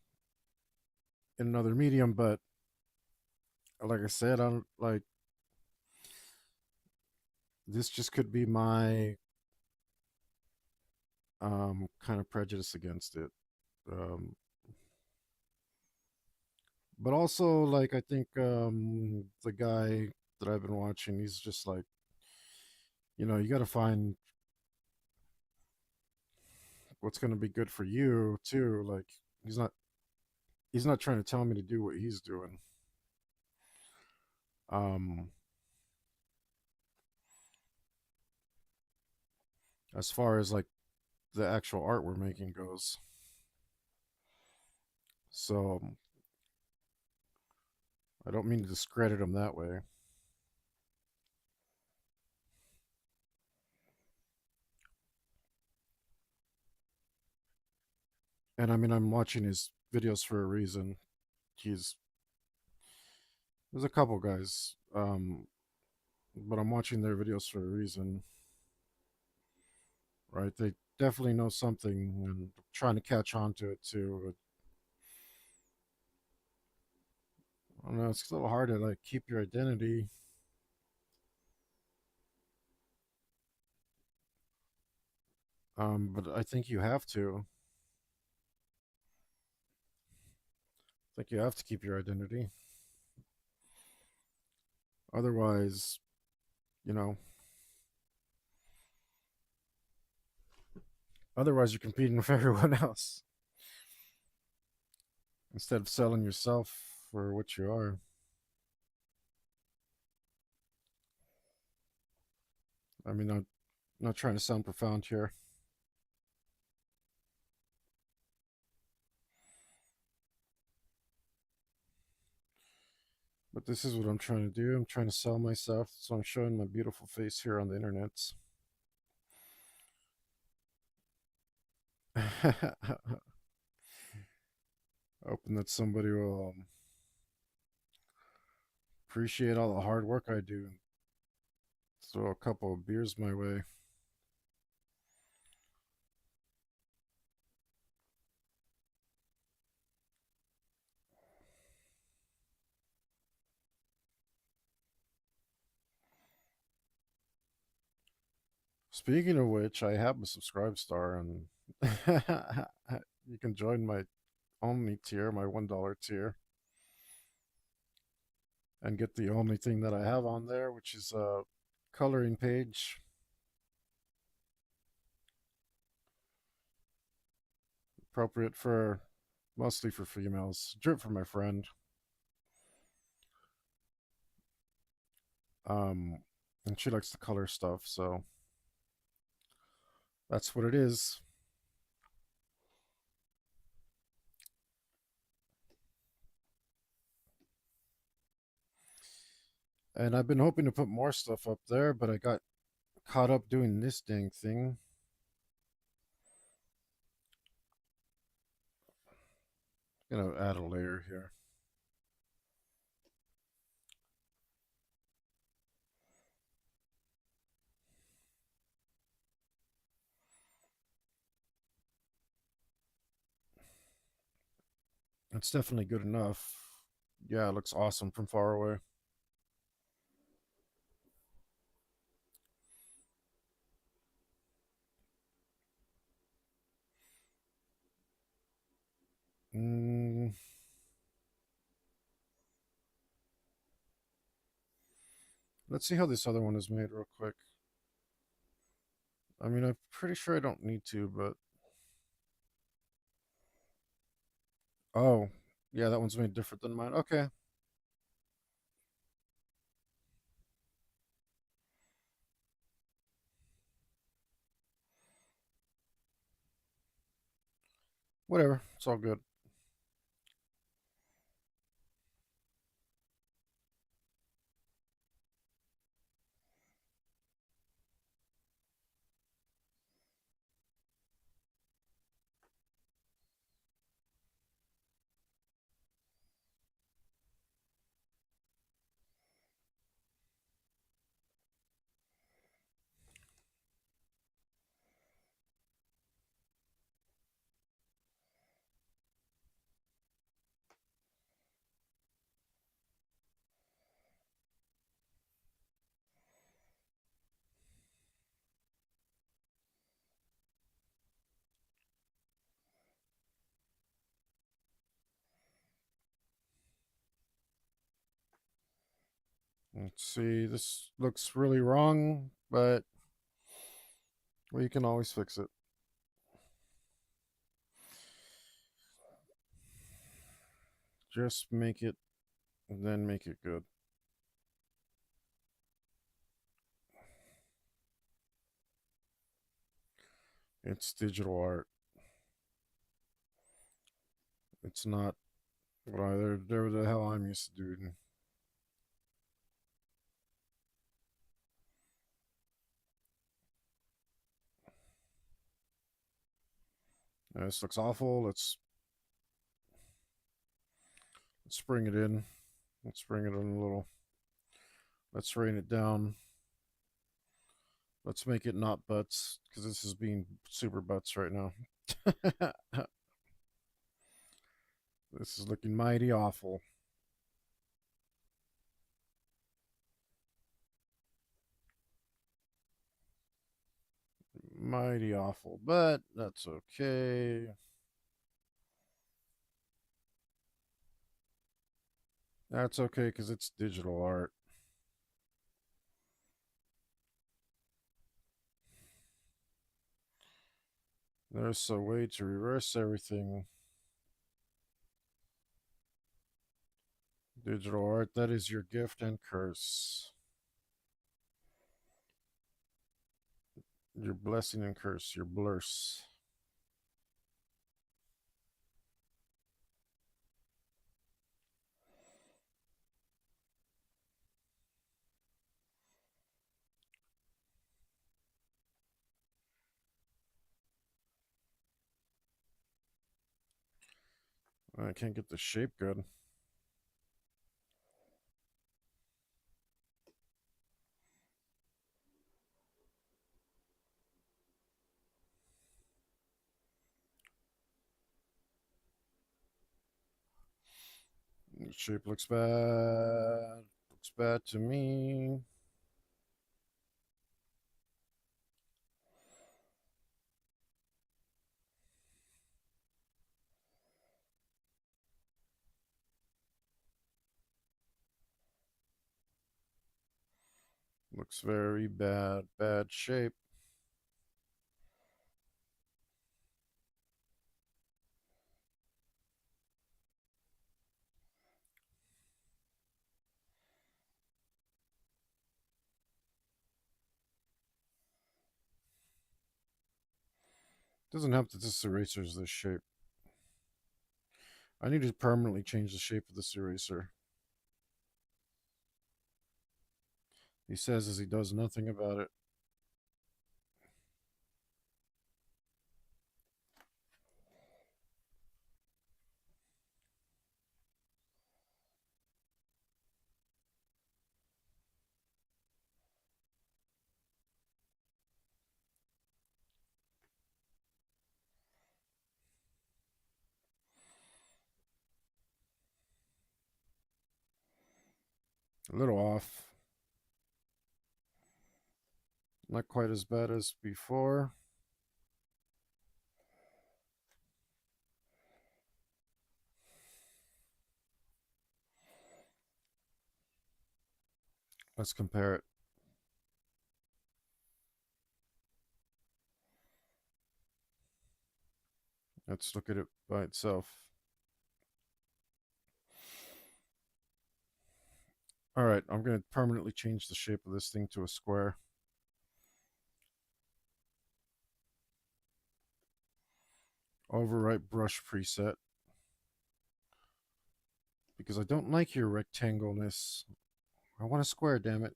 in another medium, but like I said, I don't like this just could be my kind of prejudice against it. Um but also like I think the guy that I've been watching, he's just like, you got to find what's going to be good for you too. Like he's not he's not trying to tell me to do what he's doing. Um as far as like the actual art we're making goes. So I don't mean to discredit him that way. And I mean, I'm watching his videos for a reason. He's There's a couple guys, but I'm watching their videos for a reason, right? They definitely know something and trying to catch on to it too. I don't know, it's a little hard to like keep your identity, but I think you have to. I think you have to keep your identity. Otherwise, you know, otherwise you're competing with everyone else instead of selling yourself for what you are. I mean, I'm not trying to sound profound here, but this is what I'm trying to do. I'm trying to sell myself, so I'm showing my beautiful face here on the internet. Hoping that somebody will appreciate all the hard work I do and throw a couple of beers my way. Speaking of which, I have a subscribe star, and you can join my only tier, my $1 tier, and get the only thing that I have on there, which is a coloring page appropriate for mostly for females. Drip for my friend. Um, and she likes to color stuff, so that's what it is. And I've been hoping to put more stuff up there, but I got caught up doing this dang thing. Gonna add a layer here. It's definitely good enough. Yeah, it looks awesome from far away. Mm, let's see how this other one is made real quick. I mean, I'm pretty sure I don't need to, but oh, yeah, that one's made different than mine. Okay, whatever. It's all good. Let's see. This looks really wrong, but we can always fix it. Just make it, and then make it good. It's digital art. It's not what either the hell I'm used to doing. This looks awful. Let's bring it in. Let's bring it in a little. Let's rain it down. Let's make it not butts because this is being super butts right now. This is looking mighty awful. Mighty awful, but that's okay. That's okay because it's digital art. There's a way to reverse everything. Digital art, that is your gift and curse. Your blessing and curse, your blurse. I can't get the shape good. The shape looks bad. Looks bad to me. Looks very bad. Bad shape. Doesn't help that this eraser is this shape. I need to permanently change the shape of this eraser. He says as he does nothing about it. A little off. Not quite as bad as before. Let's compare it. Let's look at it by itself. All right, I'm going to permanently change the shape of this thing to a square. Overwrite brush preset. Because I don't like your rectangleness. I want a square, damn it.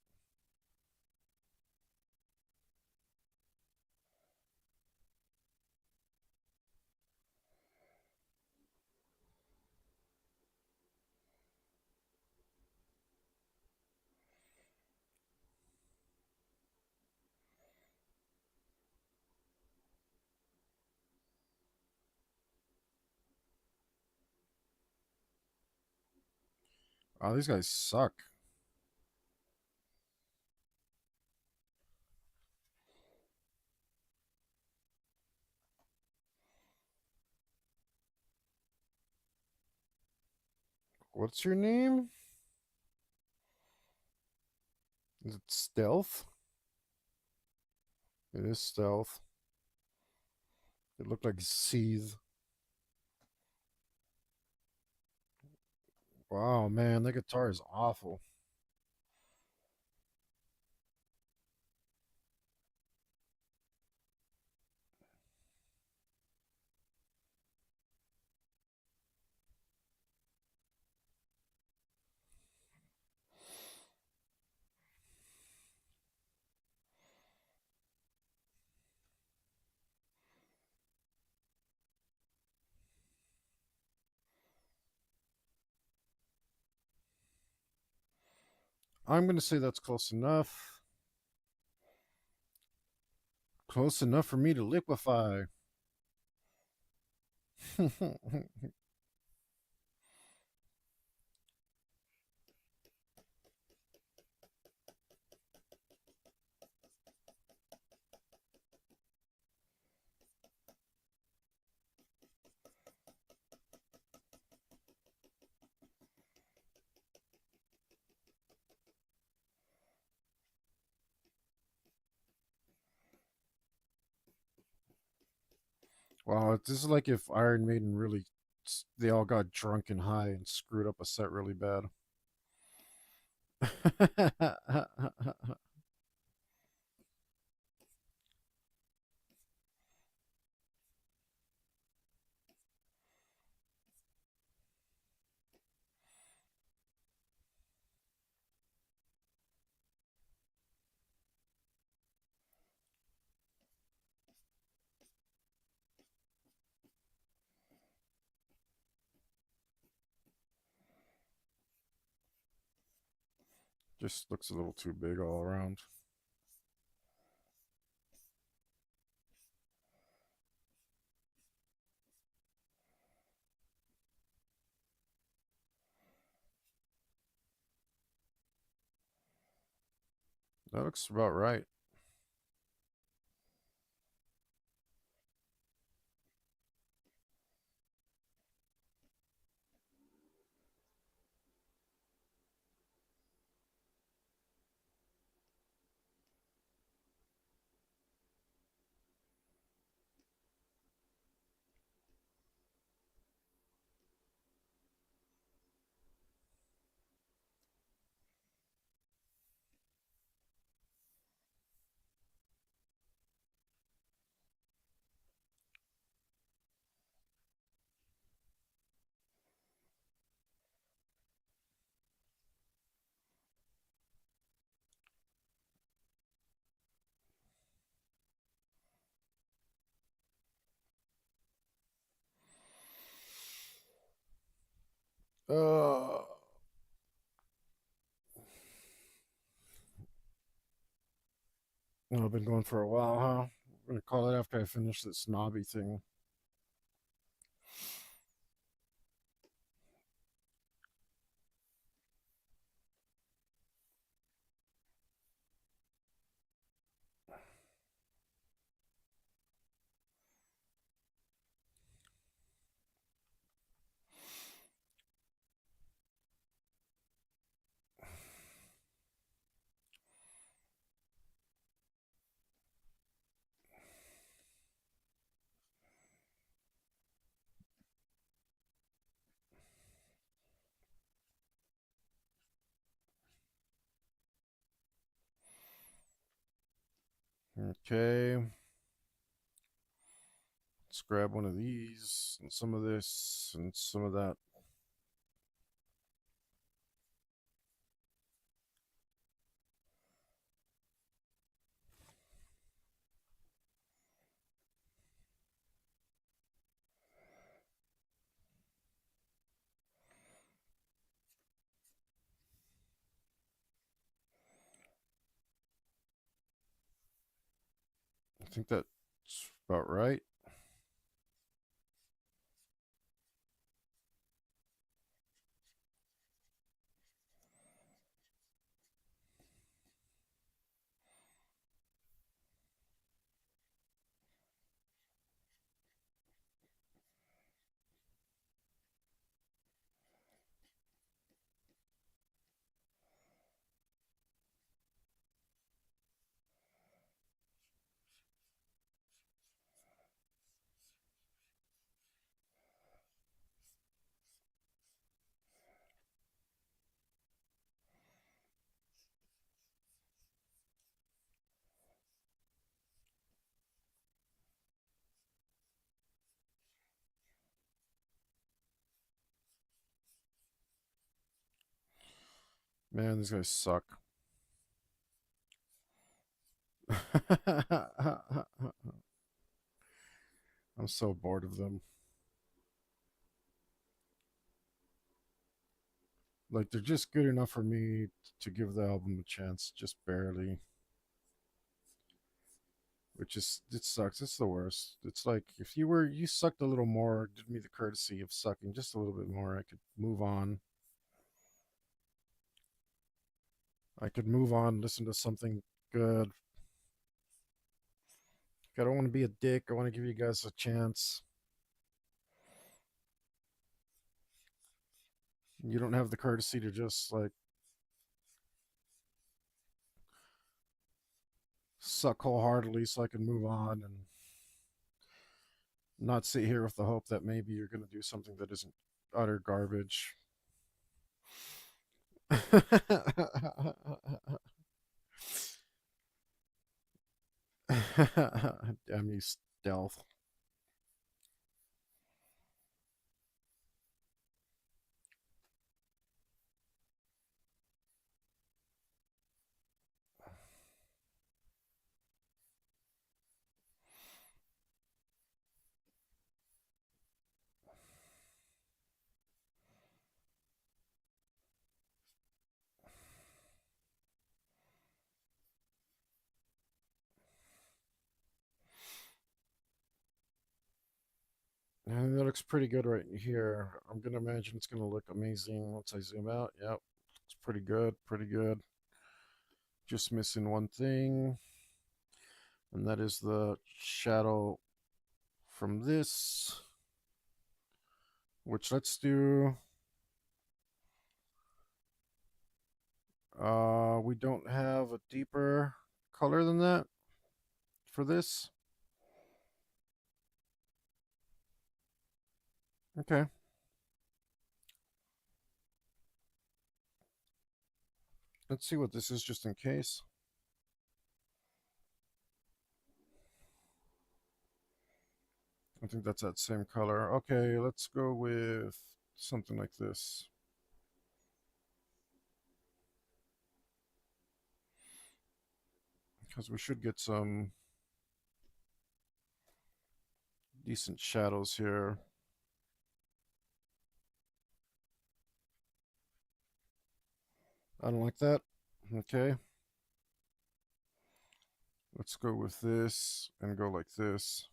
Oh, these guys suck. What's your name? Is it stealth? It is stealth. It looked like seethe. Wow, man, that guitar is awful. I'm gonna say that's close enough. Close enough for me to liquefy. Wow, this is like if Iron Maiden really they all got drunk and high and screwed up a set really bad. Just looks a little too big all around. That looks about right. Uh, I've been going for a while, huh? I'm gonna call it after I finish this snobby thing. Okay, let's grab one of these and some of this and some of that. I think that's about right. Man, these guys suck. I'm so bored of them. Like they're just good enough for me to give the album a chance, just barely. Which is it sucks. It's the worst. It's like if you sucked a little more, did me the courtesy of sucking just a little bit more, I could move on. I could move on, listen to something good. I don't want to be a dick. I want to give you guys a chance. You don't have the courtesy to just like suck wholeheartedly so I can move on and not sit here with the hope that maybe you're going to do something that isn't utter garbage. Damn you, stealth. And that looks pretty good right here. I'm gonna imagine it's gonna look amazing once I zoom out. Yep, it's pretty good, pretty good. Just missing one thing, and that is the shadow from this. Which let's do. We don't have a deeper color than that for this. Okay. Let's see what this is just in case. I think that's that same color. Okay, let's go with something like this. Because we should get some decent shadows here. I don't like that. Okay. Let's go with this and go like this.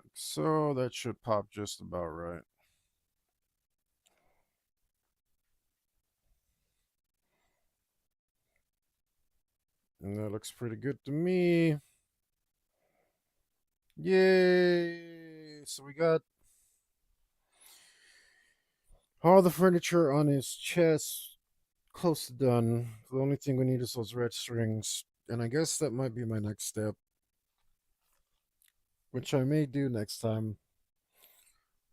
Like so. That should pop just about right. And that looks pretty good to me. Yay! So we got all the furniture on his chest close to done. The only thing we need is those red strings. And I guess that might be my next step, which I may do next time.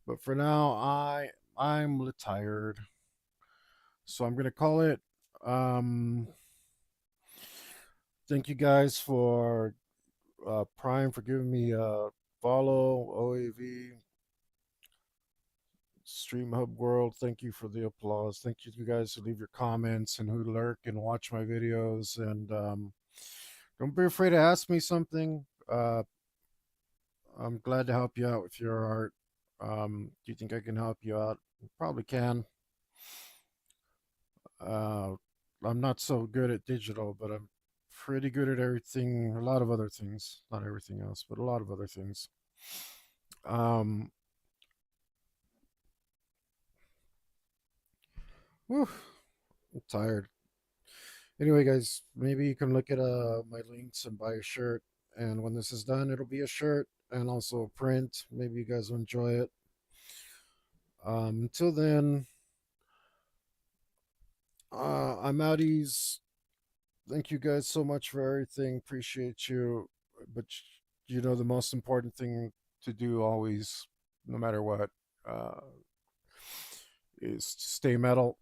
But for now, I'm tired. So I'm gonna call it. Um Thank you guys for Prime for giving me a follow, OAV, Stream Hub World. Thank you for the applause. Thank you to you guys who leave your comments and who lurk and watch my videos. And don't be afraid to ask me something. I'm glad to help you out with your art. Do you think I can help you out? Probably can. Uh, I'm not so good at digital, but I'm pretty good at everything. A lot of other things, not everything else, but a lot of other things. Um, whew, I'm tired. Anyway, guys, maybe you can look at my links and buy a shirt. And when this is done, it'll be a shirt and also a print. Maybe you guys will enjoy it. Until then, I'm outies. Thank you guys so much for everything. Appreciate you. But you know, the most important thing to do always, no matter what, uh, is to stay metal.